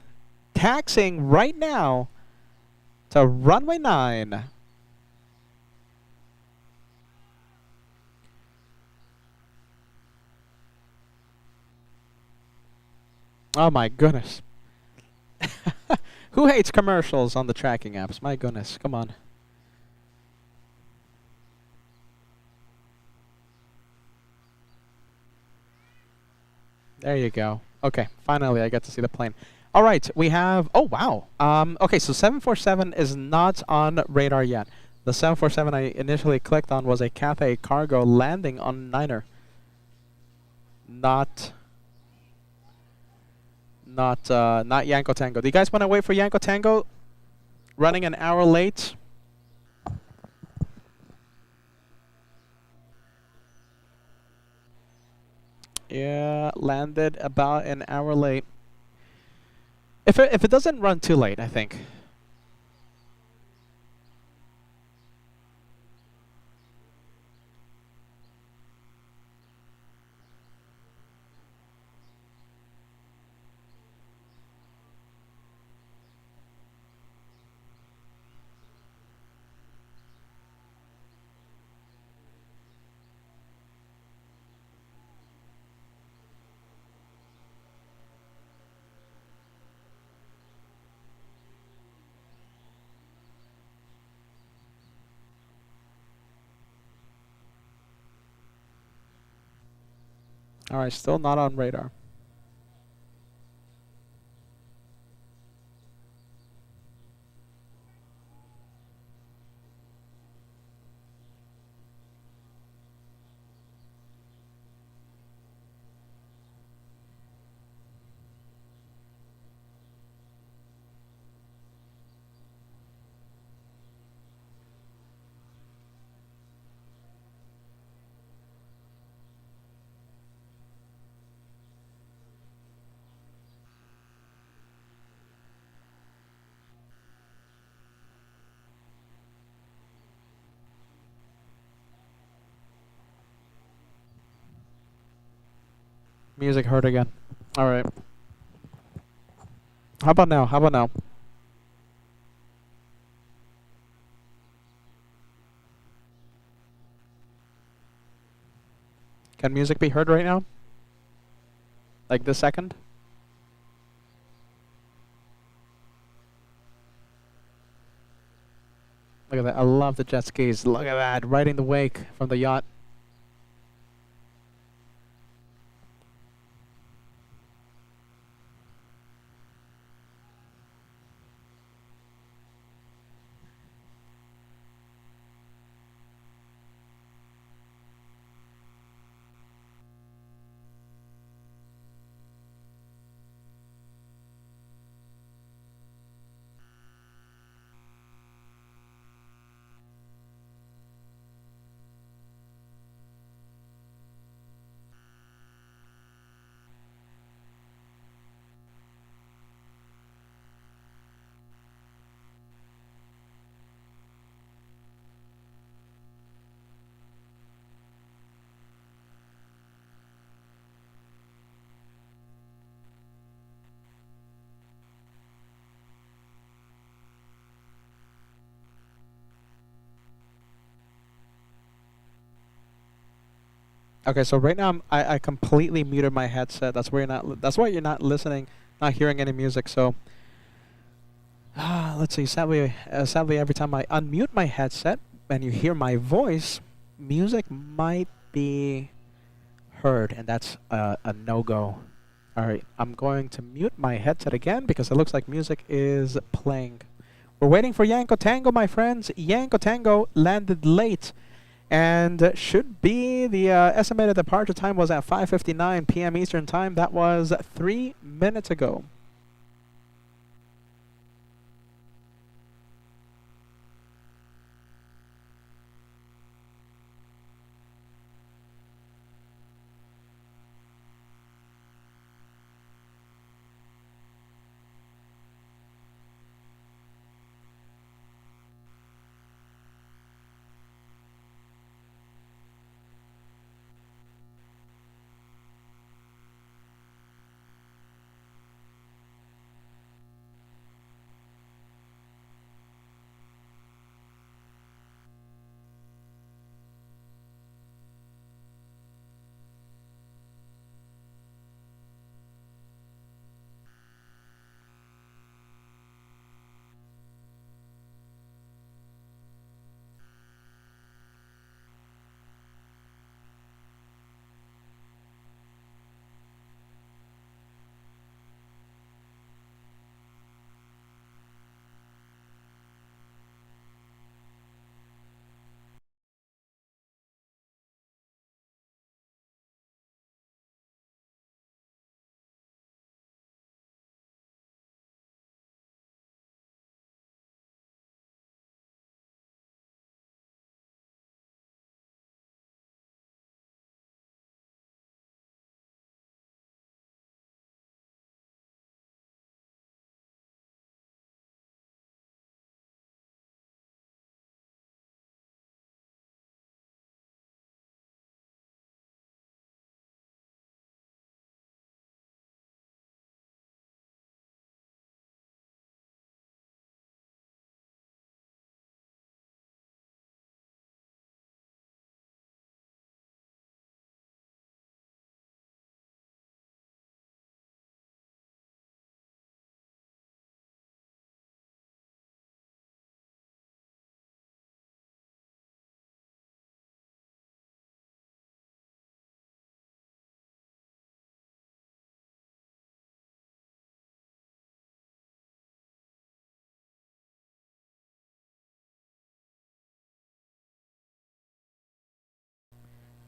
taxiing right now to runway 9. Oh my goodness. Who hates commercials on the tracking apps? My goodness, come on. There you go. Okay, finally I get to see the plane. All right, we have. Oh wow. Okay, so 747 is not on radar yet. The 747 I initially clicked on was a Cathay Cargo landing on Niner. Not Yanko Tango. Do you guys want to wait for Yanko Tango? Running an hour late. Yeah, landed about an hour late. If it doesn't run too late, I think. All right, still not on radar. Music heard again. All right. How about now? How about now? Can music be heard right now? Like this second? Look at that. I love the jet skis. Look at that. Riding the wake from the yacht. Okay, so right now I completely muted my headset. That's why you're not listening, not hearing any music. So let's see. Sadly, every time I unmute my headset and you hear my voice, music might be heard, and that's a no-go. All right, I'm going to mute my headset again because it looks like music is playing. We're waiting for Yanko Tango, my friends. Yanko Tango landed late. And should be the estimated departure time was at 5:59 p.m. Eastern Time. That was 3 minutes ago.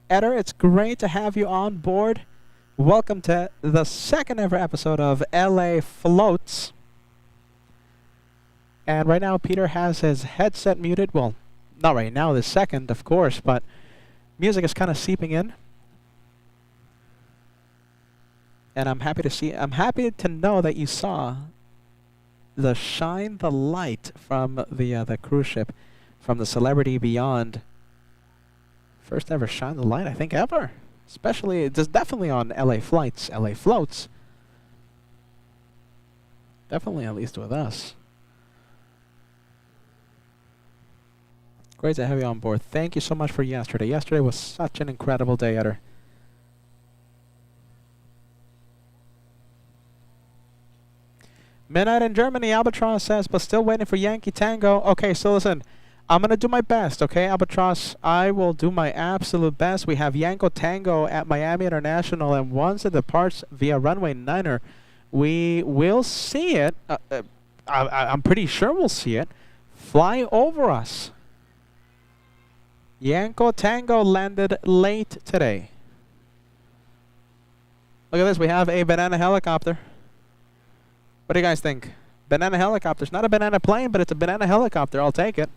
Eder, it's great to have you on board. Welcome to the second ever episode of LA Floats. And right now, Peter has his headset muted. Well, not right now, the second, of course, but music is kind of seeping in. And I'm happy to know that you saw the Shine the Light from the cruise ship, from the Celebrity Beyond. First ever Shine the Light, I think, ever. Especially, just definitely on LA flights, LA floats. Definitely, at least with us. Great to have you on board. Thank you so much for yesterday. Yesterday was such an incredible day, Eder. Midnight in Germany, Albatross says, but still waiting for Yankee Tango. Okay, so listen, I'm going to do my best, okay, Albatross? I will do my absolute best. We have Yankee Tango at Miami International, and once it departs via runway 9er, we will see it. I'm pretty sure we'll see it fly over us. Yankee Tango landed late today. Look at this. We have a banana helicopter. What do you guys think? Banana helicopter. It's not a banana plane, but it's a banana helicopter. I'll take it.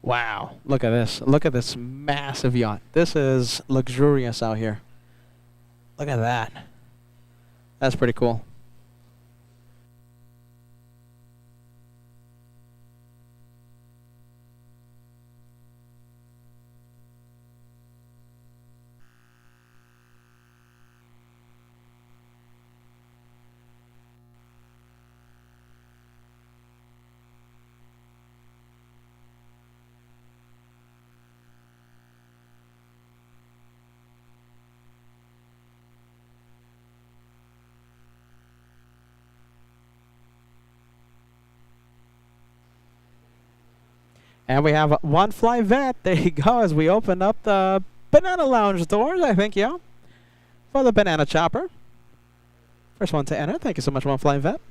Wow. Look at this. Look at this massive yacht. This is luxurious out here. Look at that. That's pretty cool. And we have one fly vet. There you go. As we open up the banana lounge doors, I think, yeah, for the banana chopper. First one to enter. Thank you so much, one fly vet.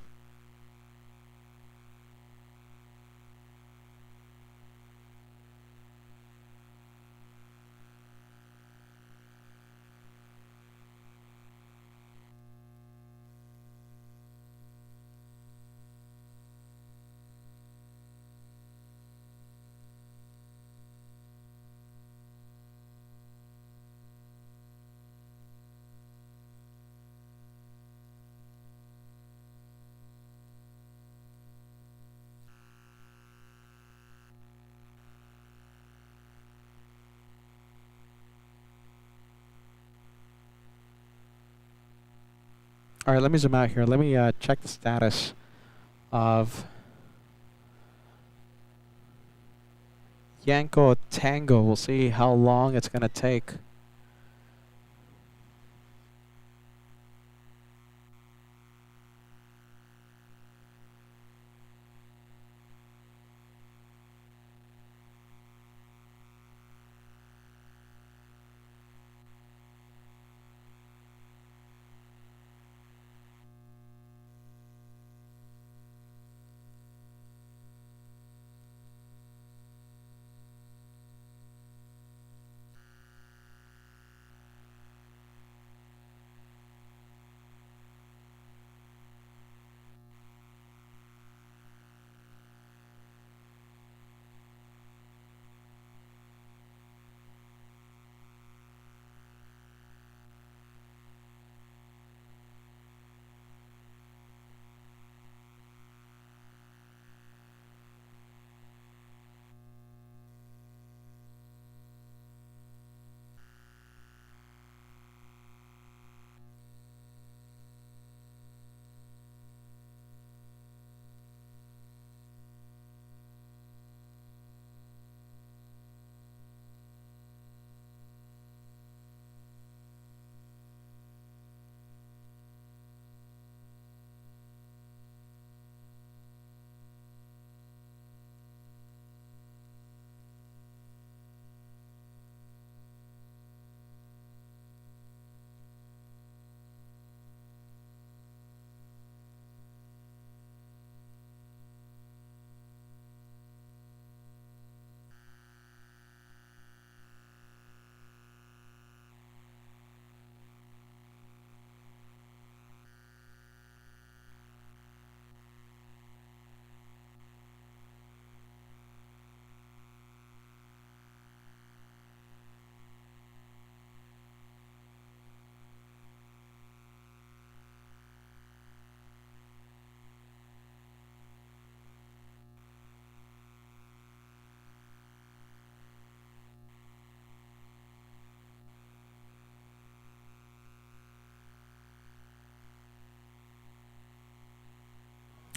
All right, let me zoom out here. Let me check the status of Yanko Tango. We'll see how long it's going to take.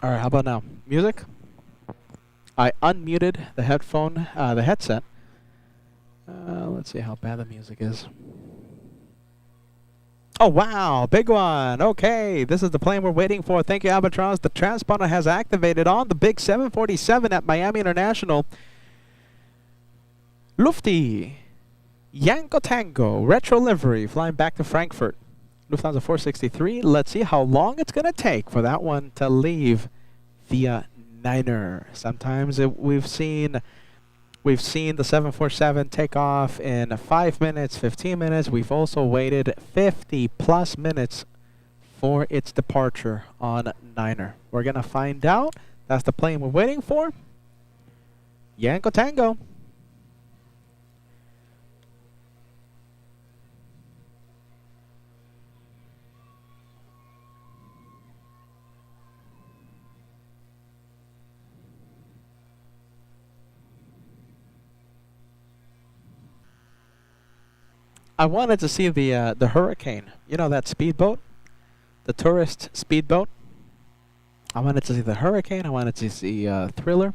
All right, how about now? Music? I unmuted the the headset. Let's see how bad the music is. Oh, wow, big one. Okay, this is the plane we're waiting for. Thank you, Albatross. The transponder has activated on the big 747 at Miami International. Lufty, Yanko Tango, retro livery, flying back to Frankfurt. Lufthansa 463. Let's see how long it's going to take for that one to leave via Niner. Sometimes we've seen the 747 take off in 5 minutes, 15 minutes. We've also waited 50 plus minutes for its departure on Niner. We're going to find out. That's the plane we're waiting for. Yanko Tango. I wanted to see the Hurricane. You know that speedboat? The tourist speedboat? I wanted to see the Hurricane. I wanted to see Thriller.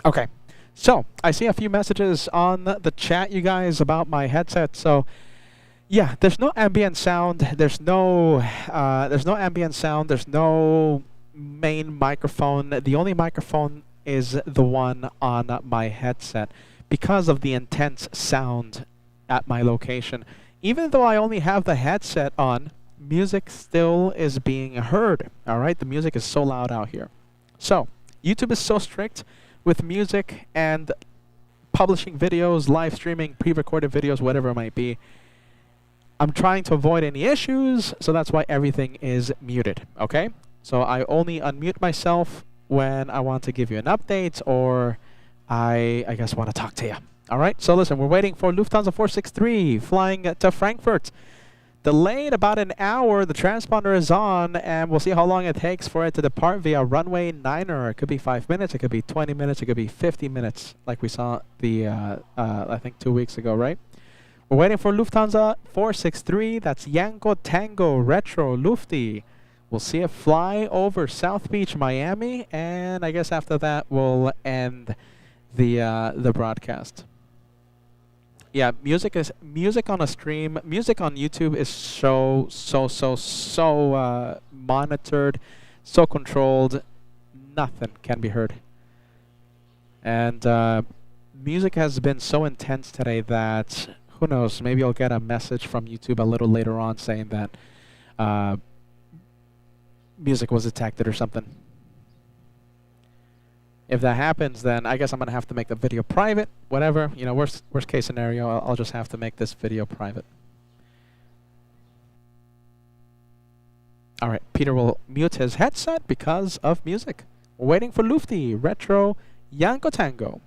Okay. So, I see a few messages on the chat, you guys, about my headset. So, yeah, there's no ambient sound. There's no ambient sound. There's no main microphone. The only microphone is the one on my headset because of the intense sound at my location. Even though I only have the headset on, music still is being heard. All right, the music is so loud out here. So, YouTube is so strict with music and publishing videos, live streaming, pre-recorded videos, whatever it might be. I'm trying to avoid any issues, so that's why everything is muted, okay? So I only unmute myself when I want to give you an update or I guess want to talk to you. All right, so listen, we're waiting for Lufthansa 463 flying to Frankfurt. Delayed about an hour, the transponder is on, and we'll see how long it takes for it to depart via runway 9er. It could be 5 minutes, it could be 20 minutes, it could be 50 minutes, like we saw the, I think 2 weeks ago, right? We're waiting for Lufthansa 463. That's Yanko Tango Retro Lufty. We'll see it fly over South Beach, Miami, and I guess after that we'll end the broadcast. Yeah, music on a stream. Music on YouTube is so monitored, so controlled. Nothing can be heard. And music has been so intense today that who knows? Maybe I'll get a message from YouTube a little later on saying that music was detected or something. If that happens, then I guess I'm gonna have to make the video private. Whatever, you know, worst case scenario, I'll just have to make this video private. All right, Peter will mute his headset because of music. We're waiting for Lufty Retro Yanko Tango.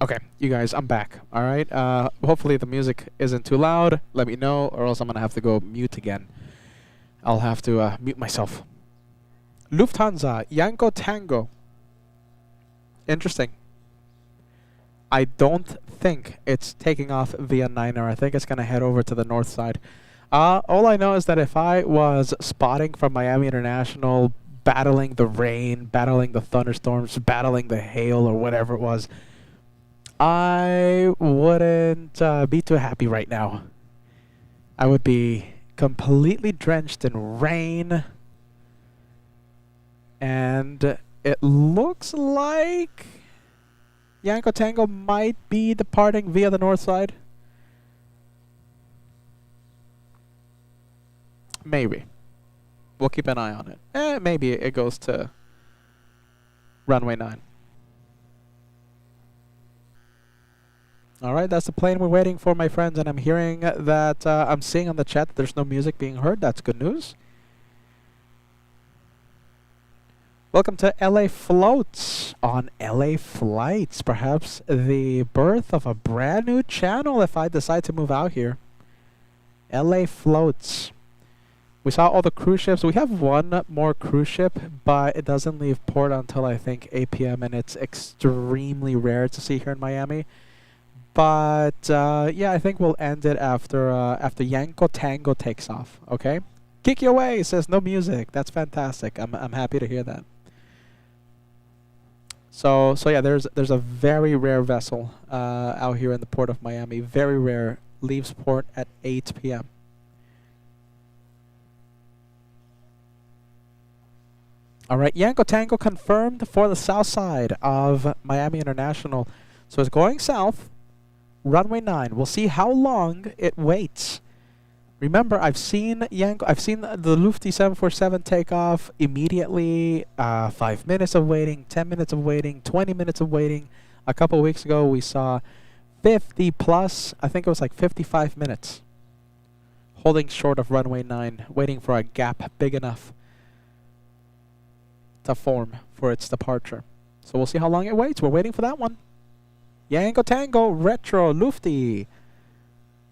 Okay, you guys, I'm back. All right. Hopefully the music isn't too loud. Let me know, or else I'm gonna have to go mute again. I'll have to mute myself. Lufthansa, Yanko Tango. Interesting. I don't think it's taking off via Niner. I think it's gonna head over to the north side. All I know is that if I was spotting from Miami International, battling the rain, battling the thunderstorms, battling the hail, or whatever it was, I wouldn't be too happy right now. I would be completely drenched in rain. And it looks like Yanko Tango might be departing via the north side. Maybe. We'll keep an eye on it. Maybe it goes to runway 9. Alright, that's the plane we're waiting for, my friends, and I'm hearing that I'm seeing on the chat that there's no music being heard. That's good news. Welcome to LA Floats on LA Flights. Perhaps the birth of a brand new channel if I decide to move out here. LA Floats. We saw all the cruise ships. We have one more cruise ship, but it doesn't leave port until I think 8 p.m. and it's extremely rare to see here in Miami. But yeah, I think we'll end it after Yanko Tango takes off. Okay, Kiki away says no music. That's fantastic. I'm happy to hear that. So yeah, there's a very rare vessel out here in the port of Miami. Very rare. Leaves port at 8 p.m. All right, Yanko Tango confirmed for the south side of Miami International. So it's going south. Runway 9. We'll see how long it waits. Remember, I've seen the Lufty 747 take off immediately. 5 minutes of waiting, 10 minutes of waiting, 20 minutes of waiting. A couple weeks ago, we saw 50 plus. I think it was like 55 minutes. Holding short of runway 9, waiting for a gap big enough to form for its departure. So we'll see how long it waits. We're waiting for that one. Yanko Tango Retro Lufty.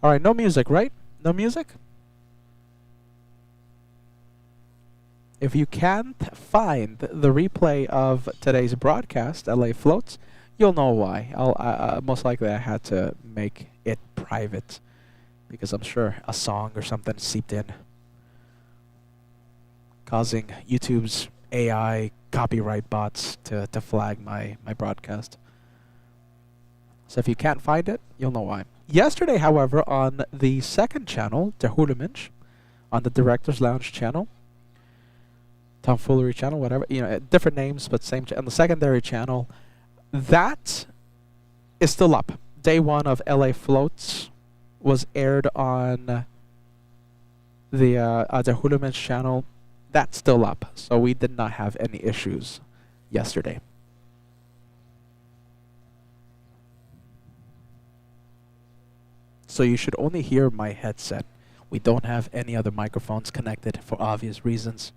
All right, no music, right? No music? If you can't find the replay of today's broadcast, LA Floats, you'll know why. Most likely I had to make it private because I'm sure a song or something seeped in, causing YouTube's AI copyright bots to flag my broadcast. So if you can't find it, you'll know why. Yesterday, however, on the second channel, the Hulumage, on the Director's Lounge channel, Tomfoolery channel, whatever, different names, but same on the secondary channel, that is still up. Day 1 of LA Floats was aired on the Hulumage channel. That's still up, so we did not have any issues yesterday. So you should only hear my headset. We don't have any other microphones connected for obvious reasons.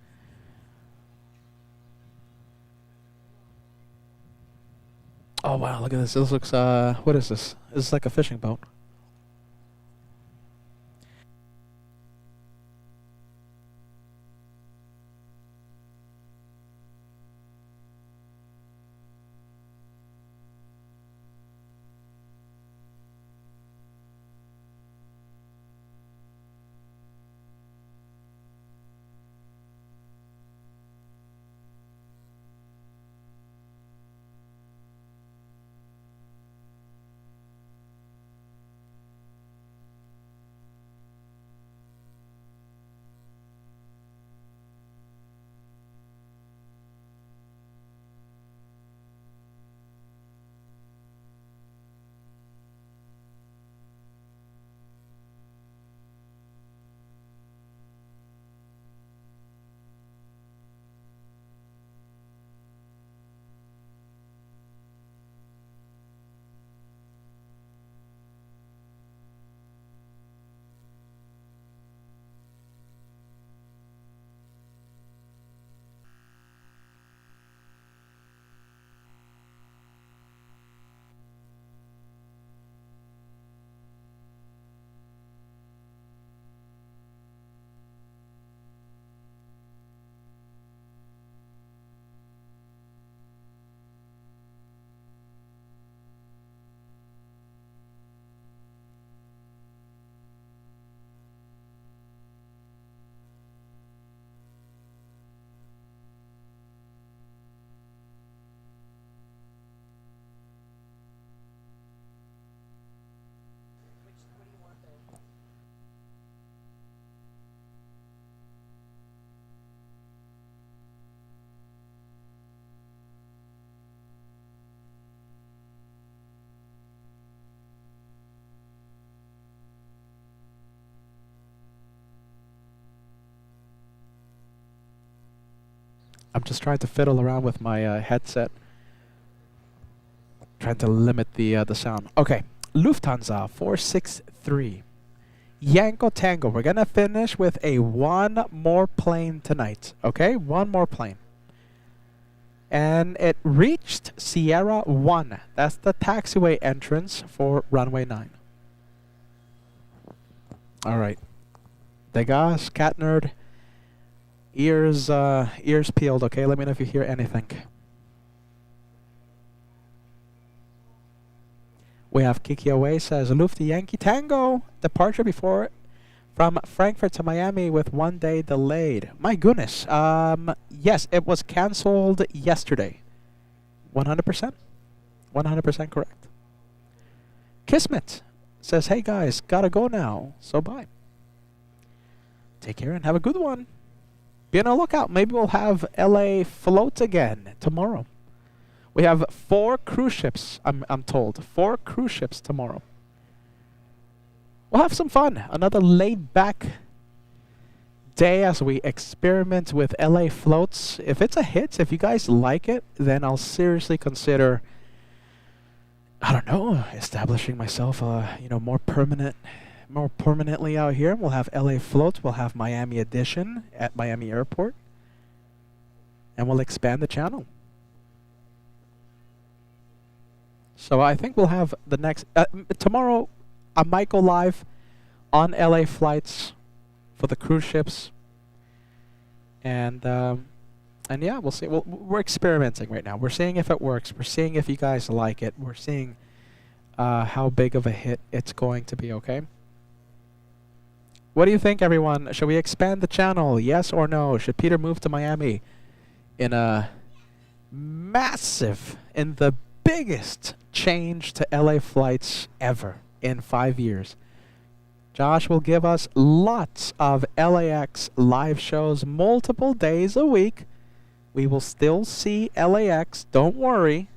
Oh wow, look at this. This looks, what is this? This is like a fishing boat. I'm just trying to fiddle around with my headset, trying to limit the sound. Okay, Lufthansa 463. Yanko Tango. We're gonna finish with a one more plane tonight. Okay, one more plane. And it reached Sierra 1. That's the taxiway entrance for runway 9. Alright. Degas, cat nerd. Ears peeled, okay? Let me know if you hear anything. We have Kiki Away says, Lufthansa Yankee Tango. Departure before from Frankfurt to Miami with 1 day delayed. My goodness. Yes, it was cancelled yesterday. 100%. 100% correct. Kismet says, hey guys, gotta go now. So bye. Take care and have a good one. Be on the lookout. Maybe we'll have LA float again tomorrow. We have 4 cruise ships, I'm told. 4 cruise ships tomorrow. We'll have some fun. Another laid-back day as we experiment with LA floats. If it's a hit, if you guys like it, then I'll seriously consider, I don't know, establishing myself, more permanently out here. We'll have LA floats. We'll have Miami edition at Miami Airport, and we'll expand the channel. So I think we'll have the next tomorrow. I might go live on LA flights for the cruise ships, and yeah, we'll see. We're experimenting right now. We're seeing if it works. We're seeing if you guys like it. We're seeing how big of a hit it's going to be. Okay. What do you think, everyone? Should we expand the channel? Yes or no? Should Peter move to Miami in a in the biggest change to LA flights ever in 5 years? Josh will give us lots of LAX live shows multiple days a week. We will still see LAX, don't worry.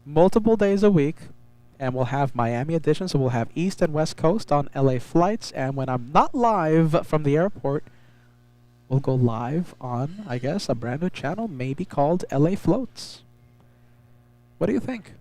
Multiple days a week. And we'll have Miami edition, so we'll have East and West Coast on LA flights. And when I'm not live from the airport, we'll go live on, I guess, a brand new channel, maybe called LA Floats. What do you think?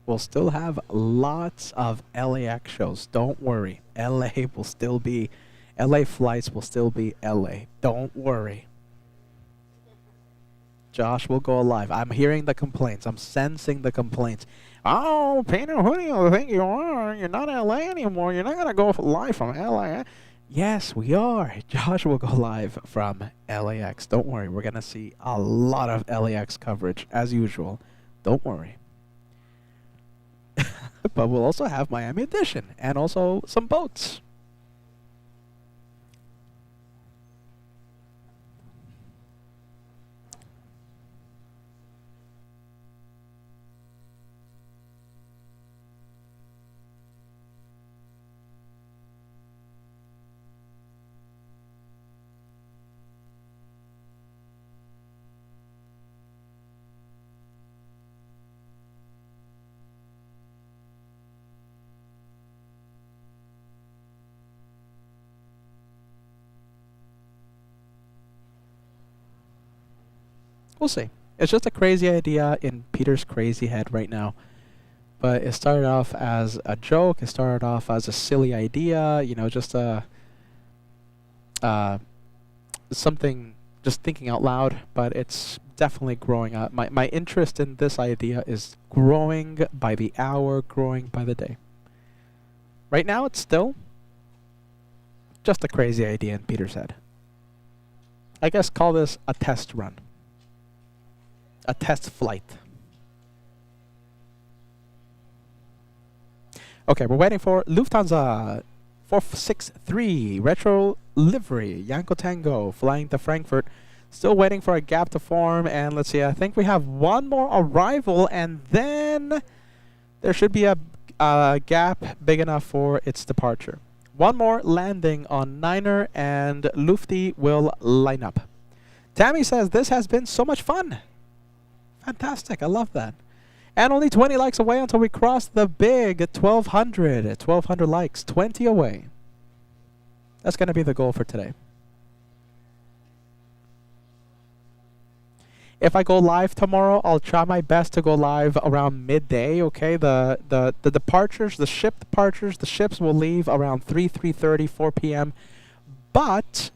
We'll still have lots of LAX shows. Don't worry. LA will still be, LA flights will still be LA. Don't worry. Josh will go live. I'm hearing the complaints. I'm sensing the complaints. Oh, Peter, who do you think you are? You're not LA anymore. You're not going to go live from LA. Yes, we are. Josh will go live from LAX. Don't worry. We're going to see a lot of LAX coverage, as usual. Don't worry. But we'll also have Miami edition and also some boats. We'll see. It's just a crazy idea in Peter's crazy head right now. But it started off as a joke. It started off as a silly idea. You know, just something, just thinking out loud. But it's definitely growing up. My interest in this idea is growing by the hour, growing by the day. Right now, it's still just a crazy idea in Peter's head. I guess call this a test run. A test flight. Okay, we're waiting for Lufthansa 463 retro livery Yanko Tango flying to Frankfurt. Still waiting for a gap to form, and let's see, I think we have one more arrival, and then There should be a gap big enough for its departure. One more landing on Niner and Lufty will line up. Tammy says, this has been so much fun. Fantastic. I love that. And only 20 likes away until we cross the big 1,200. 1,200 likes. 20 away. That's going to be the goal for today. If I go live tomorrow, I'll try my best to go live around midday, okay? The departures, the ship departures, the ships will leave around 3:30, 4 p.m. But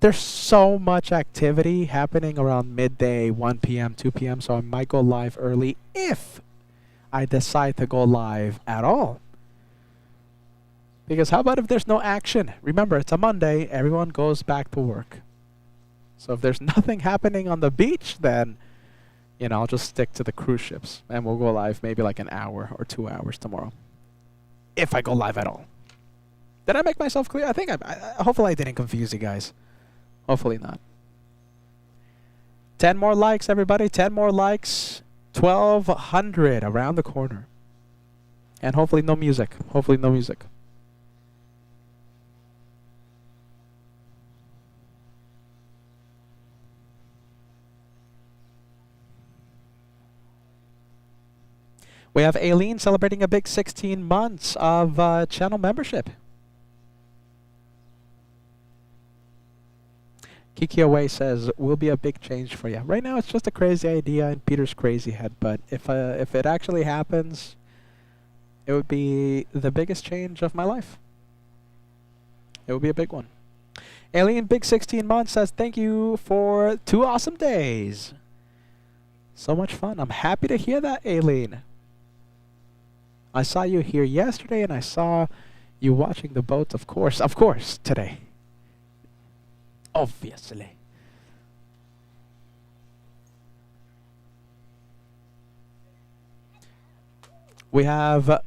there's so much activity happening around midday, 1 p.m., 2 p.m., so I might go live early if I decide to go live at all. Because how about if there's no action? Remember, it's a Monday, everyone goes back to work. So if there's nothing happening on the beach, then, you know, I'll just stick to the cruise ships. And we'll go live maybe like an hour or 2 hours tomorrow. If I go live at all. Did I make myself clear? I think hopefully I didn't confuse you guys. Hopefully not. 10 more likes, everybody. 10 more likes. 1,200 around the corner. And hopefully no music. Hopefully no music. We have Aileen celebrating a big 16 months of channel membership. Kiki Away says, will be a big change for you. Right now, it's just a crazy idea in Peter's crazy head, but if it actually happens, it would be the biggest change of my life. It would be a big one. Alien Big 16 Months says, thank you for 2 awesome days. So much fun. I'm happy to hear that, Aileen. I saw you here yesterday, and I saw you watching the boat, of course, today. Obviously. We have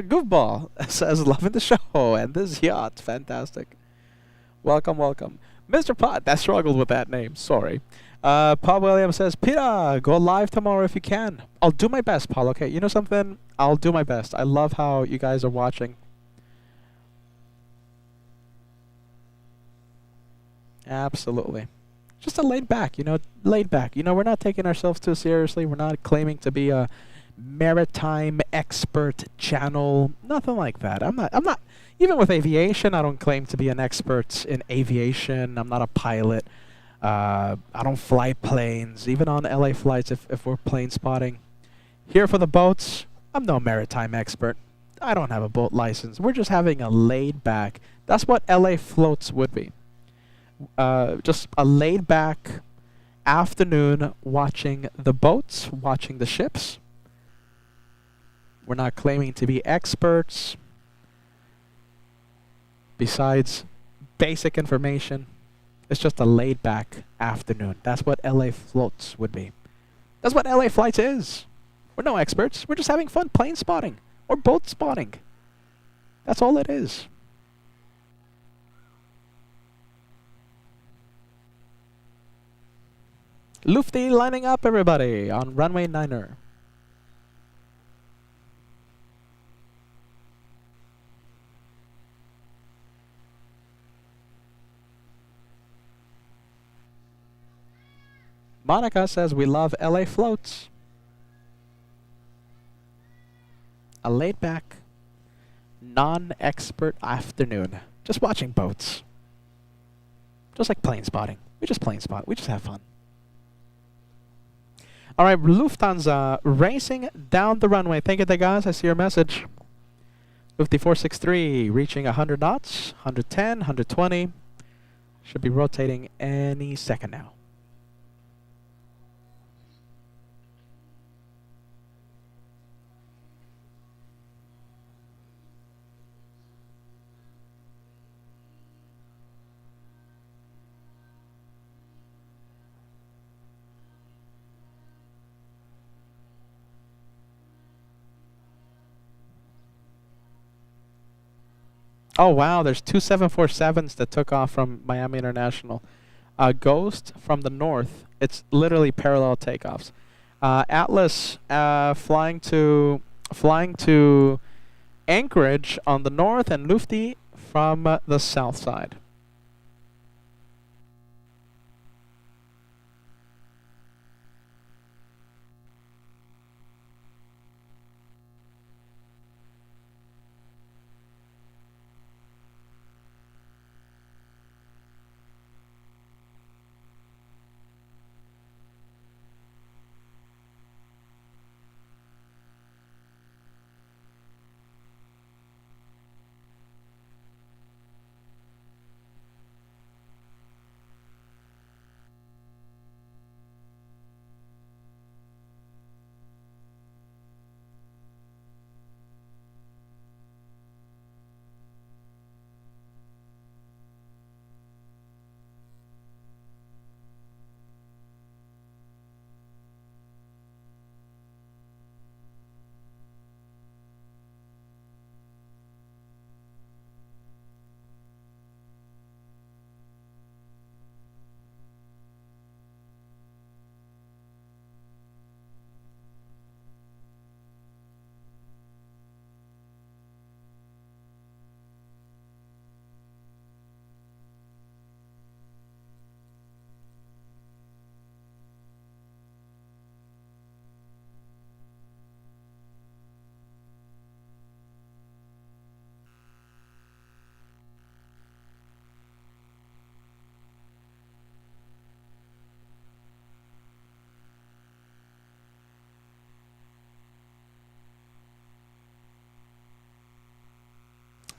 Goofball says, loving the show and this yacht. Fantastic. Welcome, welcome. Mr. Pot, that struggled with that name. Sorry. Paul Williams says, Peter, go live tomorrow if you can. I'll do my best, Paul. Okay, you know something? I'll do my best. I love how you guys are watching. Absolutely. Just a laid back, laid back. We're not taking ourselves too seriously. We're not claiming to be a maritime expert channel. Nothing like that. I'm not, even with aviation, I don't claim to be an expert in aviation. I'm not a pilot. I don't fly planes, even on LA flights if we're plane spotting. Here for the boats, I'm no maritime expert. I don't have a boat license. We're just having a laid back. That's what LA floats would be. Just a laid back afternoon watching the boats, watching the ships. We're not claiming to be experts. Besides basic information, it's just a laid back afternoon. That's what LA floats would be. That's what LA flights is. We're no experts. We're just having fun plane spotting or boat spotting. That's all it is. Lufty lining up, everybody, on runway 9er. Monica says, we love LA floats. A laid-back, non-expert afternoon. Just watching boats. Just like plane spotting. We just plane spot. We just have fun. All right, Lufthansa racing down the runway. Thank you, guys. I see your message. Lufty 463 reaching 100 knots, 110, 120. Should be rotating any second now. Oh, wow, there's 2 747s that took off from Miami International. Ghost from the north It's literally parallel takeoffs. Atlas flying to Anchorage on the north, and Lufty from the south side.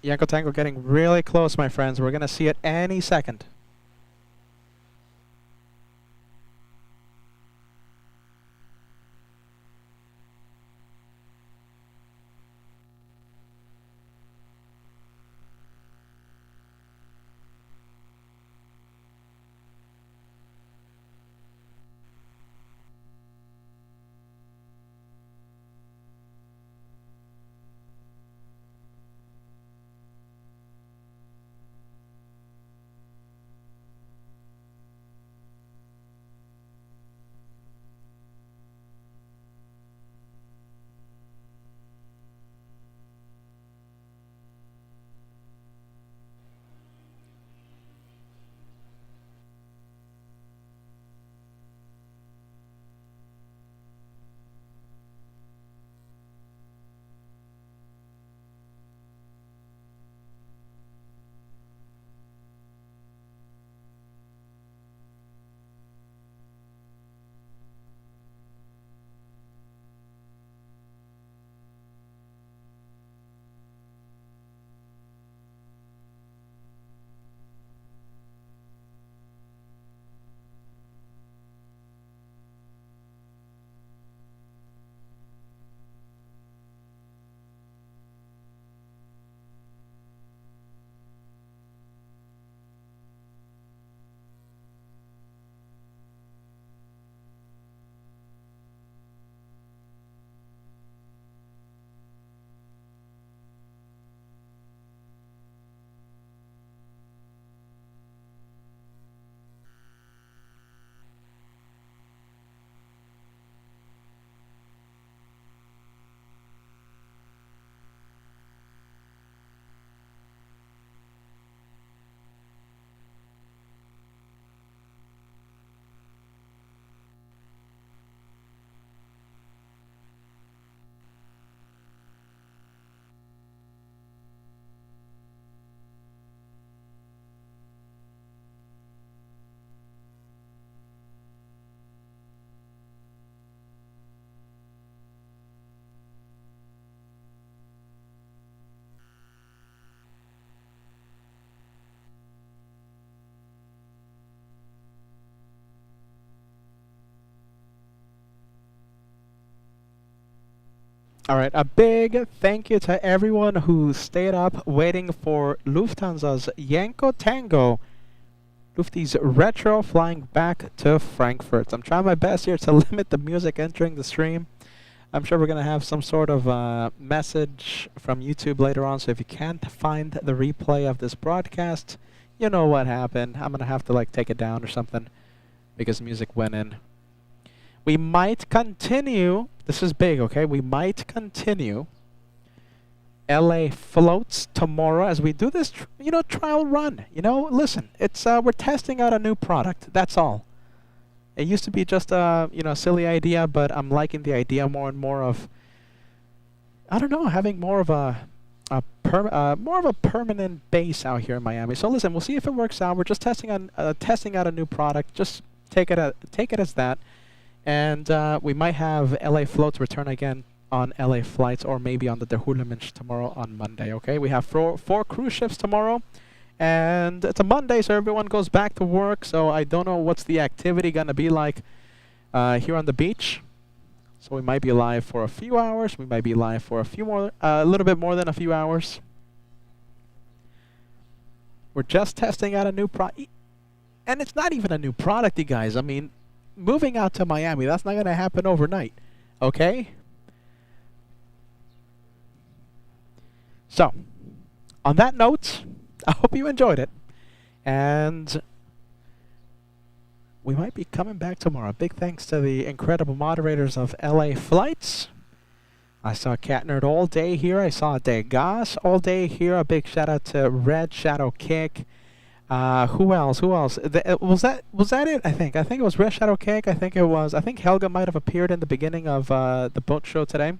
Yanko Tango getting really close, my friends. We're going to see it any second. All right, a big thank you to everyone who stayed up waiting for Lufthansa's Yanko Tango, Lufty's retro flying back to Frankfurt. I'm trying my best here to limit the music entering the stream. I'm sure we're going to have some sort of message from YouTube later on, so if you can't find the replay of this broadcast, you know what happened. I'm going to have to like take it down or something. because music went in. We might continue. This is big, okay? We might continue LA floats tomorrow as we do this, trial run. Listen, it's we're testing out a new product. That's all. It used to be just a silly idea, but I'm liking the idea more and more of, I don't know, having more of a permanent base out here in Miami. So listen, we'll see if it works out. We're just testing out a new product. Just take it as that, and we might have LA floats return again on LA flights, or maybe on the Derhulamensch tomorrow on Monday. Okay, we have four cruise ships tomorrow. And it's a Monday, so everyone goes back to work. So I don't know what's the activity gonna be like here on the beach. So we might be live for a few hours. We might be live for a little bit more than a few hours. We're just testing out a new product, and it's not even a new product, you guys. I mean, moving out to Miami, that's not gonna happen overnight. Okay. So, on that note, I hope you enjoyed it, and we might be coming back tomorrow. Big thanks to the incredible moderators of LA Flights. I saw Cat Nerd all day here. I saw Degas all day here. A big shout out to Red Shadow Kick. Who else? Was that it? I think it was Red Shadow Kick. I think Helga might have appeared in the beginning of the boat show today.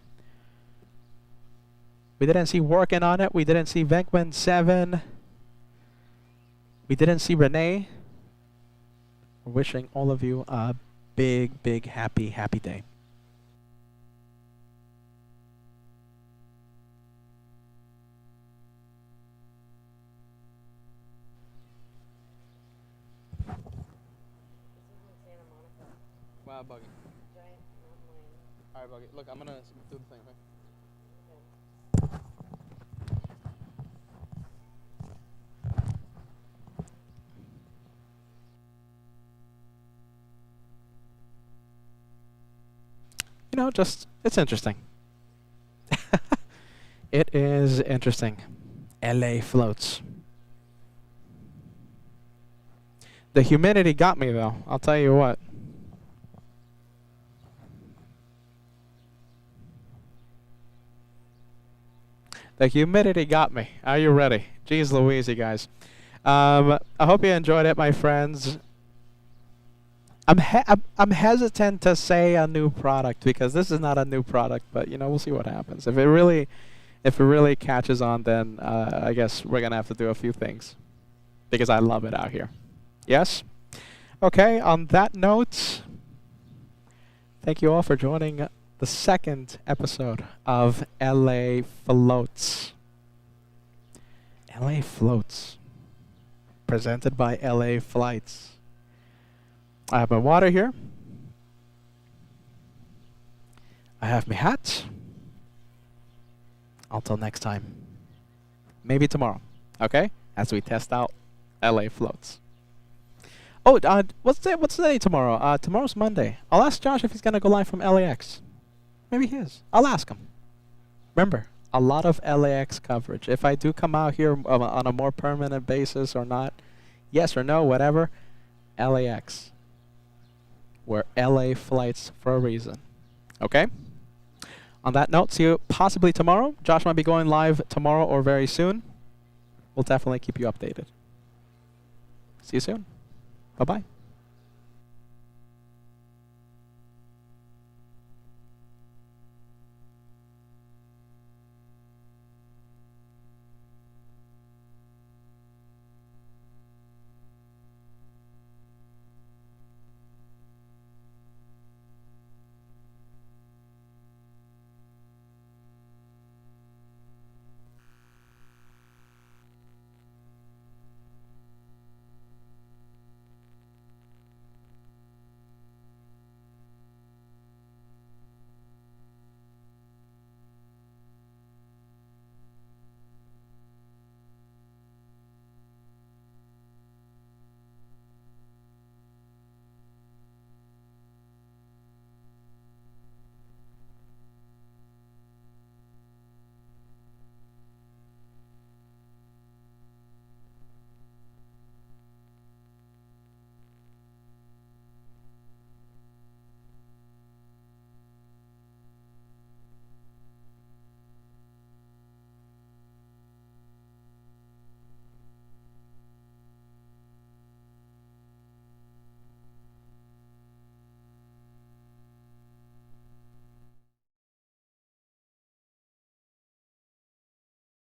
We didn't see Working on It. We didn't see Venkman 7. We didn't see Renee. We're wishing all of you a big, big, happy day. Wow, Buggy. Alright, Buggy. Look, I'm gonna do the thing, okay? It's interesting. It is interesting. LA floats. The humidity got me, though. I'll tell you what. The humidity got me. Are you ready? Jeez Louise, you guys. I hope you enjoyed it, my friends. I'm hesitant to say a new product because this is not a new product, but we'll see what happens. If it really catches on, then I guess we're gonna have to do a few things because I love it out here. Yes? Okay, on that note, thank you all for joining the second episode of LA Floats. LA Floats. Presented by LA Flights. I have my water here. I have my hat. Until next time. Maybe tomorrow. Okay? As we test out LA Floats. Oh, what's the day tomorrow? Tomorrow's Monday. I'll ask Josh if he's gonna go live from LAX. Maybe he is. I'll ask him. Remember, a lot of LAX coverage. If I do come out here on a more permanent basis or not, yes or no, whatever, LAX. We're LA Flights for a reason. Okay? On that note, see you possibly tomorrow. Josh might be going live tomorrow or very soon. We'll definitely keep you updated. See you soon. Bye-bye.